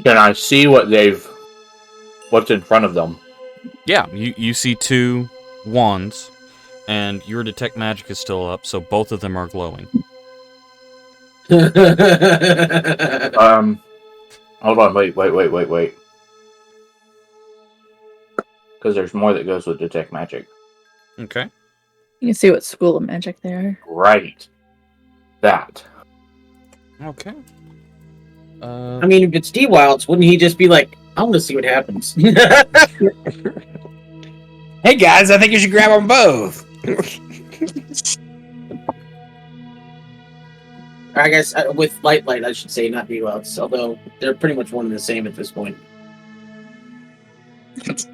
Can I see what's in front of them? Yeah, you see 2 wands, and your detect magic is still up, so both of them are glowing. Hold on, wait. Because there's more that goes with detect magic. Okay. You can see what school of magic they are. Right. That. Okay. I mean, if it's D-Wilds, wouldn't he just be like, I want to see what happens? Hey guys, I think you should grab them both. I guess with light, I should say, not D-Wilds, although they're pretty much one and the same at this point. That's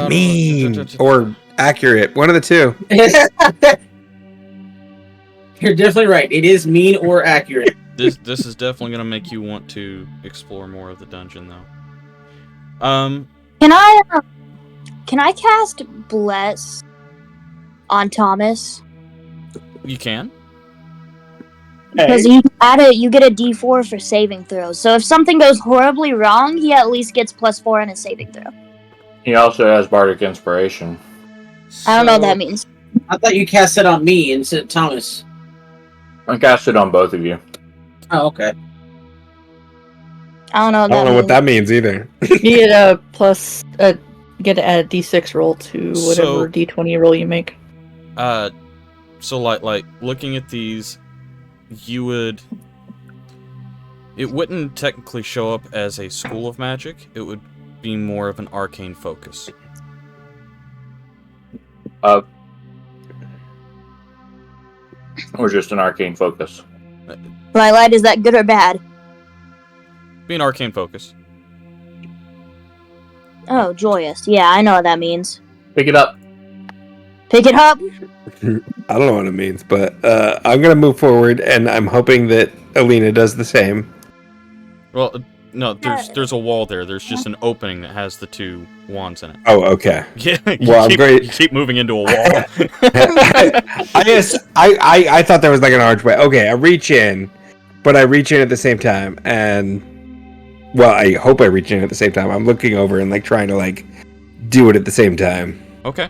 mean or accurate. One of the two. You're definitely right. It is mean or accurate. This is definitely gonna make you want to explore more of the dungeon, though. Can I cast Bless on Thomas? You can. Because you add it, you get a D4 for saving throws. So if something goes horribly wrong, he at least gets +4 on his saving throw. He also has bardic inspiration. I don't know what that means. I thought you cast it on me instead of Thomas. I cast it on both of you. Oh, okay. I don't know I don't know what that means either. You get a plus. You get to add a D6 roll to whatever D20 roll you make. So like looking at these, it wouldn't technically show up as a school of magic. It would be more of an arcane focus. Or just an arcane focus. Light, is that good or bad? Be an arcane focus. Oh, joyous. Yeah, I know what that means. Pick it up. Pick it up. I don't know what it means, but I'm gonna move forward, and I'm hoping that Alina does the same. Well, no, there's a wall there. There's just an opening that has the 2 wands in it. Oh, okay. Yeah, Well, I'm great. You keep moving into a wall. I thought there was like an archway. Okay, I reach in, but I reach in at the same time, and well, I hope I reach in at the same time. I'm looking over and like trying to like do it at the same time. Okay.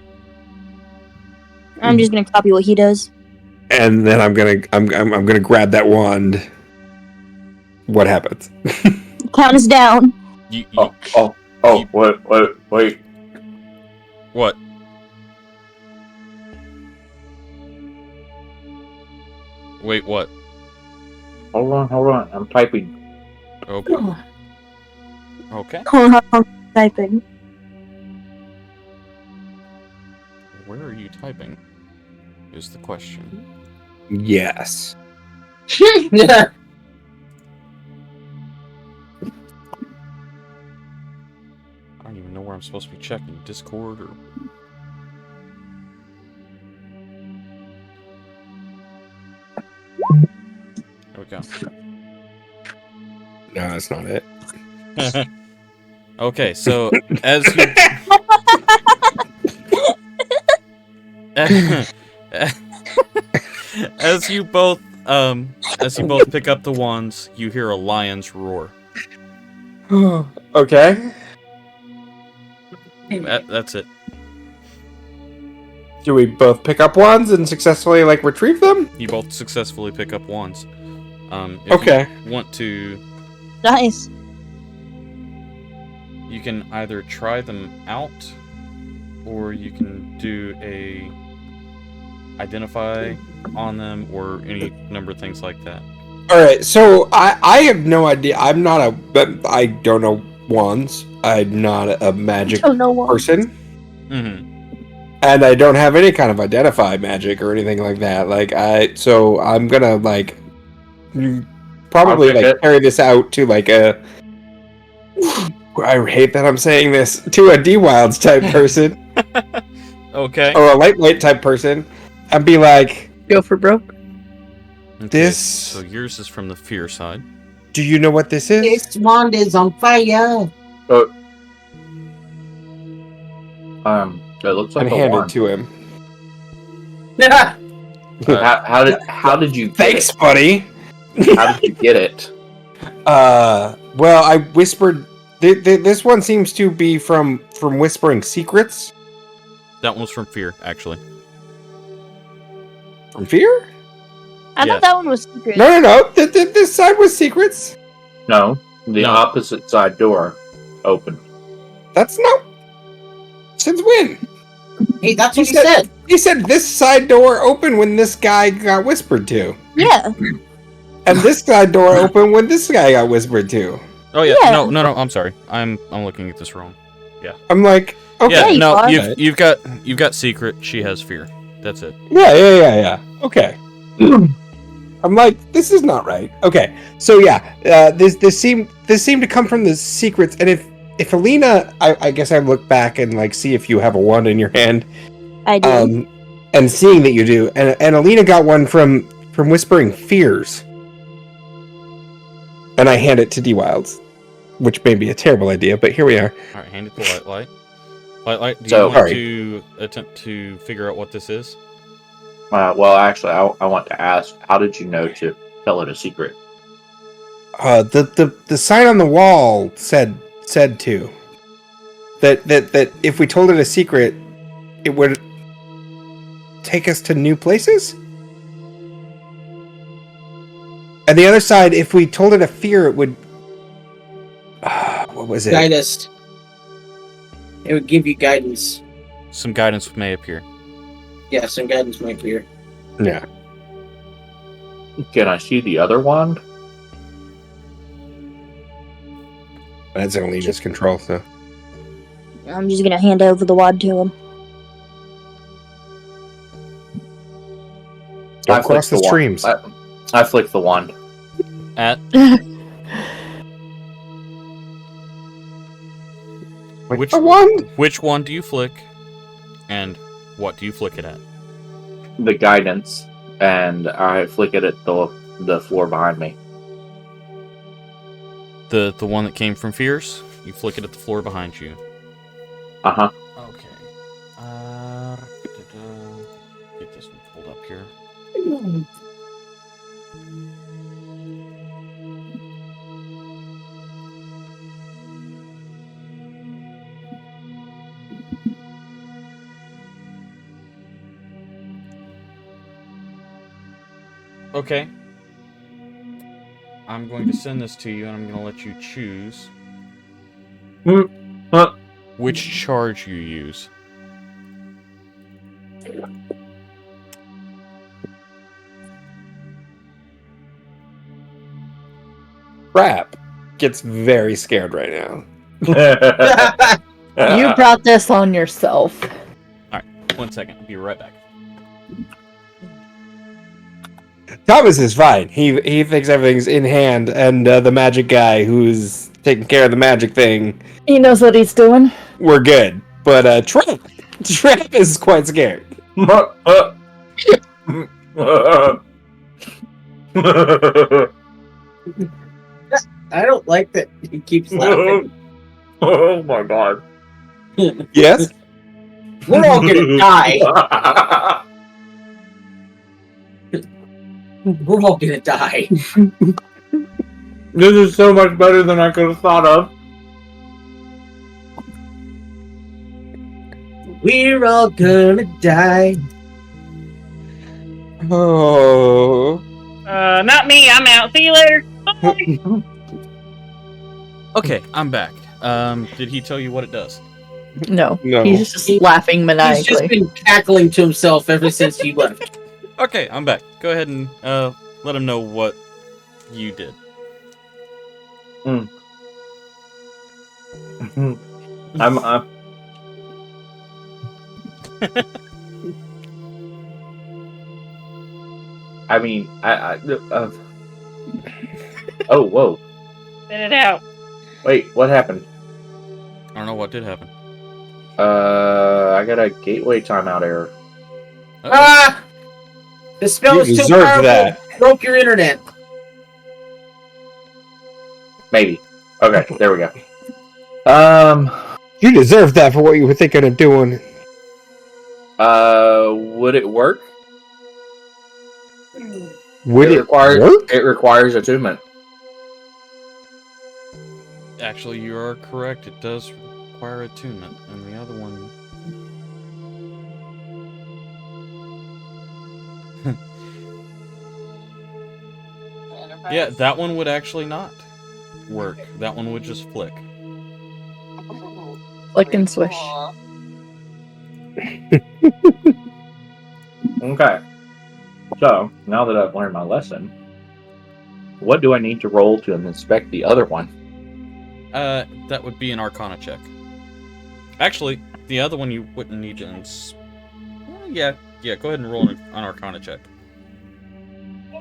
I'm just gonna copy what he does. And then I'm gonna grab that wand. What happens? Count us down. Wait. What? Wait, what? Hold on. I'm typing. Okay. Okay. Hold on, typing. Where are you typing? Is the question. Yes. Yeah. I don't even know where I'm supposed to be checking. Discord or... There we go. No, that's not it. Okay, so as you... as you both pick up the wands, you hear a lion's roar. Okay. That's it. Do we both pick up wands and successfully like retrieve them? You both successfully pick up wands. If Okay. you want to, Nice. you can either try them out, or you can do a identify on them or any number of things like that? All right, so I have no idea. I don't know wands. I'm not a magic Oh, no one. person, Mm-hmm. and I don't have any kind of identify magic or anything like that. So I'm gonna probably I'll take it. carry this out to I hate that I'm saying this, to a D-Wilds type person Okay. or a lightweight type person, and be like, Go for broke. Okay, this- So yours is from the fear side. "Do you know what this is?" This wand is on fire. It looks like And a hand it wand. to him. How did you? Get Thanks, it? buddy. How did you get it? Well, I whispered. This one seems to be from whispering secrets. That one was from fear, actually. From fear? I Yeah. thought that one was secret. No. This side was secrets. No, the No. opposite side door opened. That's not. Since when? Hey, that's what He he said. He said this side door opened when this guy got whispered to, Yeah. and this side door opened when this guy got whispered to. Oh yeah. Yeah. No. I'm sorry. I'm looking at this wrong. I'm like, okay, Yeah. you No. are. You've got secret. She has fear. That's it. yeah. Okay. I'm like, this is not right. Okay, so yeah, this seemed to come from the secrets, and if Alina, I guess I look back and see if you have a wand in your hand, I do. and seeing that you do, and Alina got one from whispering fears, and I hand it to D-Wilds, which may be a terrible idea, but here we are. All right. Hand it to Lightlight. Lightlight. Do So- you want Sorry. to attempt to figure out what this is? Well, actually, I want to ask, how did you know to tell it a secret? The sign on the wall said to that if we told it a secret, it would take us to new places. And the other side, if we told it a fear, it would. What was it? Guide us. It would give you guidance. Some guidance may appear. Yeah, some guidance might be here. Yeah. Can I see the other wand? That's only just control, so. I'm just gonna hand over the wad to him. Don't I cross the flick wand. streams. I flick the wand. At which A wand? Which one do you flick, and what do you flick it at? The guidance, and I flick it at the floor behind me. The one that came from fears. You flick it at the floor behind you. Uh-huh. Okay. Get this one pulled up here. Okay. I'm going to send this to you, and I'm going to let you choose which charge you use. Crap. Gets very scared right now. You brought this on yourself. 1 second. I'll be right back. Thomas is fine. He thinks everything's in hand, and the magic guy who's taking care of the magic thing, He knows what he's doing. we're good. But Trap is quite scared. I don't like that he keeps laughing. Oh my god. Yes. We're all gonna die. We're all gonna die. This is so much better than I could have thought of. We're all gonna die. Oh. Not me. I'm out. See you later. Bye. Okay, I'm back. Did he tell you what it does? No, No. he's just laughing He's maniacally. just been cackling to himself ever since you left. Okay, I'm back. Go ahead and let him know what you did. I'm I mean, oh, whoa. Spit it out. Wait, what happened? I don't know what did happen. I got a gateway timeout error. Oh, Ah! The spell You is too deserved powerful. that. Broke your internet. Maybe. Okay, there we go. You deserve that for what you were thinking of doing. Would it work? Would it work? It requires attunement. actually, you are correct. It does require attunement, and the other one. Yeah, that one would actually not work. That one would just flick. Flick and swish. Okay. So, now that I've learned my lesson, what do I need to roll to inspect the other one? That would be an Arcana check. Actually, the other one you wouldn't need to yeah, go ahead and roll an Arcana check.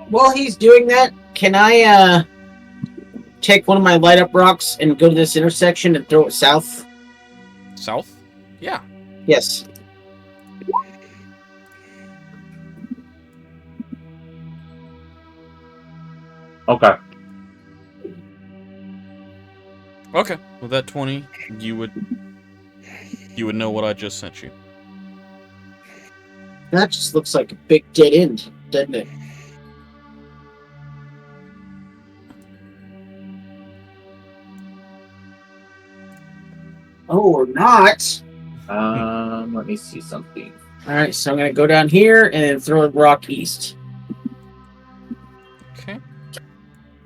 While he's doing that, can I take one of my light up rocks and go to this intersection and throw it south? South? Yeah. Yes. Okay. Okay. With that 20, you would know what I just sent you. That just looks like a big dead end, doesn't it? Oh, or not. Let me see something. Alright, so I'm gonna go down here and then throw a rock east. Okay.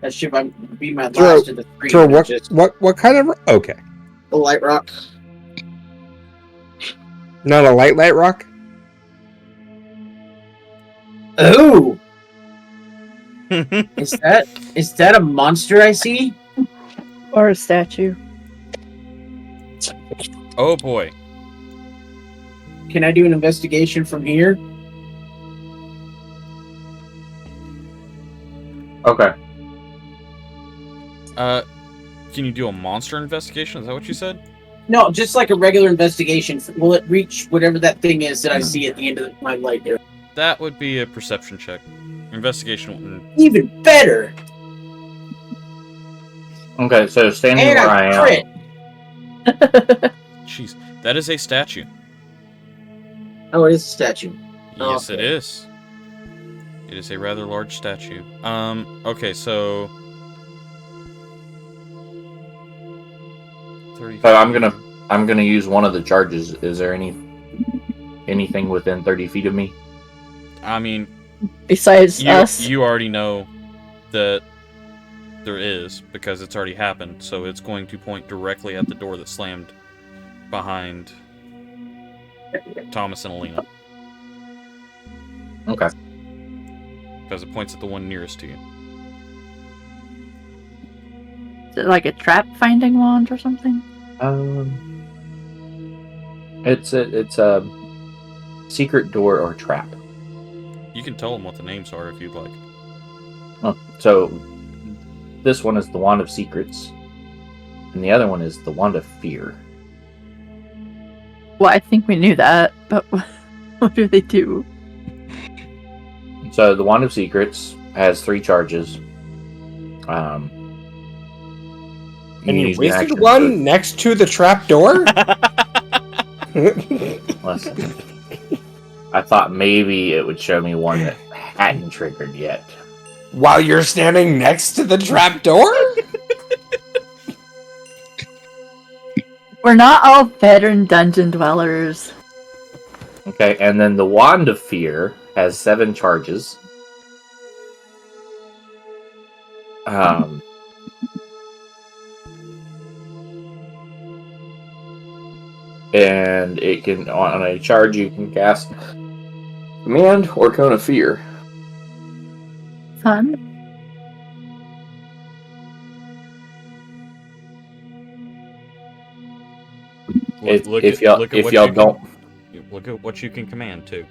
That should be my Throw- last of the three. So Just what kind of... Okay. a light rock. Not a light rock? Oh! Is that a monster I see? Or a statue. Oh boy. Can I do an investigation from here? Okay. Can you do a monster investigation? Is that what you said? No, just like a regular investigation. Will it reach whatever that thing is that I see at the end of my light there? That would be a perception check. Investigation wouldn't. Even better! Okay, so standing And where I I crit! am. Jeez, that is a statue. Oh, it is a statue. Yes, it Okay. is. It is a rather large statue. Okay, so 30. So I'm gonna use one of the charges. Is there anything within 30 feet of me? I mean, Besides us. you already know that there is because it's already happened. So it's going to point directly at the door that slammed behind Thomas and Alina. Okay. Because it points at the one nearest to you. Is it like a trap finding wand or something? It's a secret door or trap. You can tell them what the names are if you'd like. Oh, so this one is the Wand of Secrets, and the other one is the Wand of Fear. Well, I think we knew that, but what do they do? So the Wand of Secrets has 3 charges. And you use an wasted action one next to the trap door? Listen, I thought maybe it would show me one that hadn't triggered yet. While you're standing next to the trap door? We're not all veteran dungeon dwellers. Okay, and then the Wand of Fear has 7 charges. and it can on a charge you can cast. Command or Cone of Fear. Fun. If y'all don't, look at what you can command too.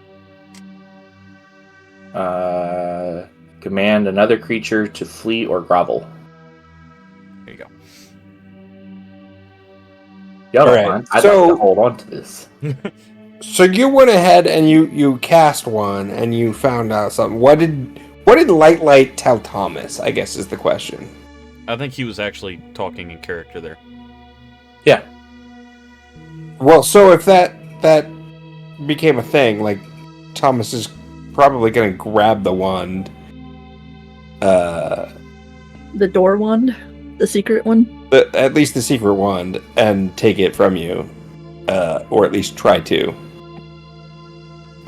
command another creature to flee or grovel. There you go. Y'all All don't right, mind. I'd so- like to hold on to this. So you went ahead and you cast one and you found out something. What did Light tell Thomas? I guess is the question. I think he was actually talking in character there. Yeah. Well, so if that became a thing, like Thomas is probably going to grab the wand. The door wand, the secret one. At least the secret wand, and take it from you, or at least try to.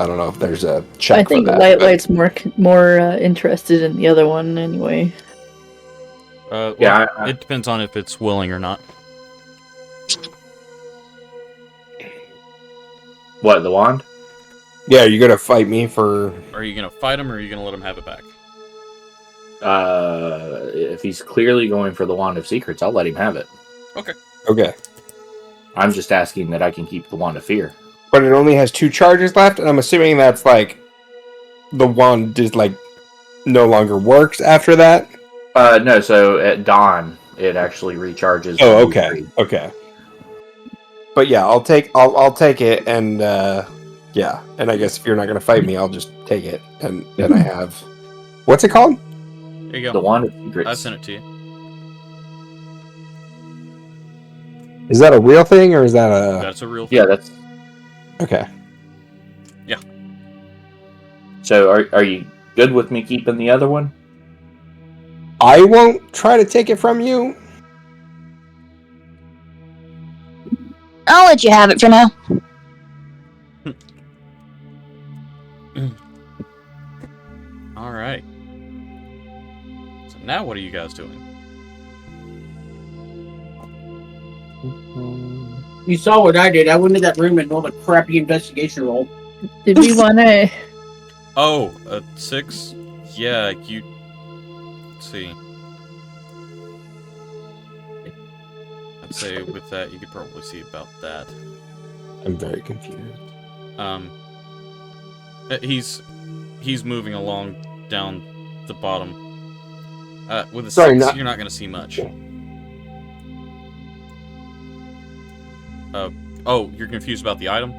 I don't know if there's a check. I think for that, Light's more interested in the other one anyway. Well, Yeah, it depends on if it's willing or not. What, the wand? Yeah, are you gonna fight me for? Are you gonna fight him, or are you gonna let him have it back? If he's clearly going for the Wand of Secrets, I'll let him have it. Okay, I'm just asking that I can keep the Wand of Fear. but it only has 2 charges left, and I'm assuming that's like the wand is like no longer works after that. No, so at dawn, it actually recharges. Oh, when you breathe. okay. But yeah, I'll take it, and yeah, and I guess if you're not gonna fight me, I'll just take it, and then I have, what's it called? There you go. The Wand of Secrets. I sent it to you. Is that a real thing, or is that a? That's a real thing. Yeah, that's. Okay. So are you good with me keeping the other one? I won't try to take it from you. I'll let you have it for now. All right. So now, what are you guys doing? You saw what I did. I went into that room and rolled a crappy investigation roll. Did we want to? Oh, a 6. Yeah, you. Let's see. I'd say with that, you could probably see about that. I'm very confused. He's moving along down the bottom. With a 6, you're not going to see much. Oh, you're confused about the item?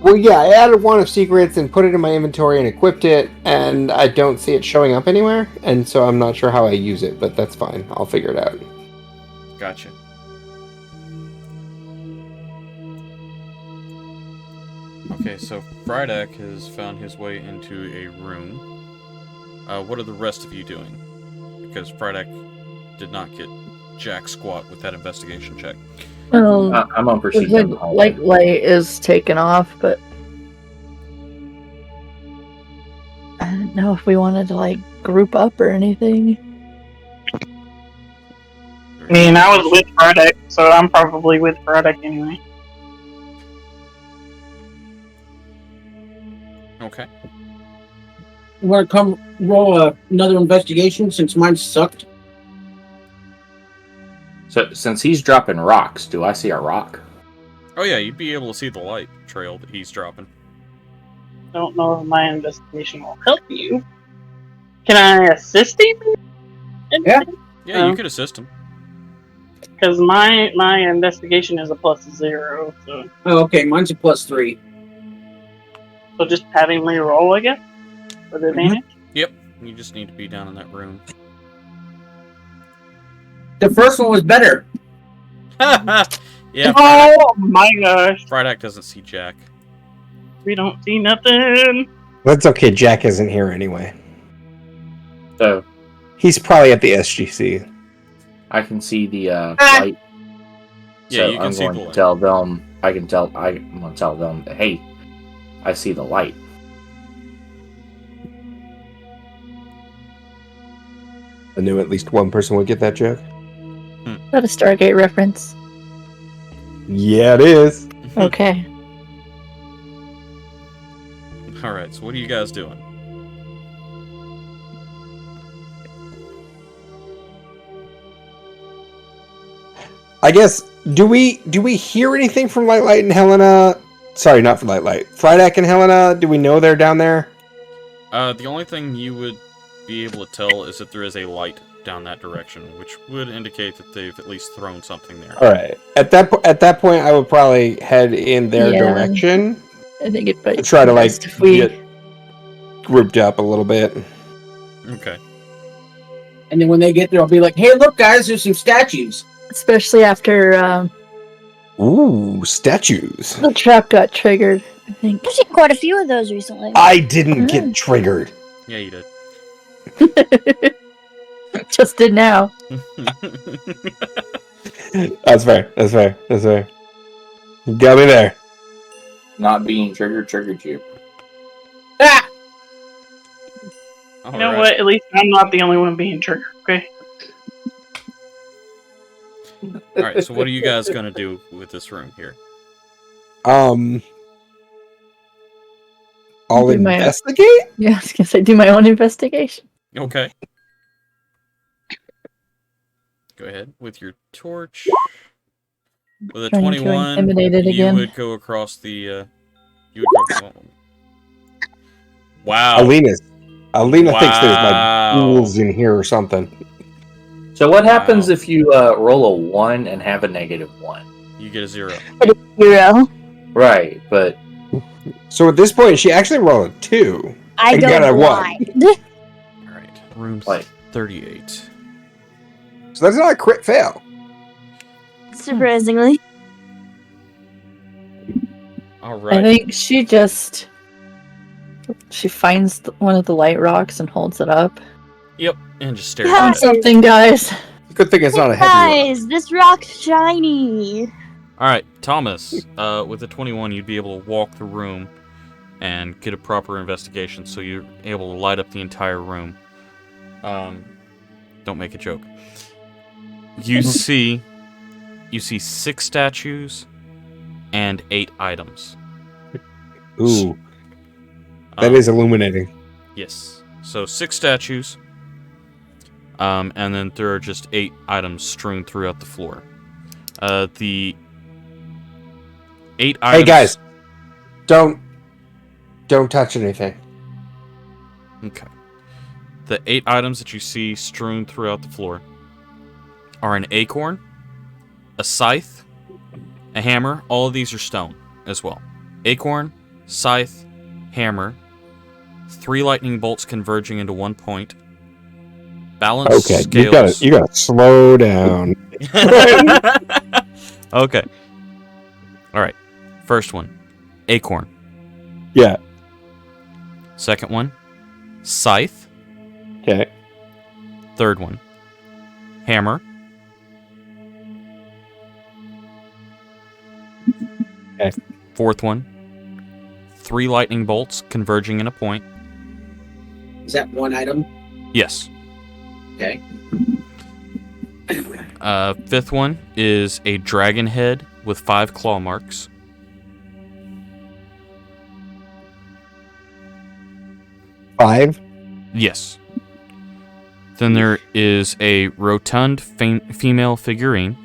Well, yeah, I added Wand of Secrets and put it in my inventory and equipped it, and I don't see it showing up anywhere, and so I'm not sure how I use it, but that's fine. I'll figure it out. Gotcha. Okay, so Frydek has found his way into a room. What are the rest of you doing? Because Frydek did not get jack squat with that investigation check. Well, I'm on pursuit. looks like light is taken off, but I don't know if we wanted to like group up or anything. I mean, I was with Frydek, so I'm probably with Frydek anyway. Okay. You want to come roll another investigation since mine sucked? So since he's dropping rocks, do I see a rock? Oh yeah, you'd be able to see the light trail that he's dropping. Don't know if my investigation will help you. Can I assist him? Yeah. Yeah, you could assist him. Because my investigation is a +0, so Oh, okay. Mine's a +3. just having me roll, I guess, for the advantage. Yep. You just need to be down in that room. The first one was better. Yeah. Oh my gosh, Frydek doesn't see Jack. we don't see nothing. That's okay, Jack isn't here anyway. So He's probably at the SGC. I can see the light. Yeah, So you can I'm see going the to light. tell them. I'm going to tell them, hey, I see the light. I knew at least one person would get that joke. Is that a Stargate reference? Yeah, it is. Okay. Alright, so what are you guys doing? I guess, do we hear anything from Light and Helena? Sorry, not from Light. Friedak and Helena, do we know they're down there? The only thing you would be able to tell is that there is a light down that direction, which would indicate that they've at least thrown something there. All right. At that point, I would probably head in their Yeah. direction I think it'd be try to best if we get grouped up a little bit. Okay. And then when they get there, I'll be like, "Hey, look, guys, there's some statues." especially after Ooh, statues. the trap got triggered. I think. I've seen quite a few of those recently. I didn't get triggered. Yeah, you did. Just did now. That's fair. You got me there. Not being triggered you. Ah! You know what? At least I'm not the only one being triggered, okay? Alright, so what are you guys gonna do with this room here? I'll Do my- investigate. Yeah, I was gonna say do my own investigation. Okay. Go ahead with your torch. With a Trying to 21, intimidate it you again. would go across the, you would go... Wow. Alina thinks there's like Wow. ghouls in here or something. So what happens if you roll a 1 and have a -1? You get a 0. Hero. Right, but So at this point, she actually rolled a 2. I And go got a what? blind. Alright, room Like- 38. So that's not a crit fail. Surprisingly. Alright. I think she finds one of the light rocks and holds it up. Yep, and just stare Yeah. at it. Something, guys. Good thing it's not a heavy rock. Guys, this rock's shiny. Alright, Thomas, with a 21, you'd be able to walk the room and get a proper investigation, so you're able to light up the entire room. Don't make a joke. You see 6 statues and 8 items. Ooh, that is illuminating. Yes. So 6 statues, and then there are just 8 items strewn throughout the floor. The 8 items... Hey guys, don't touch anything. Okay. The 8 items that you see strewn throughout the floor are an acorn, a scythe, a hammer. All of these are stone as well. Acorn, scythe, hammer, 3 lightning bolts converging into 1 point. Balance Okay, scales. you gotta slow down. Okay. Alright. First one, acorn. Yeah. Second one, scythe. Okay. Third one, hammer. Okay. Fourth one, 3 lightning bolts converging in a point. Is that one item? Yes. Okay. Fifth one is a dragon head with 5 claw marks. Five. Yes. Then there is a rotund female figurine.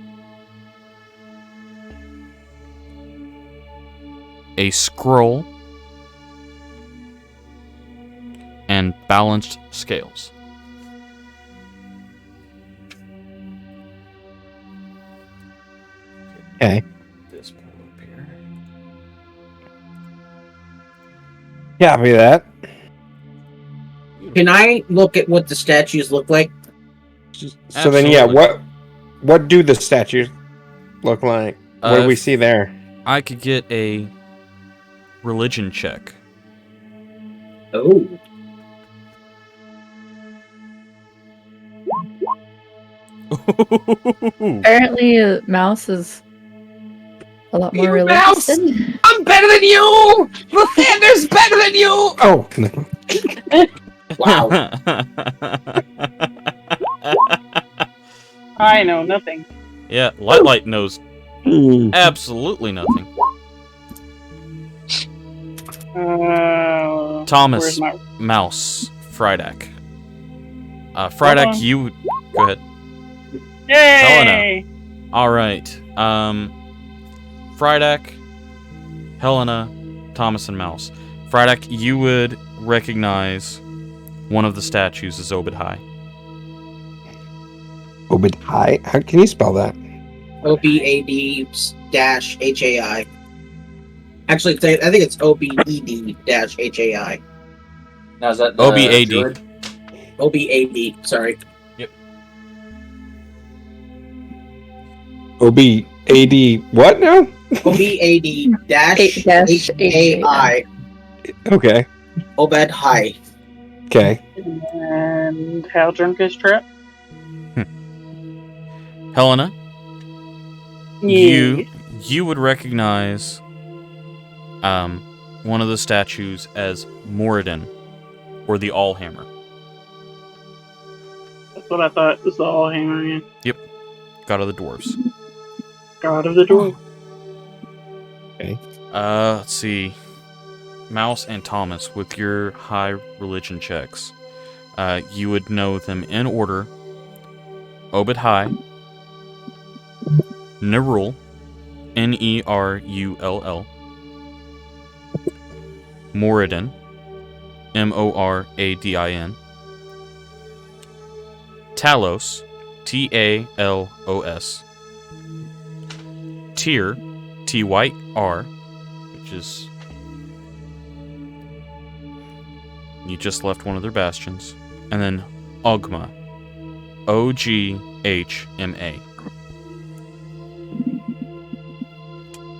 A scroll. And balanced scales. Okay. This pull up here. Copy that. Can I look at what the statues look like? So then, yeah, Absolutely. what do the statues look like? What do we see there? I could get a religion check. Oh. Apparently, a mouse is a lot more You religious. mouse! than- I'm better than you! Lathander's better than you! Oh, Wow. I know nothing. Yeah, Light knows Absolutely nothing. Thomas, Where's my... Mouse, Frydak. Frydak, you... Go ahead. Yay! Alright. Frydak, Helena, Thomas, and Mouse. Frydak, you would recognize one of the statues as Obed-Hai. Obed-Hai? How can you spell that? OBAD-HAI. Actually, I think it's OBED-HAI. Now is that the OBAD. druid? OBAD, sorry. OBAD what now? OBAD-HAI. Okay. Obed-Hai. Okay. And how drunk is Trip? Helena, you would recognize one of the statues as Moradin, or the Allhammer. That's what I thought was the Allhammer, yeah. Yep. God of the Dwarves. God of the Dwarves. Okay. Let's see. Mouse and Thomas, with your high religion checks, you would know them in order. Obed-Hai, Nerul, Nerull, Moradin, Moradin, Talos, Talos, Tyr, Tyr, which is... You just left one of their bastions. And then Ogma, Oghma.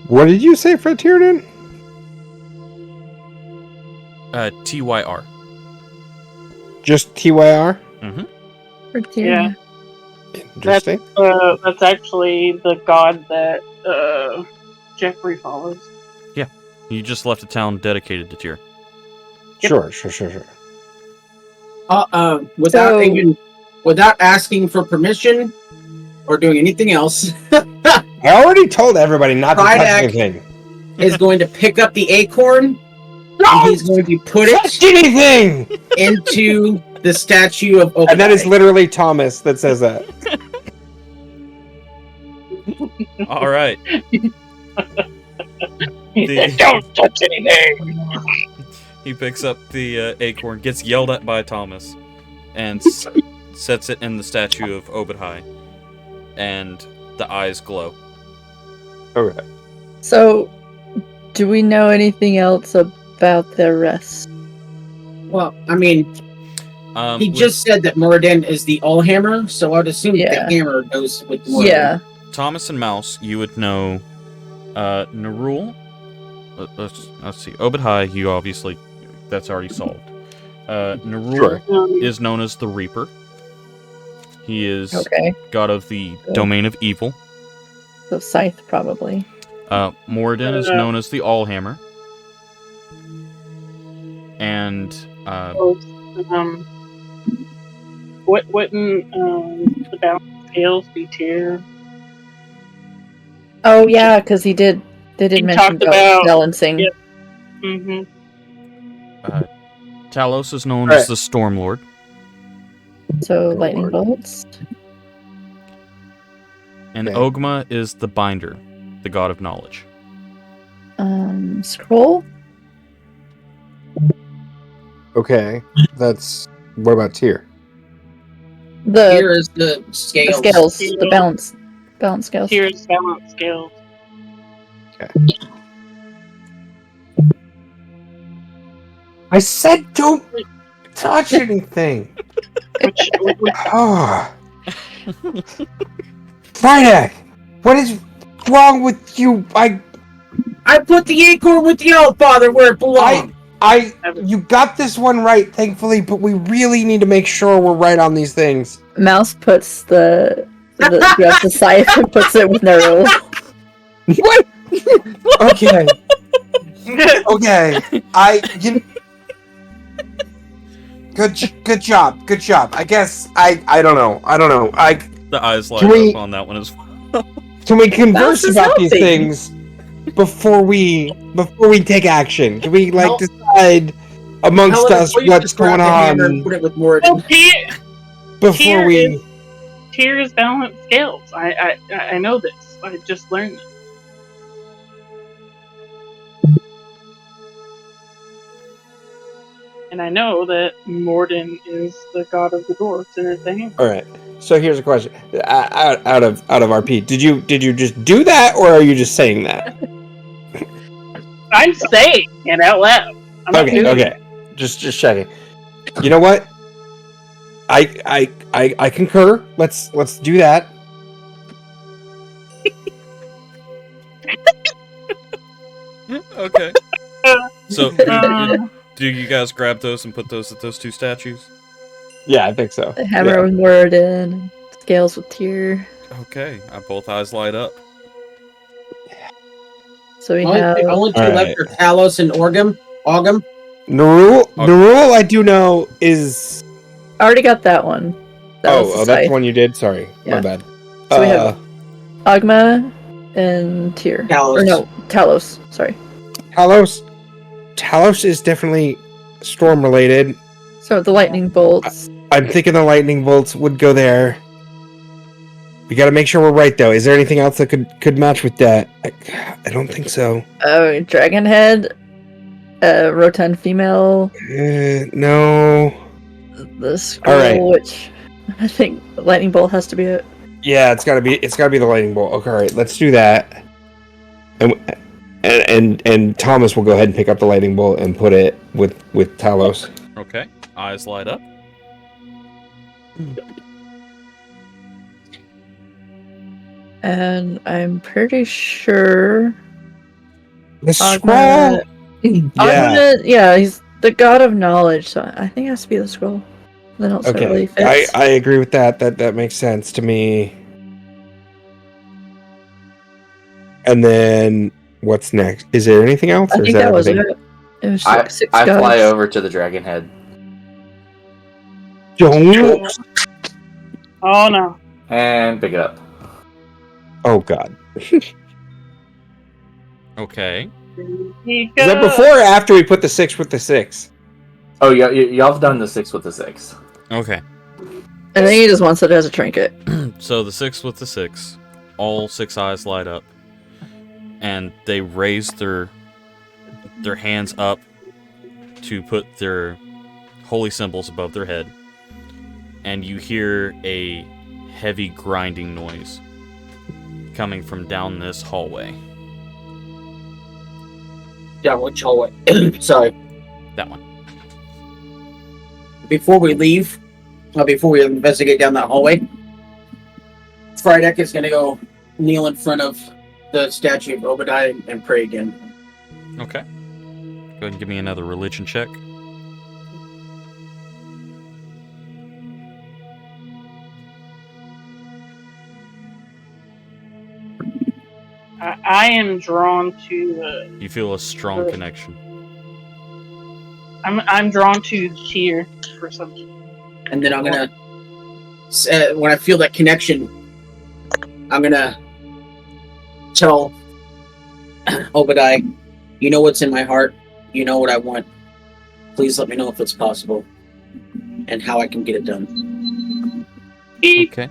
What did you say for Tyrden? Tyr. Just TYR? Mm-hmm. Yeah. Interesting. That's actually the god that Jeffrey follows. Yeah. You just left a town dedicated to Tyr. Sure. Without asking for permission or doing anything else, I already told everybody not to touch Frydak anything. is going to pick up the acorn. And he's going to put Touch it anything! into the statue of Obed-Hai. And that is literally Thomas that says that. All right. Don't touch anything! He picks up the acorn, gets yelled at by Thomas, and sets it in the statue of Obed-Hai. And the eyes glow. Okay. So, do we know anything else about the rest? Well, I mean, he just said that Moradin is the Allhammer, so I'd assume the hammer goes with Moradin. Yeah. Thomas and Mouse, you would know Nerul. Let's see. Obed-Hai, you obviously, that's already solved. Nerul is known as the Reaper. He is god of the domain of evil. So Scythe, probably. Moradin is known as the Allhammer. And wouldn't the balance scales be Tyr? Oh yeah, because they did mention about balancing. Yep. Mm-hmm. Talos is known as the Stormlord. So lightning bolts. And Ogma is the Binder, the god of knowledge. Scroll? Okay. What about Tyr? Tyr is the scales. The scales. The balance scales. Tyr's balance scales. Okay. I said don't touch anything. Oh. Frydak, what is wrong with you? I put the acorn with the Allfather where it belongs. You got this one right, thankfully, but we really need to make sure we're right on these things. Mouse puts grabs the scythe and puts it with Nerul. What? Okay. Good job. I guess I don't know. The eyes light up on that one as well. Can we converse Mouse is about these helping. things before we take action? Can we like Help. decide amongst Helen, us will you what's just grab going the hammer and on put it with Morden? Well, before we? Tears balance scales. I know this. I just learned it. And I know that Morden is the god of the dwarves and it's a hammer. All right. So here's a question: out of RP, did you just do that, or are you just saying that? I'm saying it out loud. I'm not doing it. Okay. Just checking. You know what? I concur. Let's do that. Okay. So, do you guys grab those and put those at those two statues? Yeah, I think so. The hammer with Morden, scales with Tyr. Okay. Both eyes light up. So we Only have. two left are Talos and Augum. Nerul, I do know is. I already got that one. That was the That's scythe. the one you did. Sorry, my Yeah. bad. So we have Ogma and Tyr. Talos. Or no, Talos. Sorry. Talos is definitely storm related. So the lightning bolts. I'm thinking the lightning bolts would go there. We got to make sure we're right, though. Is there anything else that could match with that? I don't think so. Dragon head. Rotund female. No. The scroll, All right. which I think lightning bolt has to be it. Yeah, it's gotta be the lightning bolt. Okay, all right, let's do that. And Thomas will go ahead and pick up the lightning bolt and put it with Talos. Okay. Eyes light up. And I'm pretty sure The scroll. Ogma, Yeah. yeah, he's the god of knowledge, so I think it has to be the scroll. Then else it really Okay. fits. I agree with that. That makes sense to me. And then what's next? Is there anything else? I Or is think that that was everything? it. It was I six I gods. fly over to the dragon head Don't. Oh no. and pick it up. Oh God. Okay. Is that before or after we put the 6 with the 6? Oh, y'all have done the 6 with the 6. Okay. I think he just wants it as a trinket. So the 6 with the 6, all 6 eyes light up, and they raise their hands up to put their holy symbols above their head, and you hear a heavy grinding noise coming from down this hallway. Yeah, which hallway? Sorry. That one. Before we leave, before we investigate down that hallway, Frydek is gonna go kneel in front of the statue of Obadiah and pray again. Okay. Go ahead and give me another religion check. I am drawn to. You feel a strong connection. I'm drawn to Tyr for some. And then I'm gonna, when I feel that connection, I'm gonna tell Obadiah, you know what's in my heart, you know what I want. Please let me know if it's possible and how I can get it done. Okay.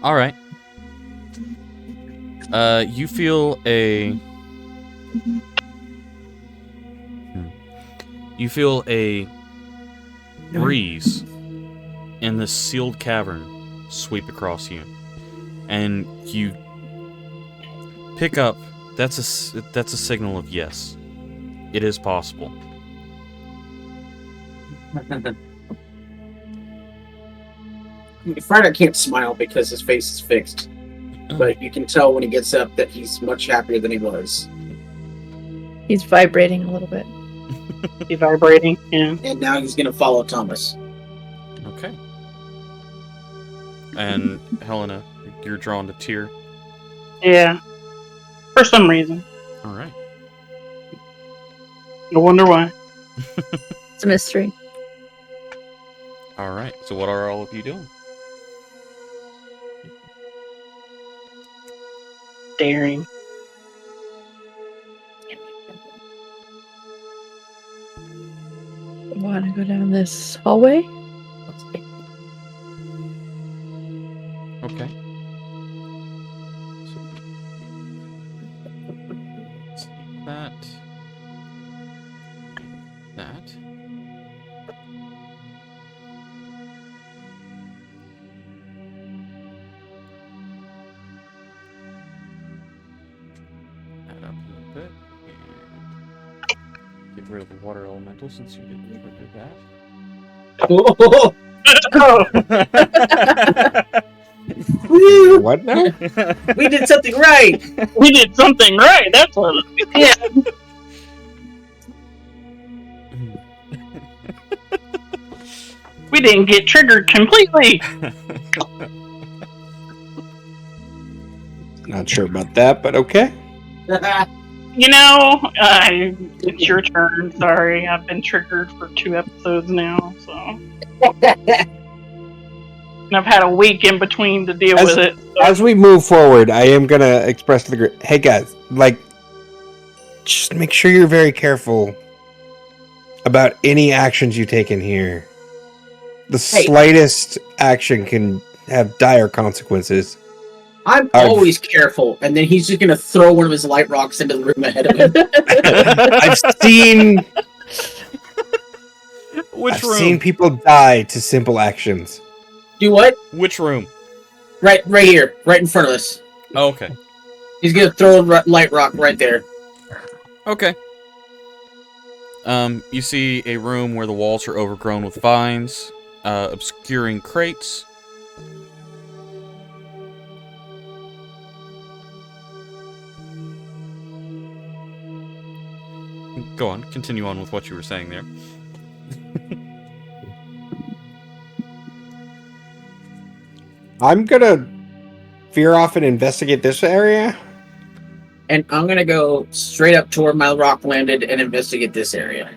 All right. You feel a. You feel a breeze in this sealed cavern sweep across you, and you pick up. That's a signal of yes. It is possible. Frydek can't smile because his face is fixed, but you can tell when he gets up that he's much happier than he was. He's vibrating a little bit. He's vibrating, yeah. And now he's gonna follow Thomas. Okay. And Helena, you're drawn to Tyr. Yeah. For some reason. All right. No wonder why. It's a mystery. All right. So what are all of you doing? staring. Want to go down this hallway? Okay. So, that. Add up a little bit. And get rid of the water elemental since you didn't do that. What now? We did something right. We did something right. That's what. Yeah. We didn't get triggered completely. Not sure about that, but okay. You know, it's your turn. Sorry, I've been triggered for 2 episodes now, so. And I've had a week in between to deal with it. So. As we move forward, I am gonna express to the group, hey guys, like, just make sure you're very careful about any actions you take in here. The slightest action can have dire consequences. I'm always careful, and then he's just gonna throw one of his light rocks into the room ahead of him. I've seen Which room? I've seen people die to simple actions. Do what? Which room? Right here, right in front of us. Oh, okay. He's gonna throw a light rock right there. Okay. You see a room where the walls are overgrown with vines, obscuring crates. Go on, continue on with what you were saying there. I'm gonna veer off and investigate this area. And I'm gonna go straight up to where my rock landed and investigate this area.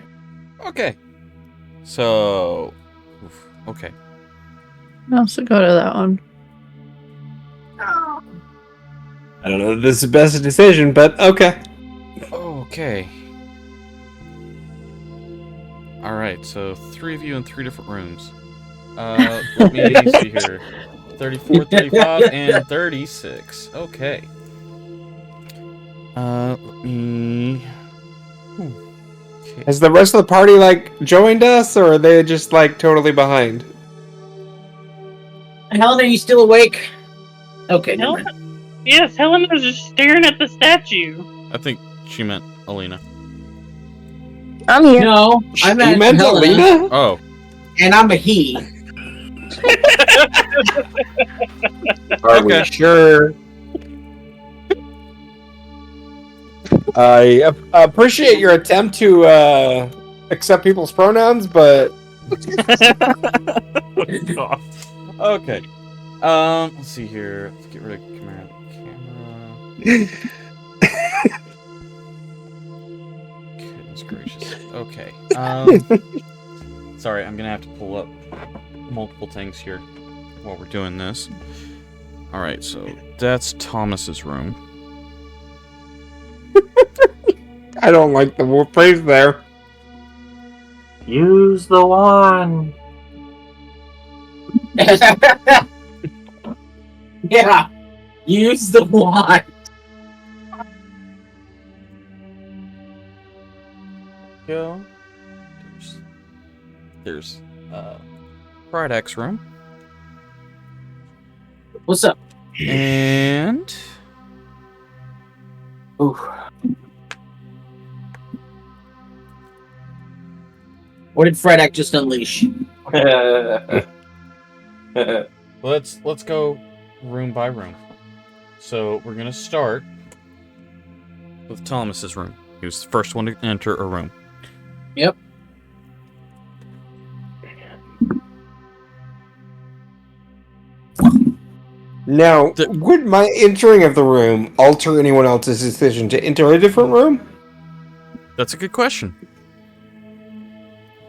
Okay. So... okay. I'll also go to that one. I don't know if this is the best decision, but okay. Okay. Alright, so 3 of you in 3 different rooms. Let me see here. 34, 35, and 36. Okay. Let me... Okay. Has the rest of the party, like, joined us, or are they just, like, totally behind? Helen, are you still awake? Okay, never mind. Yes, Helen was just staring at the statue. I think she meant Alina. I'm here. No, I meant Helena, Alina? Oh. and I'm a he. Are we sure? I appreciate your attempt to accept people's pronouns, but Okay. Let's see here. Let's get rid of camera. Goodness gracious. Okay. Sorry, I'm gonna have to pull up multiple things here while we're doing this. Alright, so that's Thomas's room. I don't like the phrase there. Use the wand. Yeah, use the wand. Go. There's Brydak's room. What's up? And Ooh. What did Fredak just unleash? let's go room by room. So we're gonna start with Thomas's room. He was the first one to enter a room. Yep. Now, would my entering of the room alter anyone else's decision to enter a different room? That's a good question.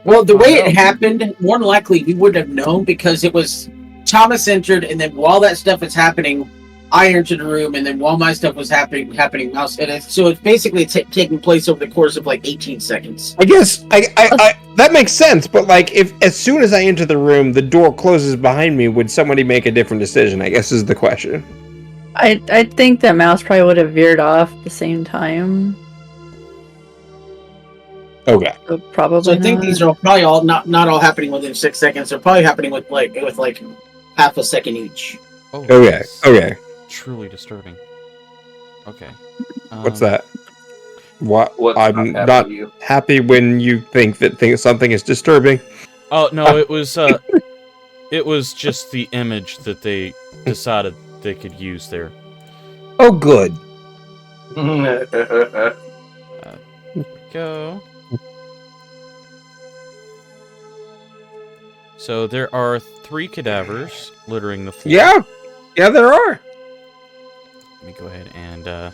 Well, the way it happened, more than likely we wouldn't have known because it was Thomas entered, and then while that stuff is happening, I entered the room, and then while my stuff was happening, mouse, so it's basically taking place over the course of like 18 seconds. I guess I that makes sense, but like if as soon as I enter the room, the door closes behind me, would somebody make a different decision? I guess is the question. I think that mouse probably would have veered off at the same time. Okay. So probably. So I think not. these are probably all not all happening within 6 seconds. They're probably happening with like half a second each. Oh, Okay. that's Okay. Truly disturbing. Okay. What's that? What? What's I'm not not you? happy when you think that something is disturbing. Oh no, it was just the image that they decided they could use there. Oh, good. Go. So there are 3 cadavers littering the floor. Yeah. Yeah, there are. Let me go ahead and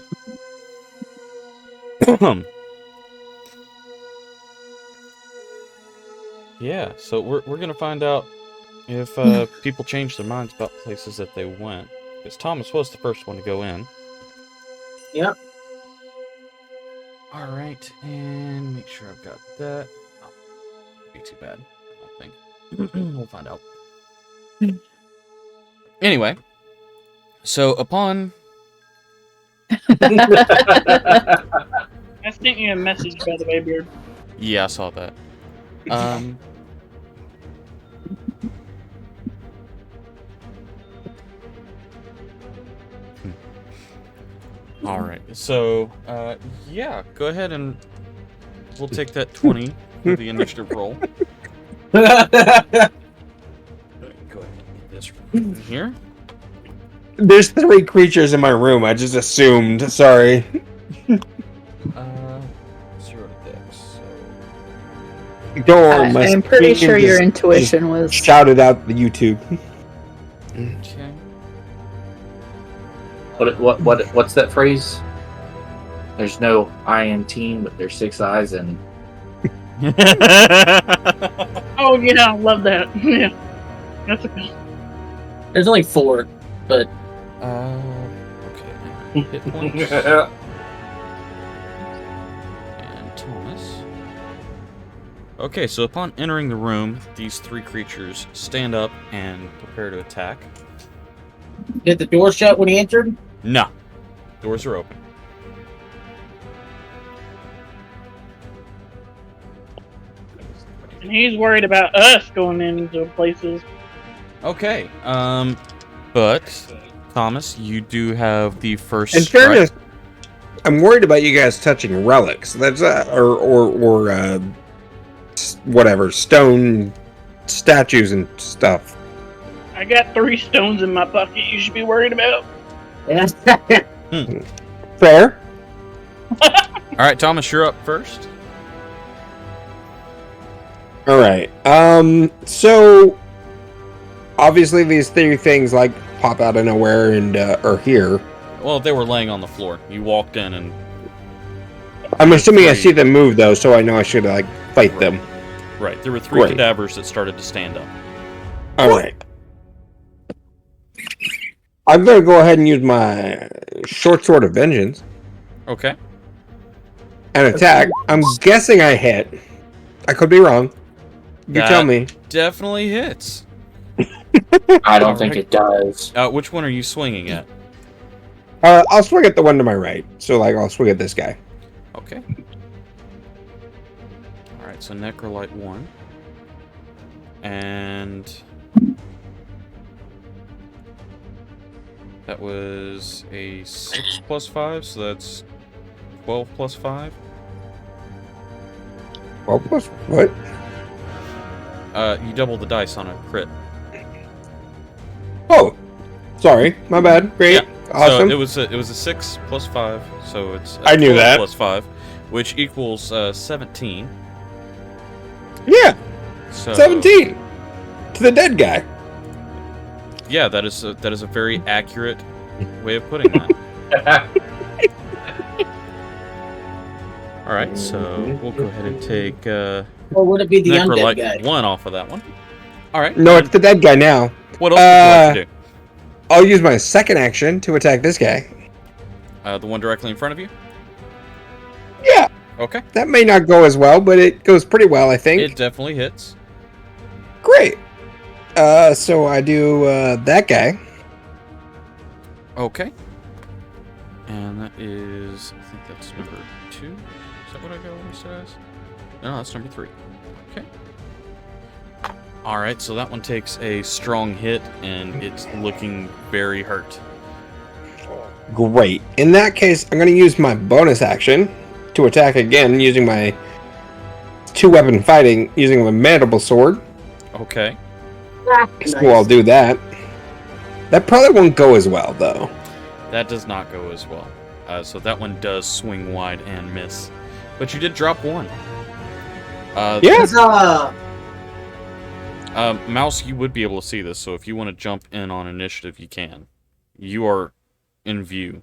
yeah, so we're gonna find out if people change their minds about places that they went. Because Thomas was the first one to go in. Yep. Alright, and make sure I've got that. Oh, be too bad, I don't think. We'll find out. Anyway, so upon I sent you a message, by the way, Beard. yeah, I saw that. All right. So, yeah, go ahead and we'll take that 20 for the initiative roll. Go ahead and get this in here. There's 3 creatures in my room. I just assumed. Sorry. 0 to dex. So Don't worry, my I'm pretty screen sure your just intuition was. shouted out the YouTube. okay. What's that phrase? There's no eye in team, but there's 6 eyes and. Oh yeah, I love that. Yeah, that's a good. There's only 4, but Okay. Hit points. And Thomas. Okay, so upon entering the room, these 3 creatures stand up and prepare to attack. did the door shut when he entered? No. Doors are open. And he's worried about us going into places. Okay. But Thomas, you do have the first In strike. fairness, I'm worried about you guys touching relics. That's or whatever, stone statues and stuff. I got 3 stones in my pocket. You should be worried about. Yeah. Fair. All right, Thomas, you're up first. All right. So obviously these 3 things like pop out of nowhere and are here. Well, they were laying on the floor. You walked in and I'm assuming I 3. see them move though, so I know I should like fight them. right, there were 3 Great. cadavers that started to stand up. All right. I'm gonna go ahead and use my short sword of vengeance Okay. and attack. I'm guessing I hit. I could be wrong. You tell me. Definitely hits. I don't think it does. Which one are you swinging at? I'll swing at the one to my right. So like I'll swing at this guy. Okay. All right, so Necrolite 1. And that was a 6 plus 5, so that's 12 plus 5. Well, plus what? You double the dice on a crit. Oh, sorry, my bad. Great, Yeah. awesome. So it was a 6 plus 5, so it's I knew 12 that. plus 5, which equals 17. Yeah, So 17 to the dead guy. Yeah, that is a very accurate way of putting that. All right, so we'll go ahead and take Or would it be the undead Necrolite guy? 1 off of that one. All right. No, it's the dead guy now. What else would you like to do? I'll use my second action to attack this guy. The one directly in front of you? Yeah. Okay. That may not go as well, but it goes pretty well, I think. It definitely hits. Great. So I do that guy. Okay. And that is, I think that's number 2. Is that what I go listed as? No, that's number 3. Okay. Alright, so that one takes a strong hit, and it's looking very hurt. Great. In that case, I'm going to use my bonus action to attack again using my 2-weapon fighting, using my mandible sword. Okay. So I'll do that. That probably won't go as well, though. That does not go as well. So that one does swing wide and miss. But you did drop 1. Yeah. Mouse, you would be able to see this, so if you want to jump in on initiative, you can. You are in view.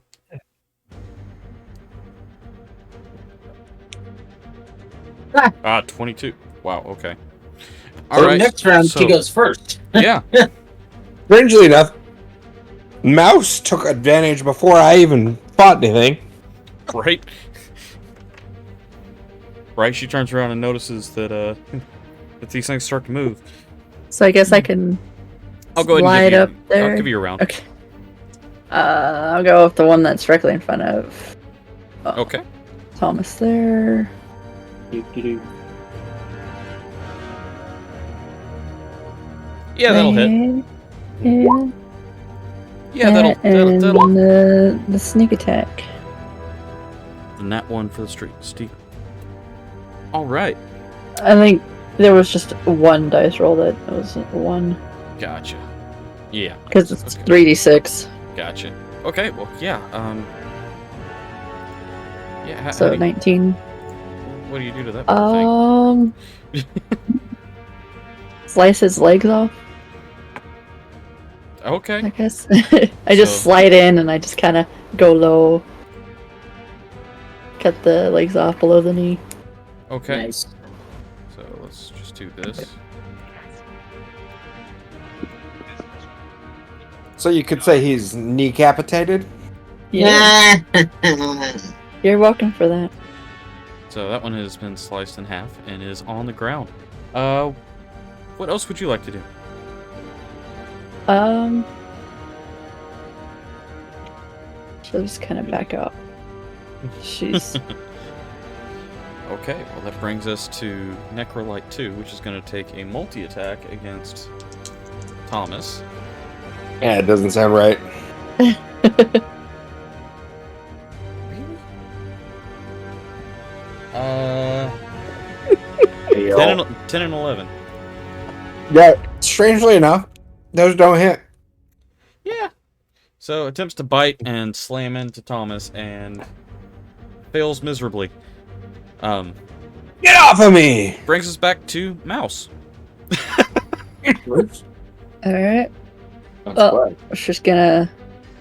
22. Wow, okay. So next round, so- she goes first. Yeah. Strangely enough, Mouse took advantage before I even fought anything. Right? Right, she turns around and notices that that these things start to move. So I guess I can I'll go ahead slide and up there. I'll give you a round. Okay. I'll go with the one that's directly in front of Okay. Thomas there. Yeah, that'll hit. And Yeah, that'll the sneak attack. And that one for the street. Steve. Alright. I think there was just one dice roll that was 1. Gotcha. Yeah. Because it's Okay. 3d6. Gotcha. Okay, well, yeah, yeah, how So do you, 19. what do you do to that poor thing? Slice his legs off, I Okay. guess. I just So- slide in and I just kind of go low. Cut the legs off below the knee. Okay. Nice. So let's just do this. So you could say he's kneecapitated? Yeah. You're welcome for that. So that one has been sliced in half and is on the ground. What else would you like to do? She'll just kind of back up. She's Okay, well that brings us to Necrolite 2, which is going to take a multi-attack against Thomas. Yeah, it doesn't sound right. Really? 10 and 11. Yeah, strangely enough, those don't hit. Yeah. So attempts to bite and slam into Thomas and fails miserably. Get off of me! Brings us back to Mouse. alright. Oh, I was just gonna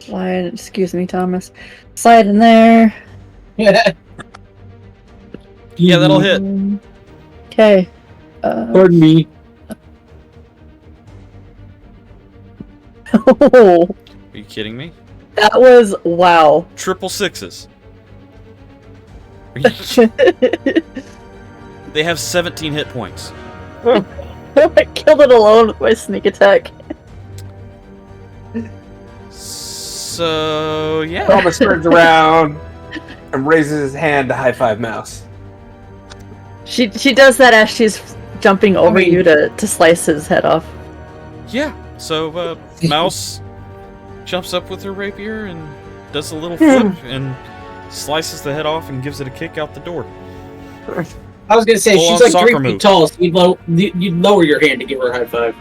slide. Excuse me, Thomas. Slide in there. Yeah. Yeah, that'll hit. Okay. Pardon me. Oh, Are you kidding me? that was wow. Triple sixes. Are you- They have 17 hit points. I killed it alone with my sneak attack. So, yeah. Thomas turns around and raises his hand to high five Mouse. She does that as she's jumping over you to slice his head off. Yeah. So, Mouse jumps up with her rapier and does a little flip and slices the head off and gives it a kick out the door. I was gonna say Full-on she's like soccer 3 feet move. tall, so you'd lower your hand to give her a high five.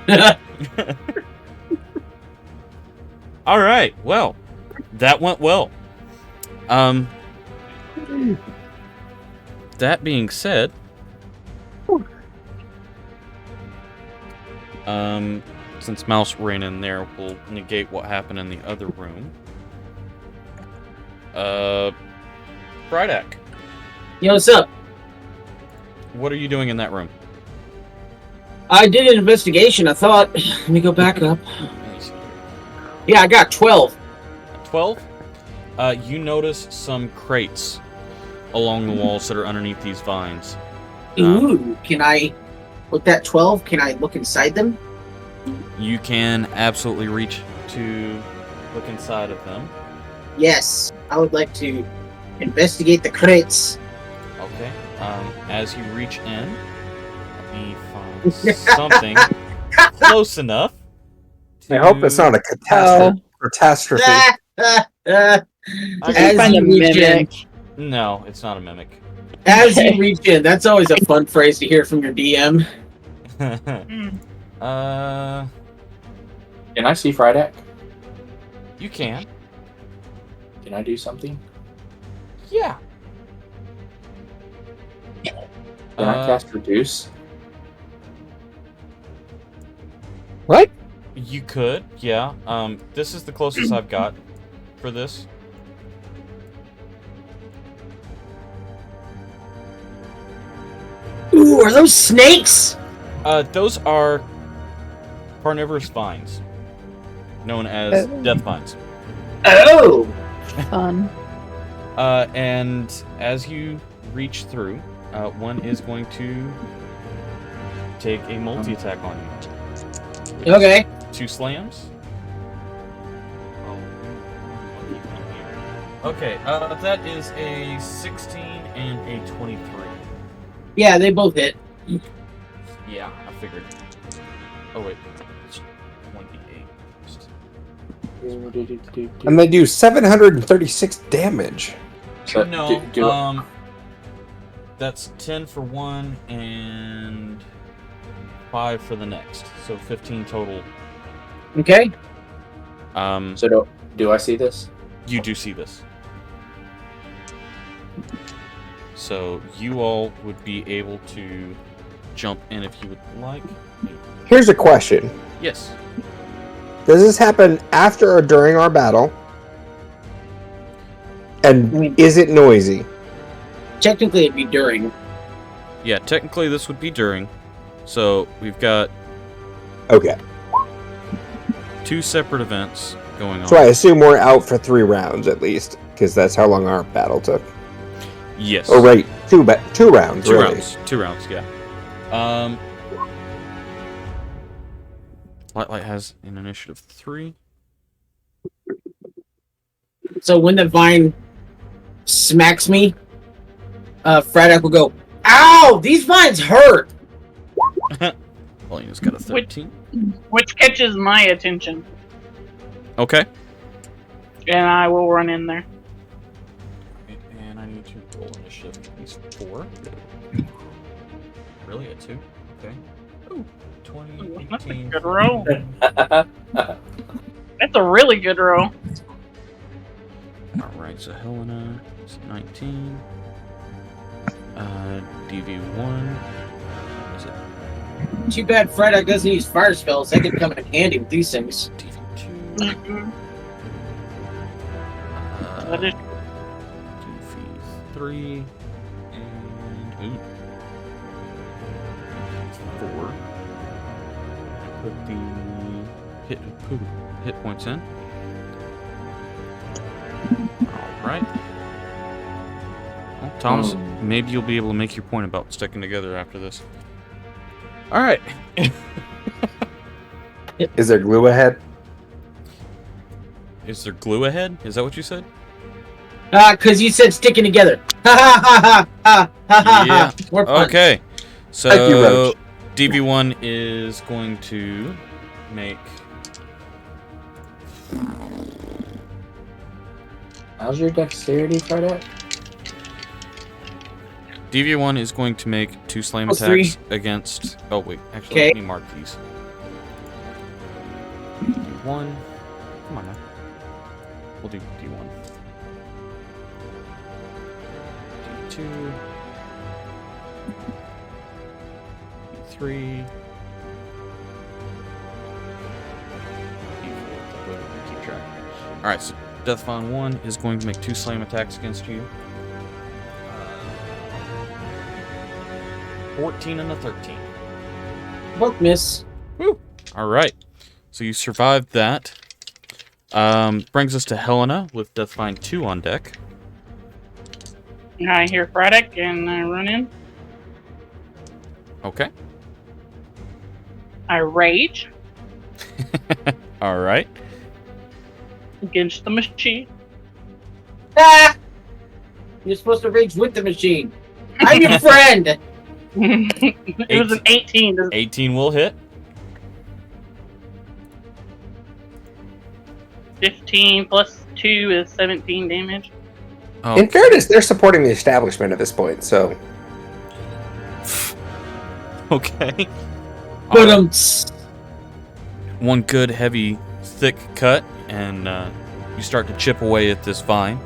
All right. Well, that went well. That being said, since Mouse ran in there, we'll negate what happened in the other room. Brydak, Yo, what's up? what are you doing in that room? I did an investigation. I thought, let me go back up. Yeah, I got 12. 12. You notice some crates along the walls that are underneath these vines. Ooh, can I, with that 12, can I look inside them? You can absolutely reach to look inside of them. Yes, I would like to investigate the crates. Okay. As you reach in, let me find something close enough. I hope it's not a catastrophe. As Find a you reach in, mimic. No, it's not a mimic. as you reach in, that's always a fun phrase to hear from your DM. Can I see Frydek? You can. Can I do something? Yeah. Can I cast Reduce? What? You could, yeah. This is the closest I've got for this. Ooh, are those snakes? Those are carnivorous vines, known as death vines. Oh! Fun. And as you reach through, one is going to take a multi-attack on you. Okay. 2 slams. Okay, that is a 16 and a 23. Yeah, they both hit. Yeah, I figured. Oh wait, it's 28. And they do 736 damage. So, No, do that's 10 for one and 5 for the next, so 15 total. Okay. So do I see this? You do see this. So you all would be able to jump in if you would like. Here's a question. Yes. Does this happen after or during our battle? And is it noisy? Technically, it'd be during. Yeah, technically this would be during. So we've got Okay. 2 separate events going on. So I assume we're out for 3 rounds at least, because that's how long our battle took. Yes. Oh, right. 2 rounds, 2 really. rounds. 2 rounds, yeah. Lightlight has an initiative 3. So when the vine smacks me, Frydek will go, "Ow! These vines hurt!" Elena's got a 13. Which catches my attention, Okay. and I will run in there. And I need to roll initiative at least 4. Really? A 2? Okay. Ooh. 20, Ooh, that's a 18. good roll. That's a really good roll. Alright, so Helena is 19. DV1. Is it Too bad Frydek doesn't use fire spells. That could come in handy with these things. DV2? Mhm. That is DV3. And. Ooh. 4. Put the hit points in. Alright. Well, Thomas, maybe you'll be able to make your point about sticking together after this. Alright. Is there glue ahead? Is there glue ahead? Is that what you said? Because you said sticking together. Ha ha ha ha ha ha Yeah. ha. More fun. Okay. Thank you, So, Roach. DV1 is going to make. How's your dexterity, Frydek? DV1 is going to make 2 slam Oh, attacks 3. against. Oh, wait. Actually, Okay. let me mark these. D1. Come on now. We'll do D1. D2. D3. D4. Keep track. Alright, so Deathfon 1 is going to make 2 slam attacks against you. 14 and a 13. Both miss. Woo! Alright. So you survived that. Brings us to Helena with Deathfind 2 on deck. I hear Braddock and I run in. Okay. I rage All right. against the machine. Ah! You're supposed to rage with the machine. I'm your friend. It was an 18. 18 will hit. 15 plus 2 is 17 damage. Oh, In fairness, they're supporting the establishment at this point, so okay. But One good, heavy, thick cut, and you start to chip away at this vine.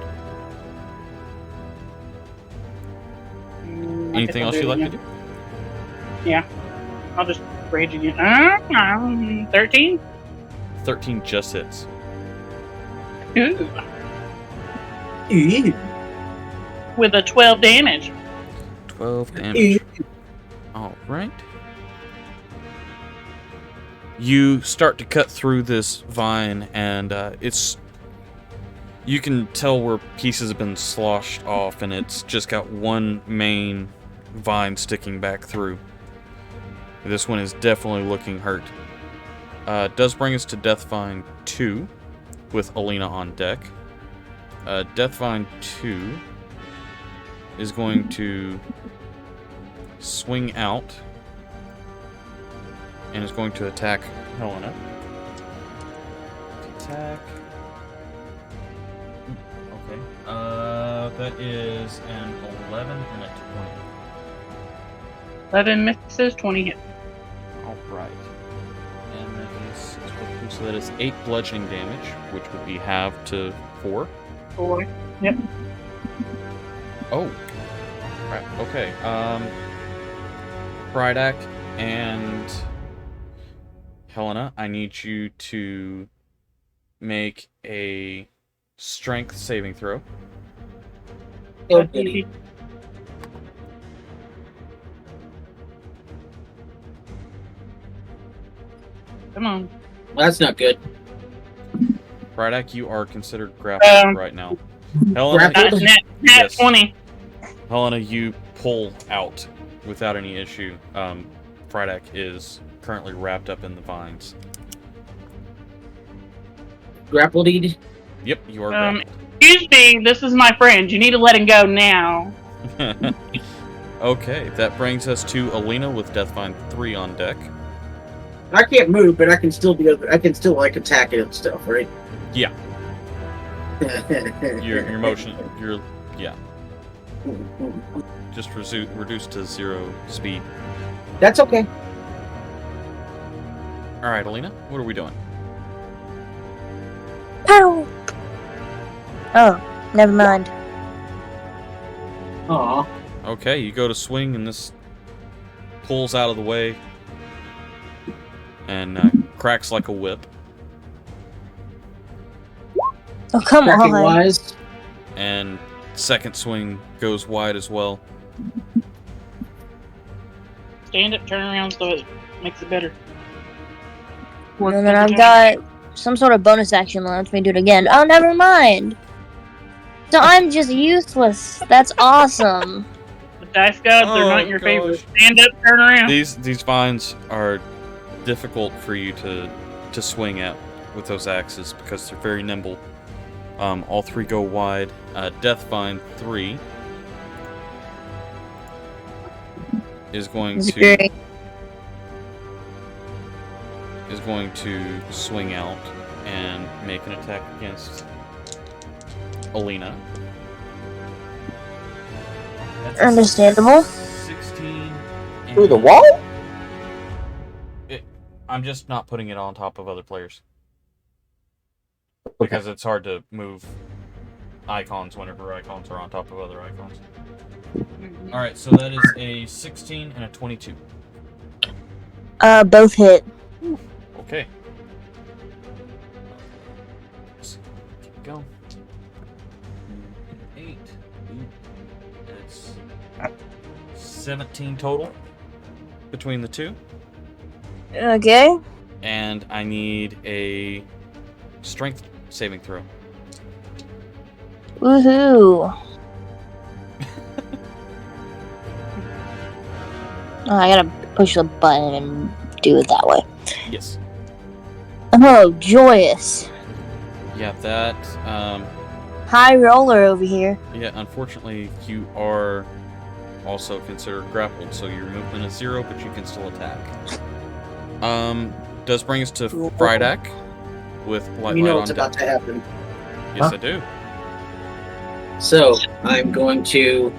Anything else you'd like to do? Yeah. I'll just rage again. 13? 13 just hits. Ooh. With a 12 damage. 12 damage. All right. You start to cut through this vine, and you can tell where pieces have been sloshed off, and it's just got one main vine sticking back through. This one is definitely looking hurt. Does bring us to Deathfind 2 with Alina on deck. Deathfind 2 is going to swing out and is going to attack Helena. Attack. Okay. That is an 11 and a 20. 11 misses, 20 hits. Alright. And that is 6+2, so that is 8 bludgeoning damage, which would be halved to 4. 4. Yep. Oh. Right, okay. Braddock and Helena, I need you to make a strength saving throw. Oh, goody. Come on. That's not good. Braddock, you are considered grappled right now. Helena, Grappled? Nat Yes. 20. Helena, you pull out without any issue. Braddock is currently wrapped up in the vines. Grappled. Yep, you are grappled. Excuse me, this is my friend. You need to let him go now. Okay, that brings us to Alina with Deathfind 3 on deck. I can't move, but I can still like attack it and stuff, right? Yeah. Your motion, yeah. Just reduced to 0 speed. That's okay. Alright, Alina, what are we doing? Ow! Oh, never mind. Aw. Okay, you go to swing and this pulls out of the way and cracks like a whip. Oh, come Cracking on. wise. And second swing goes wide as well. Stand up, turn around so it makes it better. And then I've got some sort of bonus action that lets me do it again. Oh, never mind. So I'm just useless. That's awesome. The dice gods are not in your favor. Stand up, turn around. These vines are difficult for you to swing at with those axes because they're very nimble. All 3 go wide. Deathfind 3 is going It's to great. swing out and make an attack against Alina. That's a Understandable. 16. through the and- wall. I'm just not putting it on top of other players. Because it's hard to move icons whenever icons are on top of other icons. Alright, so that is a 16 and a 22. Both hit. Okay. Let's keep going. 8. That's 17 total between the two. Okay. And I need a strength saving throw. Woohoo! Oh, I gotta push the button and do it that way. Yes. Oh, joyous. Yeah, that. High roller over here. Yeah, unfortunately, you are also considered grappled, so your movement is 0, but you can still attack. Does bring us to Frydak with Blight You know Light what's on about deck. to happen. Yes, I do. So, I'm going to...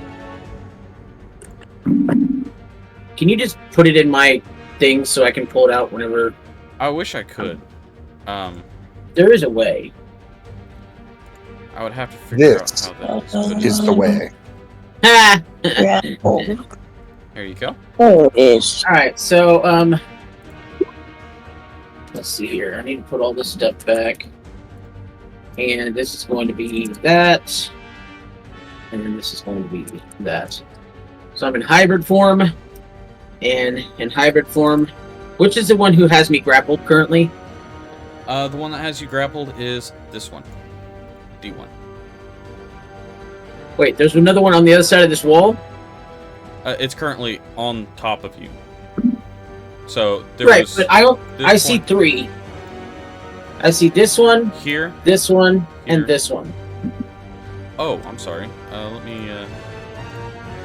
Can you just put it in my thing so I can pull it out whenever... I wish I could. There is a way. I would have to figure This out how that is. But is the way. Ha! there you go. There it is. Alright, so, let's see here. I need to put all this stuff back. And this is going to be that. And then this is going to be that. So I'm in hybrid form. And in hybrid form, which is the one who has me grappled currently? The one that has you grappled is this one. D1. Wait, there's another one on the other side of this wall? It's currently on top of you. So there Right, was but I see one 3. I see this one, here. this one, Here. and this one. Oh, I'm sorry. Let me.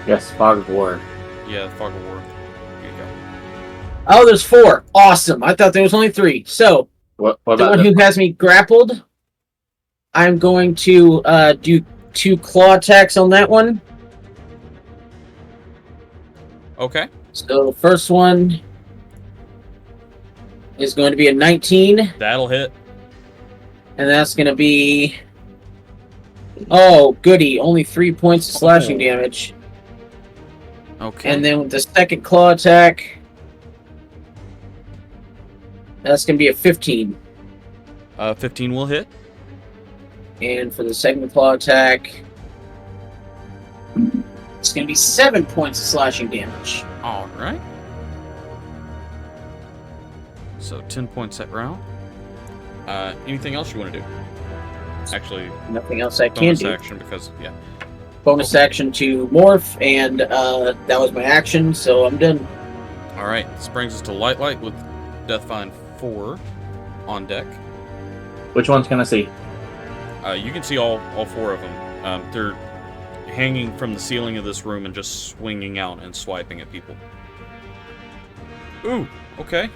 Yes, Fog of War. Yeah, the Fog of War. Here you go. Oh, there's 4. Awesome. I thought there was only 3. So, What the about one who has me grappled, I'm going to do 2 claw attacks on that one. Okay. So the first one is going to be a 19, That'll hit. and that's going to be... Oh, goody. Only 3 points of slashing damage. Okay. And then with the second claw attack, that's going to be a 15. 15 will hit. And for the second claw attack, it's going to be 7 points of slashing damage. All right. So 10 points that round. Anything else you want to do? Actually, Nothing else I can bonus do. action because yeah. Bonus action to morph, and that was my action, so I'm done. All right. This brings us to Light with Deathfind 4 on deck. Which one's can I see? You can see all 4 of them. They're hanging from the ceiling of this room and just swinging out and swiping at people. Ooh, okay.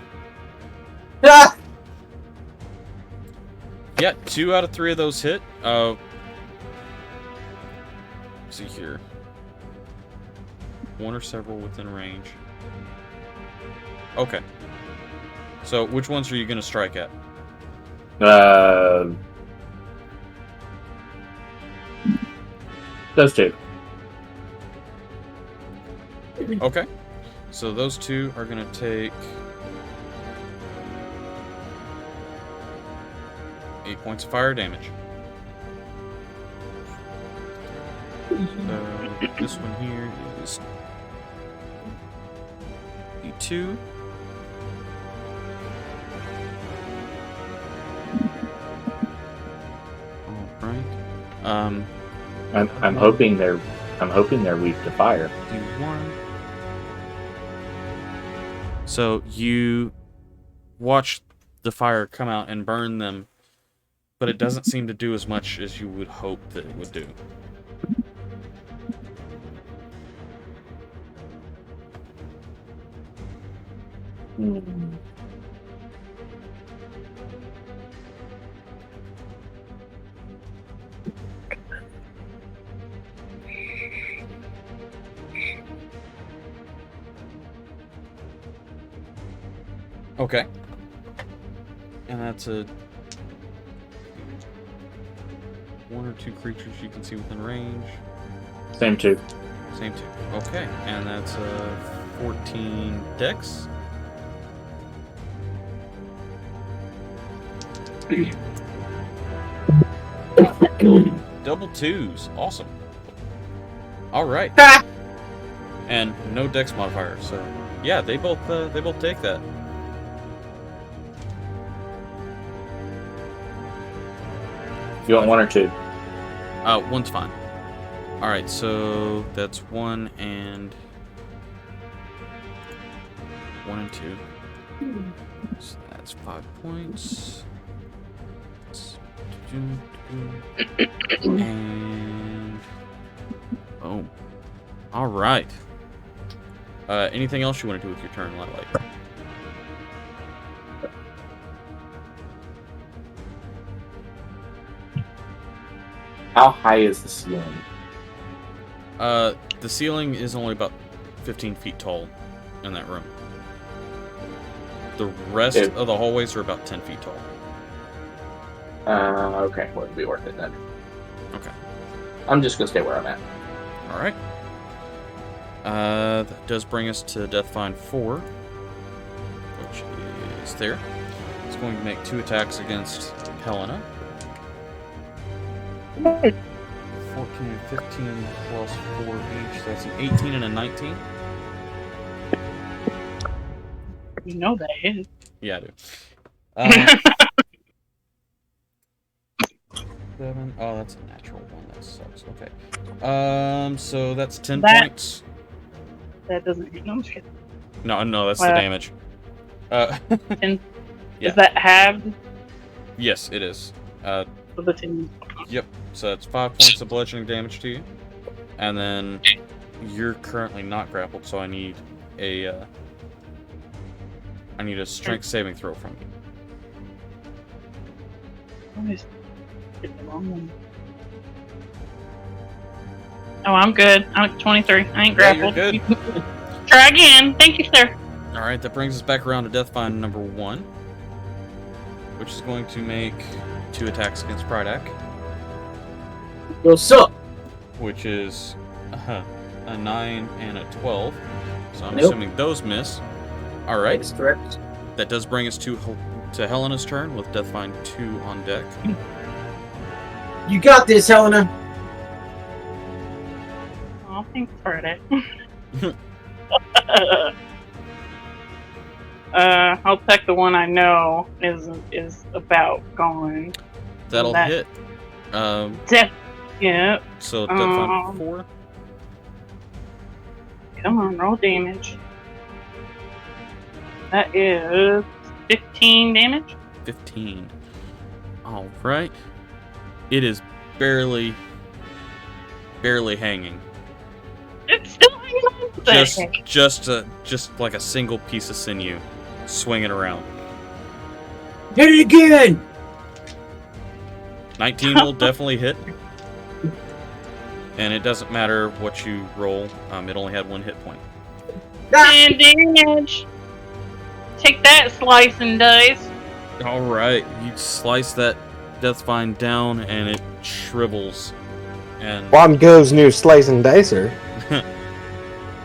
Ah! Yeah, 2 out of 3 of those hit. Let's see here. 1 or several within range. Okay. So, which ones are you going to strike at? Those 2. Okay. So those 2 are going to take 8 points of fire damage. So this one here is D2. All right. I'm hoping they're weak to fire. D1. So you watch the fire come out and burn them, but it doesn't seem to do as much as you would hope that it would do. Okay. And that's a 1 or 2 creatures you can see within range. Same 2. Same 2. Okay. And that's a 14 dex. Double 2s. Awesome. All right. And no dex modifier. So yeah, they both take that. You want one or two? One's fine. Alright, so that's 1 and 1 and 2. So that's 5 points. And boom. Alright. Anything else you want to do with your turn, Lightlight? How high is the ceiling? The ceiling is only about 15 feet tall in that room. The rest of the hallways are about 10 feet tall. Okay, wouldn't be worth it then. Okay. I'm just gonna stay where I'm at. Alright. That does bring us to Deathfind 4, which is there. It's going to make 2 attacks against Helena. 14 and 15 plus 4 each. So that's an 18 and a 19. You know that hit. Yeah, I do. 7. Oh, that's a natural one. That sucks. Okay. So that's 10 points. That doesn't hit. No, I'm just kidding. No, that's the damage. And yeah. Is that halved? Yes, it is. For the 10. Yep. So that's 5 points of bludgeoning damage to you, and then you're currently not grappled, so I need a strength saving throw from you. Always get the wrong one. Oh, I'm good. I'm at 23. I ain't grappled. Yeah, you're good. Try again. Thank you, sir. Alright, that brings us back around to Deathfind number 1, which is going to make 2 attacks against Prydak. What's up? Which is a 9 and a 12. So I'm Nope. assuming those miss. Alright. That's correct. That does bring us to Helena's turn with Deathfind 2 on deck. You got this, Helena. Oh, thanks for that. I'll take the one I know is about going. That'll hit. Yeah. So Deathfind 4. Come on, roll damage. That is 15 damage. 15. Alright. It is barely hanging. It's still hanging on to that. Just like a single piece of sinew swinging around. Hit it again. 19 will definitely hit. And it doesn't matter what you roll. It only had 1 hit point. 10 damage. Take that, slice and dice. Alright, you slice that Deathfind down and it shrivels. And Juan goes new slice and dicer.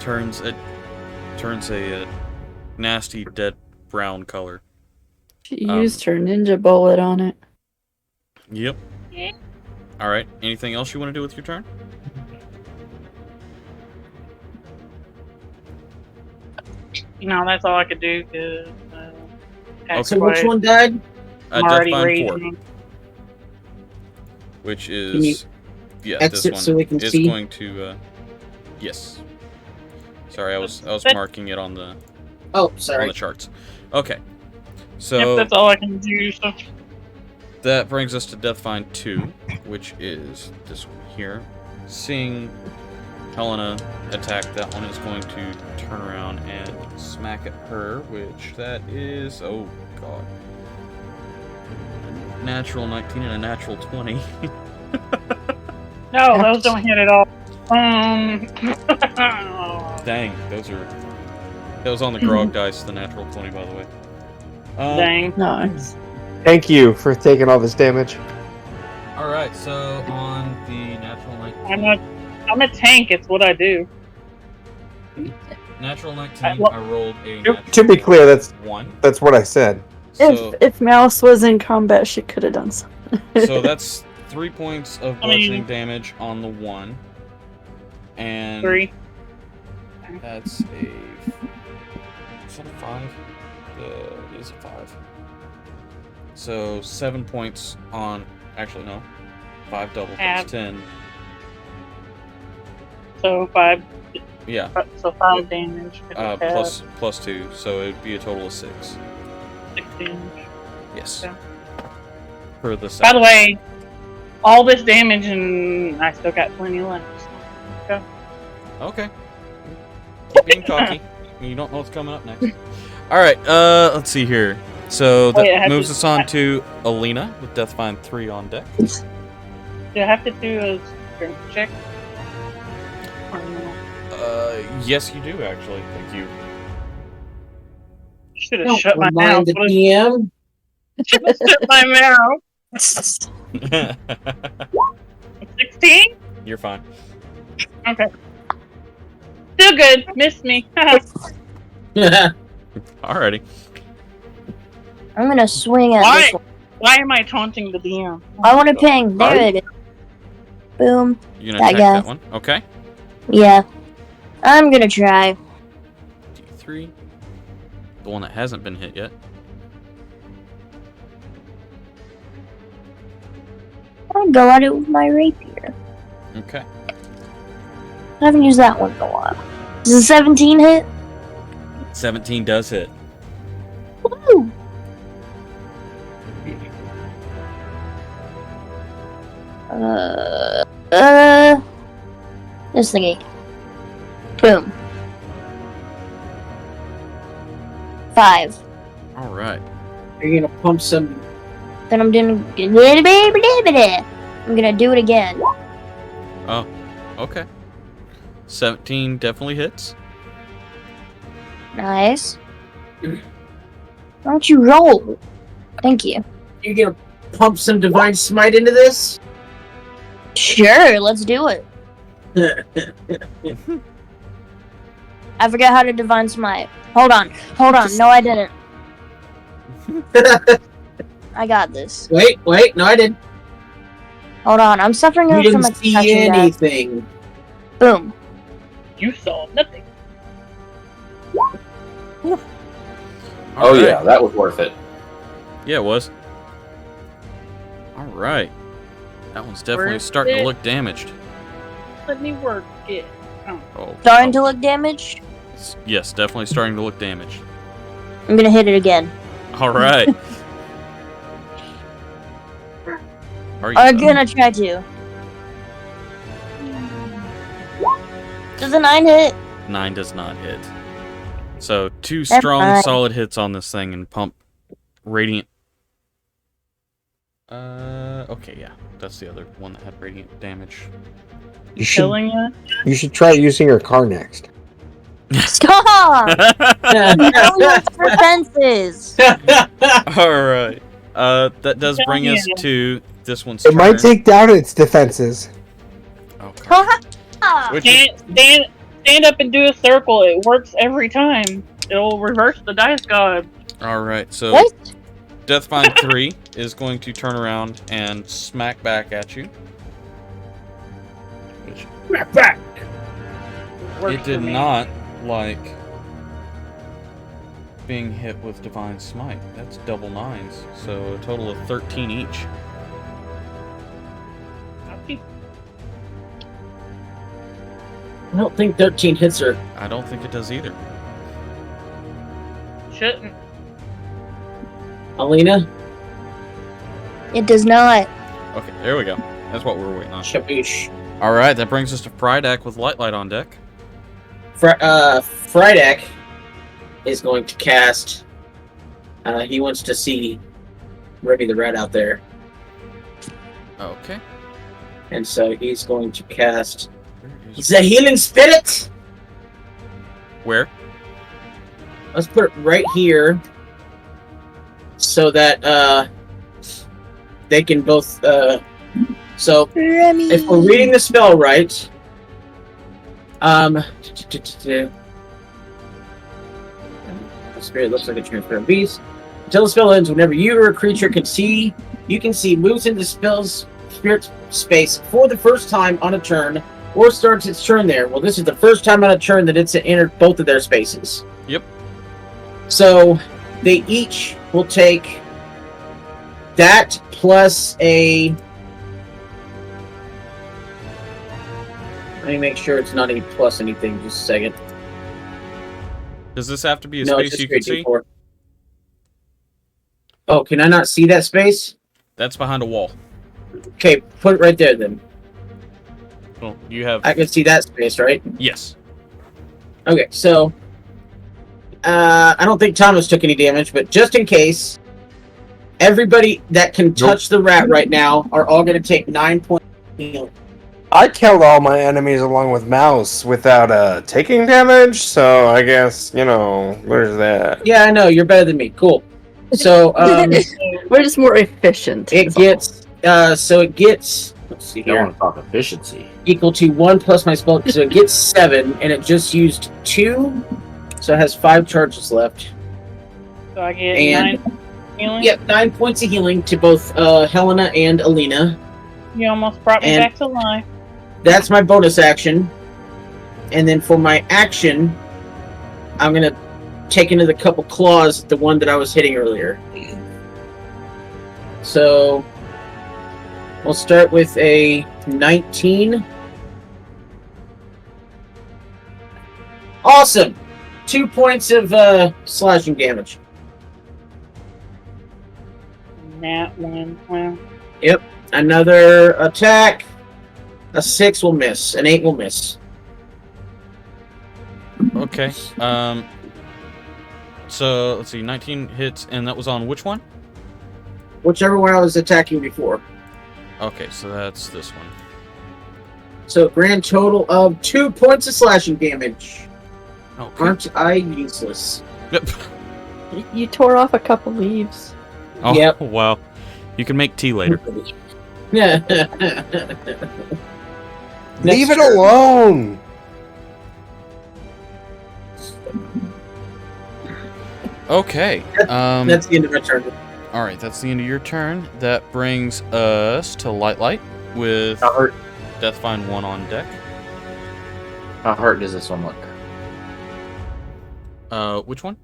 turns a nasty dead brown color. She used her ninja bullet on it. Yep. Alright, anything else you want to do with your turn? No, that's all I could do because. Okay. So which one died? I'm already Deathfind 4. raging. Which Can you is this exit one so we can is see? going to yes. Sorry, I was marking it on the Oh, on sorry. the charts. Okay. So Yep, that's all I can do. So. that brings us to Deathfind 2, which is this one here. Seeing Helena attack, that one is going to turn around and smack at her, which that is, oh god. A natural 19 and a natural 20. No, those don't hit at all. Dang, that was on the grog dice, the natural 20, by the way. Dang. Nice. Thank you for taking all this damage. Alright, so on the natural 19... I'm a tank. It's what I do. Natural 19, I rolled a natural To be clear, that's 1. that's what I said. So, If Mouse was in combat, she could have done something. so that's 3 points of bludgeoning damage on the 1. And 3. that's a... Is that a 5? It is a 5. So 7 points on... Actually, no. 5 double Half. 10. So 5. Yeah. So 5 damage. Plus 2, so it'd be a total of 6. 6 damage. Yes. Yeah. For the By second. the way, all this damage and I still got plenty left. So. Okay. Keep being cocky. You don't know what's coming up next. Alright, let's see here. So that Wait, moves us on to Alina with Deathfind 3 on deck. Do I have to do a strength check? Or no? Yes, you do actually. Thank you. Should have Don't shut my remind mouth. the DM. Should have shut my mouth. 16? You're fine. Okay. Still good. Missed me. Alrighty. I'm gonna swing at Why? this one. Why am I taunting the DM? I want to ping. There it is. Boom. You're That gonna check guy. that one. Okay. Yeah. I'm gonna try. D3. The one that hasn't been hit yet. I'll go at it with my rapier. Okay. I haven't used that one in a while. Does a 17 hit? 17 does hit. Woo! This thingy. Boom. 5. Alright. Are you gonna pump some? Then I'm doing. I'm gonna do it again. Oh, okay. 17 definitely hits. Nice. Why don't you roll? Thank you. You gonna pump some divine smite into this? Sure, let's do it. I forgot how to divine smite. Hold on. No, I didn't. I got this. Wait, no, I didn't. Hold on, I'm suffering You from a didn't see concussion, guys. anything. Boom. You saw nothing. Oh Alright. yeah, that was worth it. Yeah, it was. Alright. That one's definitely Worth starting to it. look damaged. Let me work it. Oh, Starting to look damaged. yes, definitely starting to look damaged. I'm gonna hit it again. Alright. Are you I'm done? gonna try to. Does a 9 hit? 9 does not hit. So 2 That's strong, fine. solid hits on this thing and pump radiant. Okay, yeah, that's the other one that had radiant damage. You should Killing you? you should try using your car next. Stop! No use for fences. All right. That does bring us Yeah. to this one's It turn. might take down its defenses. Okay. Which is- Stand up and do a circle. It works every time. It'll reverse the dice god. all right. So What? Deathfind 3 is going to turn around and smack back at you. Which Back. Works it did for me. not like being hit with Divine Smite. That's double 9s, so a total of 13 each. I don't think 13 hits her. I don't think it does either. Shouldn't. Alina? It does not. Okay, there we go. That's what we were waiting on. Shabish. All right, that brings us to Frydak with Light on deck. Frydak is going to cast. He wants to see Remy the Rat out there. Okay. And so he's going to cast Where is- the Healing Spirit. Where? Let's put it right here so that they can both. So Remy. if we're reading the spell right, Spirit looks like a transparent beast. Until the spell ends, whenever you or a creature you can see moves into the spell's spirit space for the first time on a turn, or starts its turn there. Well, this is the first time on a turn that it's entered both of their spaces. Yep. So they each will take that plus a me make sure it's not any plus anything. Just a second. Does this have to be a No, it's space just you can straight see? D4. Oh, can I not see that space? That's behind a wall. Okay, put it right there then. Well, you have... I can see that space, right? Yes. Okay, so I don't think Thomas took any damage, but just in case, everybody that can touch the rat right now are all going to take 9 points of healing. I killed all my enemies along with Mouse without taking damage, so I guess, there's that. Yeah, I know, you're better than me. Cool. So We're just more efficient. it gets let's see You don't here, want to talk efficiency. equal to 1 plus my spell, so it gets 7, and it just used 2, so it has 5 charges left. So I get And- 9 healing. Yep, 9 points of healing to both Helena and Alina. You almost brought me And- back to life. That's my bonus action. And then for my action, I'm going to take into the couple claws the one that I was hitting earlier. So we'll start with a 19. Awesome! 2 points of slashing damage. Nat 1. Well, Another attack. A 6 will miss. An 8 will miss. Okay. So, let's see. 19 hits, and that was on which one? Whichever one I was attacking before. Okay, so that's this one. So grand total of 2 points of slashing damage. Okay. Aren't I useless? Yep. You tore off a couple leaves. Oh, Yep. wow. You can make tea later. Yeah. Leave it alone! Okay. That's the end of my turn. Alright, that's the end of your turn. That brings us to Light with How hurt? Deathfind 1 on deck. How hurt does this one look? Which one?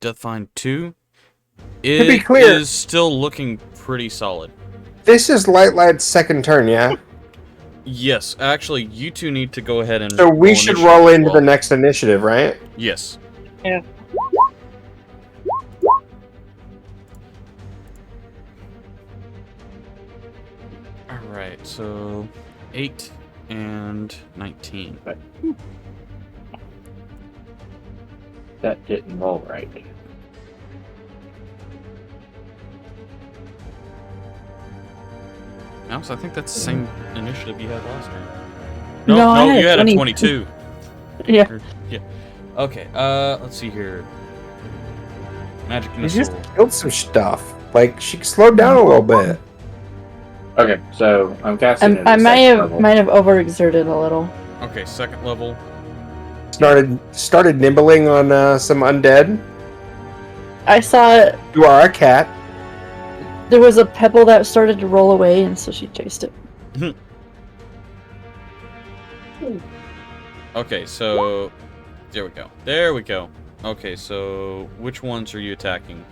Deathfind 2. It be clear- is still looking pretty solid. This is Lightlight's second turn, yeah? Yes, actually, you two need to go ahead and So we should initiative roll as into well. the next initiative, right? Yes. Yeah. Alright, so 8 and 19. That didn't roll right. Mouse, I think that's the same initiative you had last turn. No, I had you had 20. a 22. Yeah. Yeah. Okay, let's see here. Magic You missile. just killed some stuff. Like, she slowed down a little bit. Okay, so I'm casting it. I at might second have level. might have overexerted a little. Okay, second level. Started nibbling on some undead. I saw You are a cat. there was a pebble that started to roll away, and so she chased it. Okay, so there we go. There we go. Okay, so which ones are you attacking?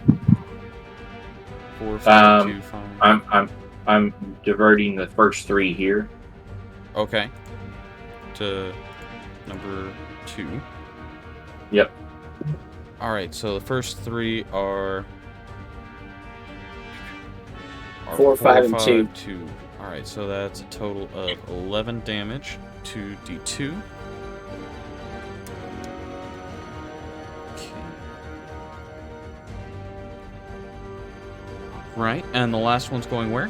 4, 5, 2, 5. I'm diverting the first 3 here. Okay. To number 2. Yep. Alright, so the first 3 are 4, 5, and 2. 2. Alright, so that's a total of 11 damage to D2. Okay. Right, and the last one's going where?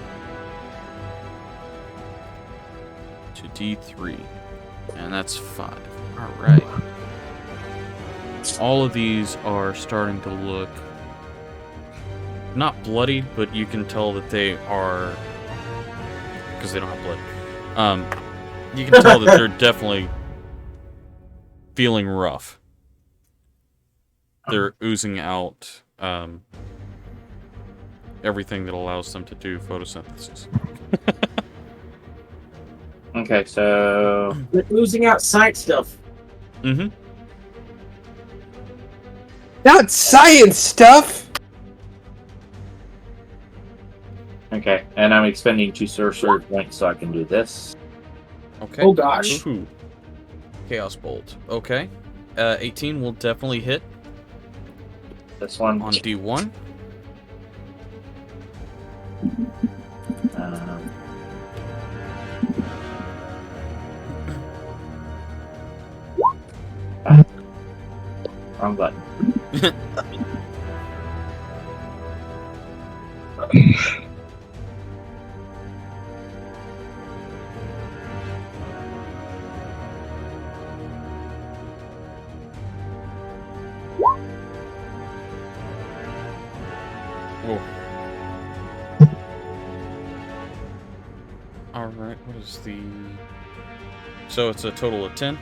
To D3. And that's 5. Alright. All of these are starting to look not bloody, but you can tell that they are, because they don't have blood. You can tell that they're definitely feeling rough. They're oozing out everything that allows them to do photosynthesis. Okay, so We're losing out science stuff. Mm-hmm. Not science stuff! Okay, and I'm expending 2 sorcery points so I can do this. Okay. Oh gosh. Ooh. Chaos Bolt. Okay. 18 will definitely hit This one. on D1. Um, wrong button. Whoa. Alright, what is the... So it's a total of 10?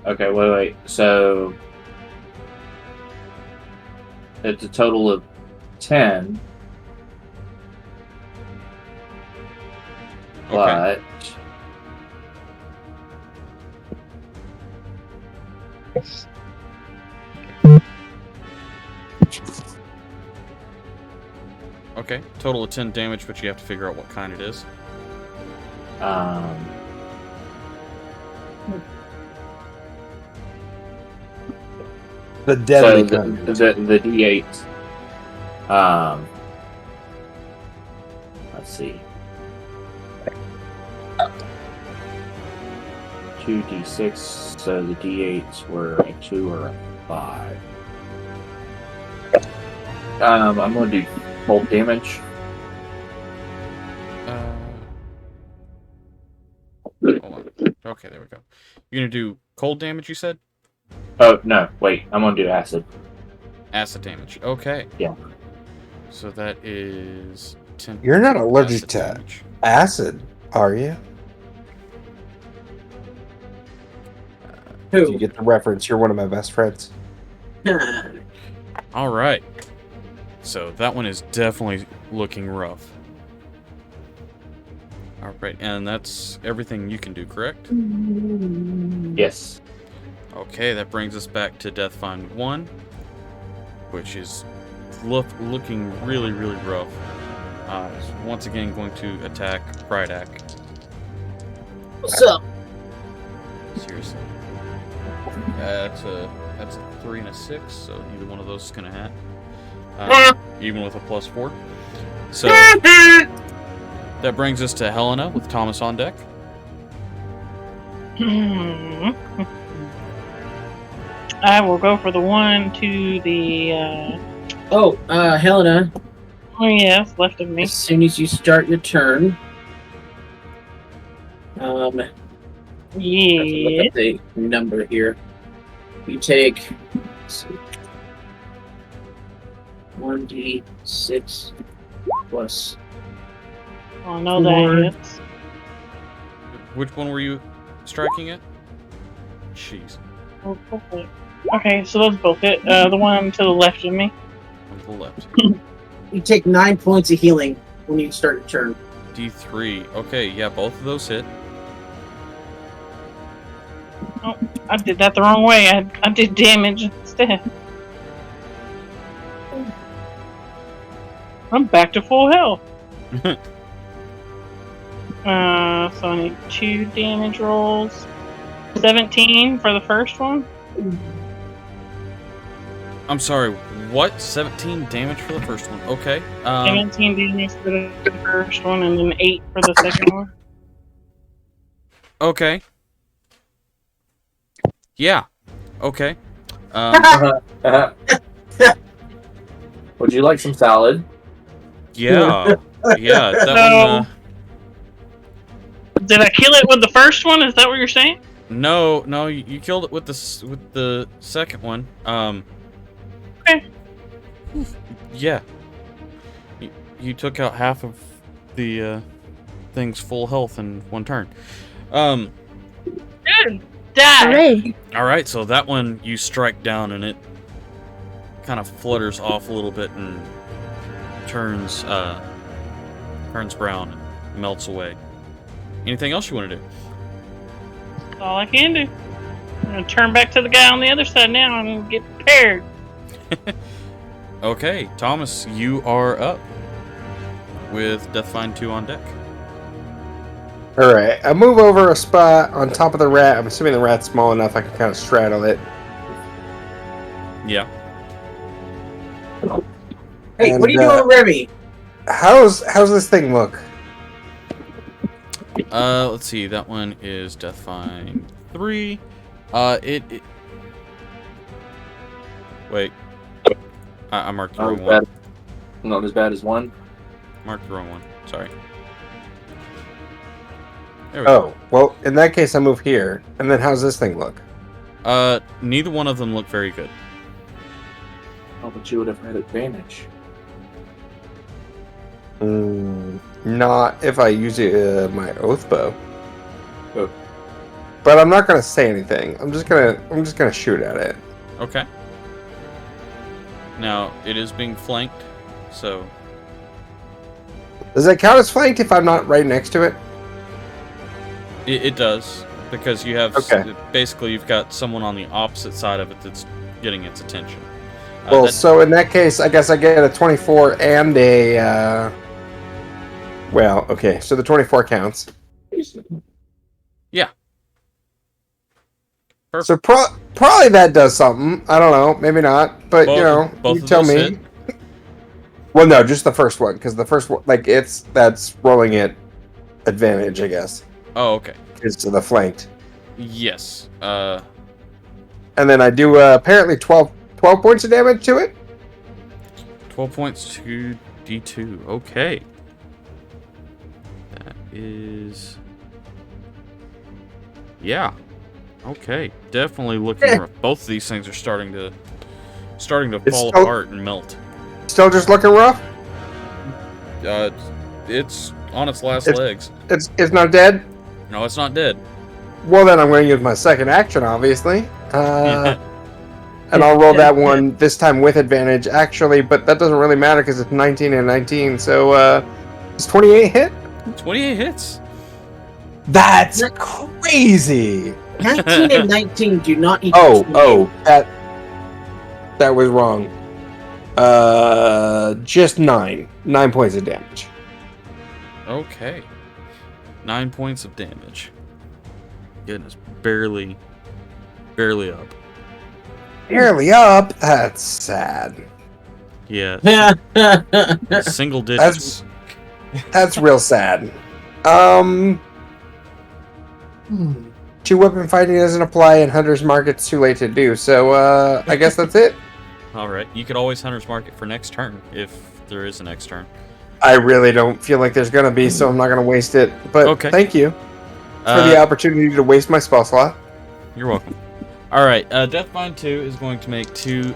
Okay, wait. So it's a total of 10. Okay. But Okay, total of 10 damage, but you have to figure out what kind it is. The deadly so kind. the D8. Let's see. 2d6. So the D8s were a 2 or a 5. I'm going to do cold damage. Hold on. Okay, there we go. You're gonna do cold damage, you said? Oh no! Wait, I'm going to do acid. Acid damage. Okay. Yeah. So that is 10. You're not allergic acid to damage. acid, are you? Who? You get the reference. You're one of my best friends. All right. So that one is definitely looking rough. All right, and that's everything you can do, correct? Yes. Okay, that brings us back to Death Find 1, which is looking really, really rough. It's once again going to attack Krydak. What's up? Seriously. That's a 3 and a 6, so neither one of those is going to hit. Even with a +4. So that brings us to Helena with Thomas on deck. I will go for the one to the, Helena, oh yes, left of me. as soon as you start your turn, I have to Yeah. look up the number here. You take, let's see, 1d6 plus Oh no, 4. that hits. Which one were you striking at? Jeez. Okay, so those both hit. The one to the left of me. On the left. You take 9 points of healing when you start your turn. D3. Okay, yeah, both of those hit. Oh, I did that the wrong way. I did damage instead. I'm back to full health. So I need 2 damage rolls. 17 for the first one. I'm sorry, what? 17 damage for the first one. Okay. 17 damage for the first one, and then 8 for the second one. Okay. Yeah. Okay. Would you like some salad? Yeah. Yeah, that No. one. Did I kill it with the first one? Is that what you're saying? No, you killed it with the second one. Okay. Yeah. You took out half of the thing's full health in one turn. Good. Die. Hooray! All right, so that one you strike down and it kind of flutters off a little bit and turns brown and melts away. Anything else you want to do? That's all I can do. I'm gonna turn back to the guy on the other side now and get prepared. Okay, Thomas, you are up with Deathfind 2 on deck. Alright, I move over a spot on top of the rat. I'm assuming the rat's small enough I can kind of straddle it. Yeah. Hey, And, what are you doing, Remy? How's this thing look? Let's see. That one is Deathfind 3. It Wait. I marked the wrong one. Not as bad as 1. Marked the wrong one. Sorry. There we go. Oh, well, in that case I move here. And then how's this thing look? Neither one of them look very good. Oh, but you would have had advantage. Not if I use my oath bow. Oh. But I'm not gonna say anything. I'm just gonna shoot at it. Okay. Now, it is being flanked, so... Does that count as flanked if I'm not right next to it? It does, because you have... Okay. Basically, you've got someone on the opposite side of it that's getting its attention. Well, so in that case, I guess I get a 24 and a... Well, okay, so the 24 counts. Yeah. Perfect. So probably that does something. I don't know, maybe not, but Both you of tell those me. hit? Well, no, just the first one, because the first one, that's rolling at advantage, I guess. Oh, okay. Is to the flanked. Yes. And then I do apparently 12 points of damage to it. 12 points to D2. Okay. That is... Yeah. Okay. Definitely looking rough. Both of these things are starting to It's fall still- apart and melt. Still just looking rough. It's on its last It's- legs. It's not dead. No, it's not dead. Well, then I'm going to use my second action, obviously. And I'll roll that one this time with advantage, actually, but that doesn't really matter because it's 19 and 19. So, does 28 hit? 28 hits. That's crazy. 19 and 19 do not equal 28. That was wrong. Just 9 points of damage. Okay. 9 points of damage. Goodness, barely up. Barely up. That's sad. Yeah. Single digits. That's real sad. Two weapon fighting doesn't apply, and Hunter's Market's too late to do. So, I guess that's it. All right. You could always Hunter's Market for next turn if there is a next turn. I really don't feel like there's gonna be, so I'm not gonna waste it. But Okay. thank you for the opportunity to waste my spell slot. You're welcome. All right. Deathbind 2 is going to make two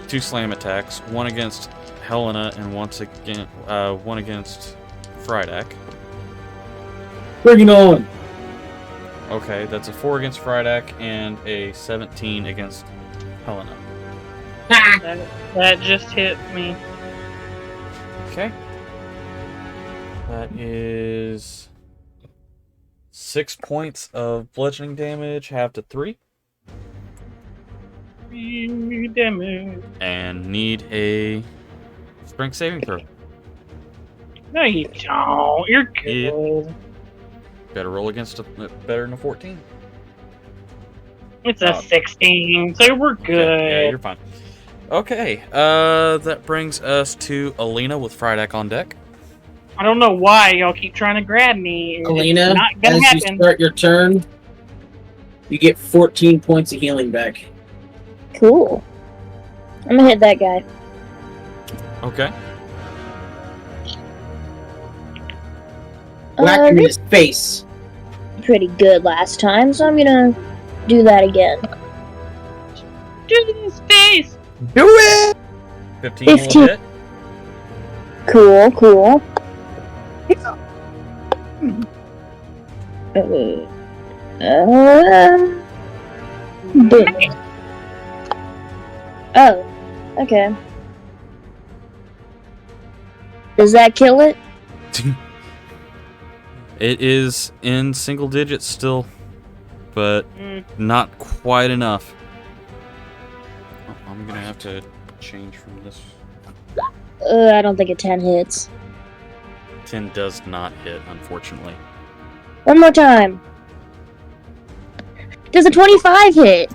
slam attacks. One against Helena and one against Frydak. Bring it on. Okay, that's a 4 against Frydak and a 17 against Helena. That just hit me. Okay. That is 6 points of bludgeoning damage, half to 3. Damage. And need a strength saving throw. No, you don't. You're good. Yep. Better roll against better than a 14. It's a 16, so we're good. Okay, yeah, you're fine. Okay, that brings us to Alina with Frydak on deck. I don't know why y'all keep trying to grab me. It's Alina, not gonna as happen. you start your turn, you get 14 points of healing back. Cool. I'm gonna hit that guy. Okay. Whack him in They his face. did pretty good last time, so I'm gonna do that again. Do this face. Do it! 15 will 15. hit. Cool. Boom. Oh, okay. Does that kill it? It is in single digits still, but not quite enough. Oh, I'm gonna have to change from this I don't think a 10 hits. 10 does not hit, unfortunately. One more time. Does a 25 hit?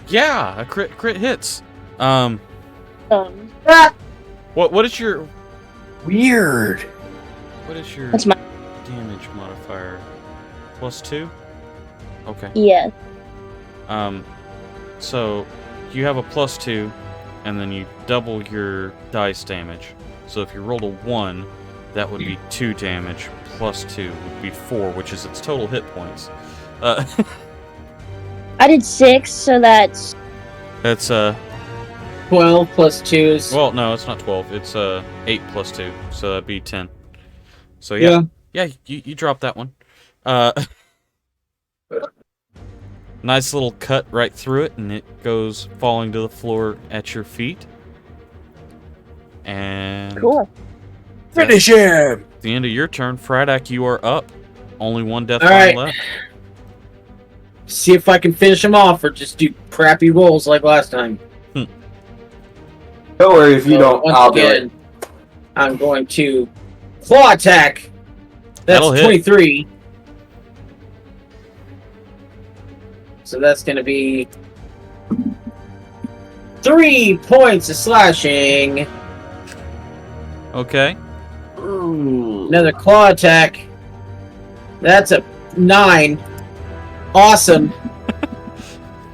Yeah, a crit hits. Um, What is your Weird. That's my damage modifier? +2? Okay. yeah. So you have a +2, and then you double your dice damage. So if you rolled a 1, that would be 2 damage, +2 would be 4, which is its total hit points. I did 6, so that's 12 plus 2 is. well, no, it's not 12. It's 8 + 2, so that'd be 10. So yeah, you dropped that one. Nice little cut right through it, and it goes falling to the floor at your feet. And cool. Finish him! at the end of your turn, Fradak, you are up. Only one death All final right. left. See if I can finish him off or just do crappy rolls like last time. Don't worry if you So, don't. once I'll do again, it. I'm going to claw attack. That's That'll hit. 23. So that's going to be 3 points of slashing. Okay. Another claw attack. That's a 9. Awesome.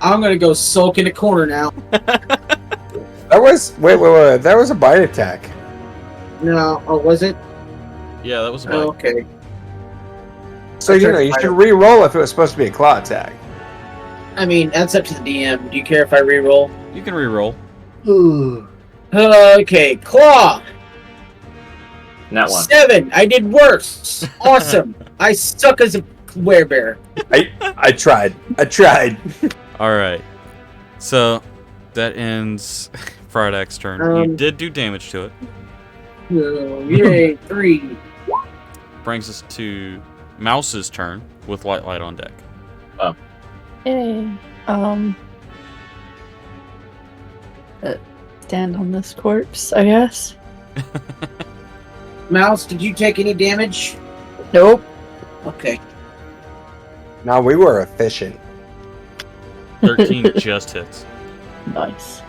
I'm going to go sulk in a corner now. That was wait. That was a bite attack. No, oh, was it? Yeah, that was a bite. Oh, okay. So you should re-roll if it was supposed to be a claw attack. I mean, that's up to the DM. Do you care if I reroll? You can re-roll. Okay, claw. Not one. 7. I did worse. Awesome. I suck as a werebear. I tried. All right. So that ends Fridak's turn. You did do damage to it. Oh, yay, 3. Brings us to Mouse's turn with Light on deck. Yay. Stand on this corpse, I guess. Mouse, did you take any damage? Nope. Okay. No, we were efficient. 13 just hits. Nice.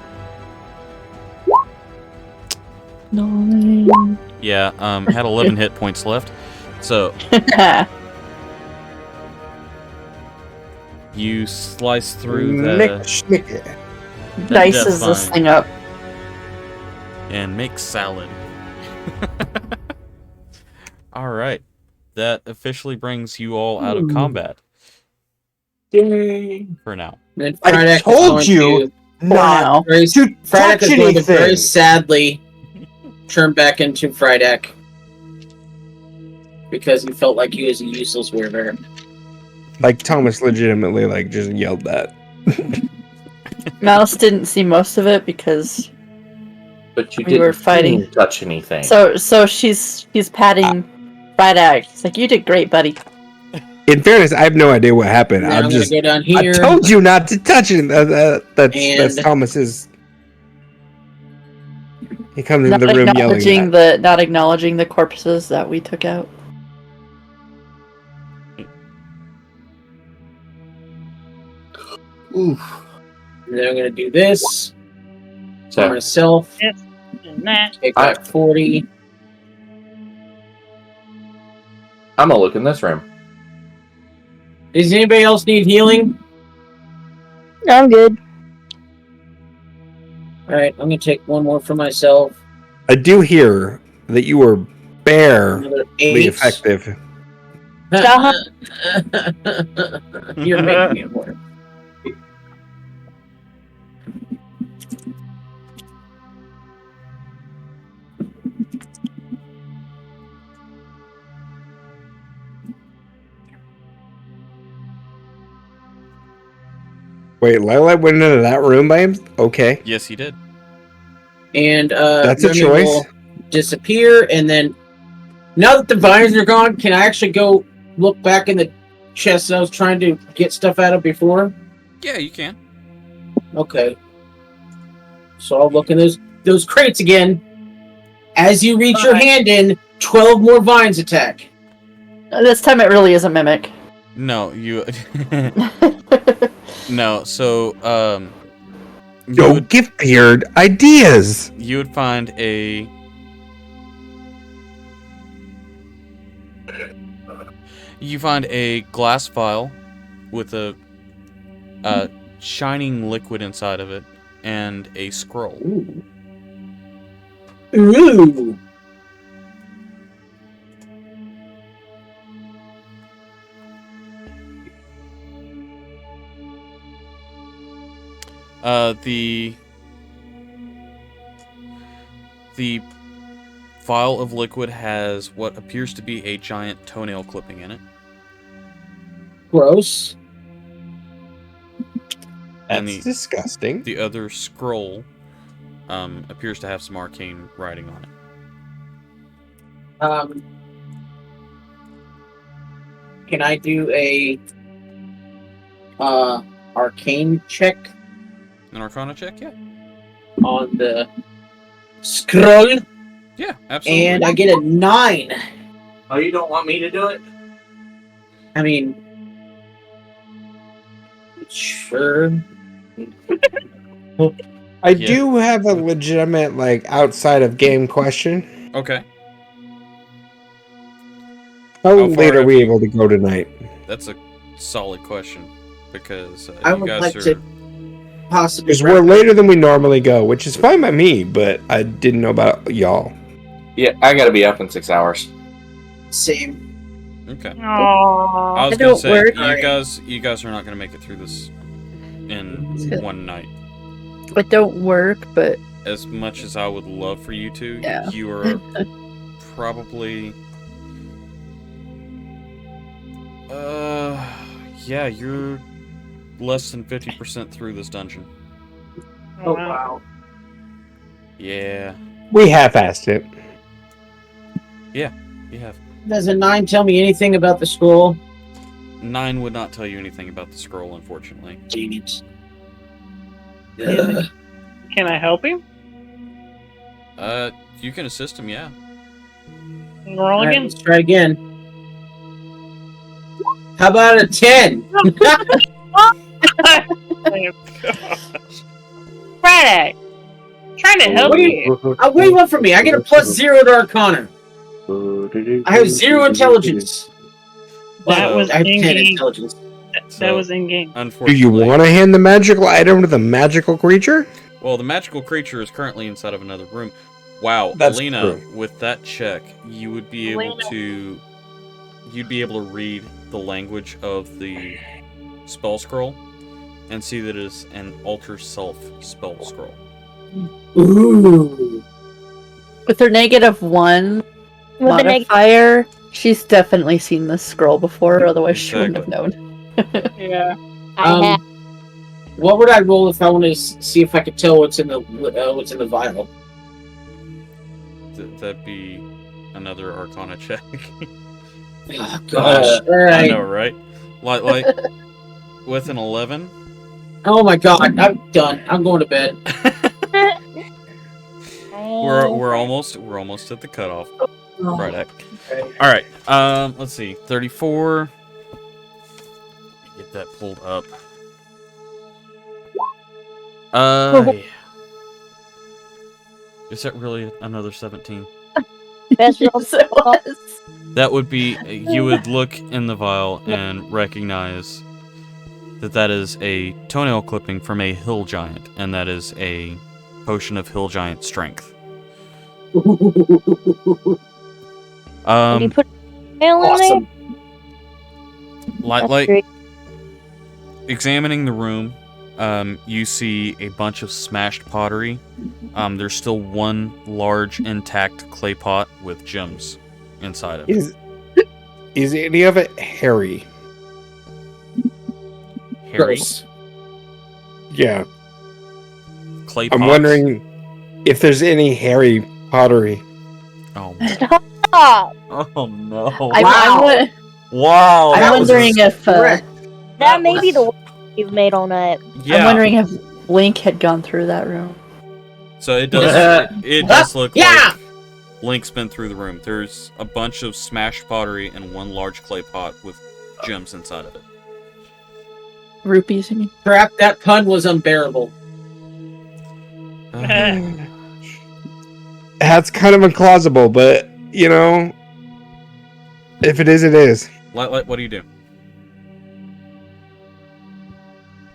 9. Yeah, had 11 hit points left. So you slice through the Dices this vine thing up. and make salad. All right. That officially brings you all out of combat Yay. for now. Then I Frydek is told going you to not very, to Frydek touch is going to very anything. sadly turn back into Frydek because he felt like he was a useless werebear. Like Thomas legitimately just yelled that. Mouse didn't see most of it because But you We were didn't fighting. touch anything. so she's patting Friday. She's like, "You did great, buddy." In fairness, I have no idea what happened. Now I'm going to go down I here. told you not to touch it. That's And- Thomas's. He comes Not into the room acknowledging yelling. not acknowledging the corpses that we took out. Oof. And then I'm going to do this for So myself. And that. Take that 40. I'm gonna look in this room. Does anybody else need healing? I'm good. Alright, I'm going to take one more for myself. I do hear that you were barely Another 8. effective. You're making it work. Wait, Lila went into that room by him? Okay. Yes, he did. And That's a Remy choice. will disappear, and then now that the vines are gone, can I actually go look back in the chest that I was trying to get stuff out of before? Yeah, you can. Okay. So I'll look in those. those crates again. As you reach your hand in, 12 more vines attack. This time it really is a mimic. No, you. No, so Don't give Beard ideas. you would find a. You find a glass vial with a shining liquid inside of it and a scroll. Ooh. The vial of liquid has what appears to be a giant toenail clipping in it. Gross. And That's disgusting. The other scroll appears to have some arcane writing on it. Can I do a arcane check An Arcana check, yeah. on the scroll? Yeah, absolutely. And I get a 9. Oh, you don't want me to do it? I mean, sure. I do have a legitimate, like, outside of game question. Okay, How How far late are have we you- able to go tonight? that's a solid question because I you would guys like are. to possibly. Because we're later than we normally go, which is fine by me, but I didn't know about y'all. Yeah, I gotta be up in 6 hours. Same. Okay. Aww. I was It gonna don't say work. you guys are not gonna make it through this in good. one night. It don't work, but As much as I would love for you to, Yeah. you are probably. Yeah, you're less than 50% through this dungeon. Oh, wow. Yeah, We half-assed it. you have. Does a 9 tell me anything about the scroll? 9 would not tell you anything about the scroll, unfortunately. Dang it. Can I help him? You can assist him, yeah. Roll Alright, again. let's try again. How about a 10? Friday! Trying to help What do you. What do you want from me? I get a +0 to Arcana. I have 0 intelligence. That was I have 10 in-game. intelligence. That was in game. Do Unfortunately. you want to hand the magical item to the magical creature? Well, the magical creature is currently inside of another room. Wow, That's Alina, true. with that check, you would be able Alina. to. You'd be able to read the language of the spell scroll and see that it is an alter self spell scroll. Ooh. with her -1 With the neg- modifier, she's definitely seen this scroll before, otherwise she wouldn't have known. Yeah. I have. What would I roll if I want to see if I could tell what's in the vial? That'd be another Arcana check. Oh, gosh. All I right. know, right? Like with an 11. Oh my god, I'm done. I'm going to bed. We're almost at the cutoff. Friday. All right. Let's see. 34. Get that pulled up. Yeah. Is that really another 17? Best roll. Yes, it was. That would be. You would look in the vial and recognize that is a toenail clipping from a hill giant, and that is a potion of hill giant strength. Did you put mail in Awesome. Like there? That's great. examining the room, you see a bunch of smashed pottery. There's still one large intact clay pot with gems inside of it. Is any of it hairy? Harry, Gross. Yeah. clay I'm pots. wondering if there's any hairy pottery. Oh, Stop. oh no! Wow. Wow! I'm That was wondering if correct. That may be the worst you've made all night. Yeah. I'm wondering if Link had gone through that room. So it does. it does look Yeah! like Link's been through the room. There's a bunch of smashed pottery and one large clay pot with gems inside of it. Rupees, you mean? Crap, that pun was unbearable. That's kind of implausible, but you know, if it is, it is. What do you do?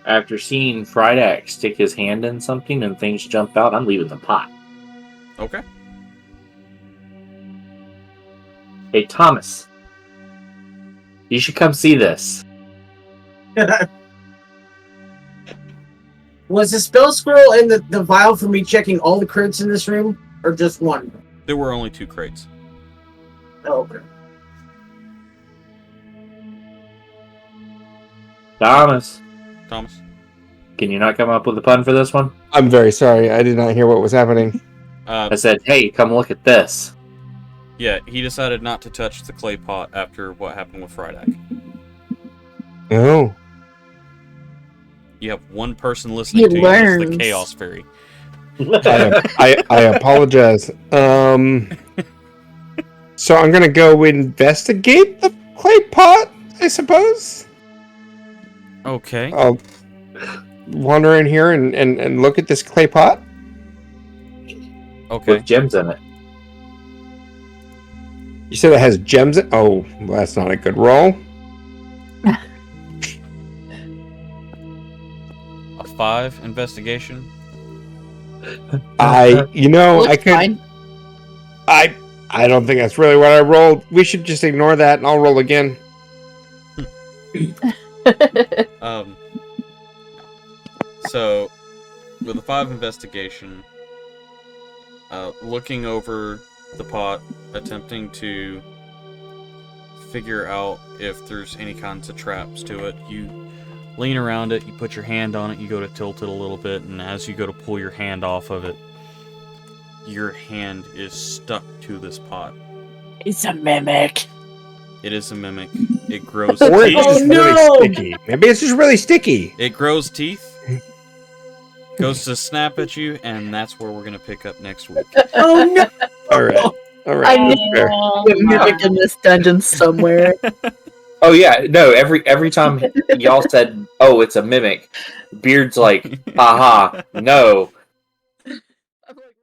After seeing Friday stick his hand in something and things jump out, I'm leaving the pot. Okay. Hey, Thomas. You should come see this. Was the spell scroll and the vial for me checking all the crates in this room, or just one? There were only 2 crates. Oh, okay. Thomas, Can you not come up with a pun for this one? I'm very sorry. I did not hear what was happening. I said, hey, come look at this. Yeah, he decided not to touch the clay pot after what happened with Friday. Oh. You have one person listening He to you, it's the learns. Chaos Fairy. I apologize. So I'm gonna go investigate the clay pot, I suppose. Okay. I'll wander in here and look at this clay pot. Okay. With gems in it. You said it has gems in. Oh, well, that's not a good roll. A 5 investigation. I Looks could. fine. I don't think that's really what I rolled. We should just ignore that, and I'll roll again. So, with a 5 investigation, looking over the pot, attempting to figure out if there's any kinds of traps to it, you lean around it, you put your hand on it, you go to tilt it a little bit, and as you go to pull your hand off of it, your hand is stuck to this pot. It's a mimic. It is a mimic. It grows Or it's teeth. just really sticky. Maybe it's just really sticky. It grows teeth, goes to snap at you, and that's where we're going to pick up next week. Oh no! All right. I That's need fair. a mimic in this dungeon somewhere. Oh yeah, no, every time y'all said, oh, it's a mimic, Beard's like, haha, no,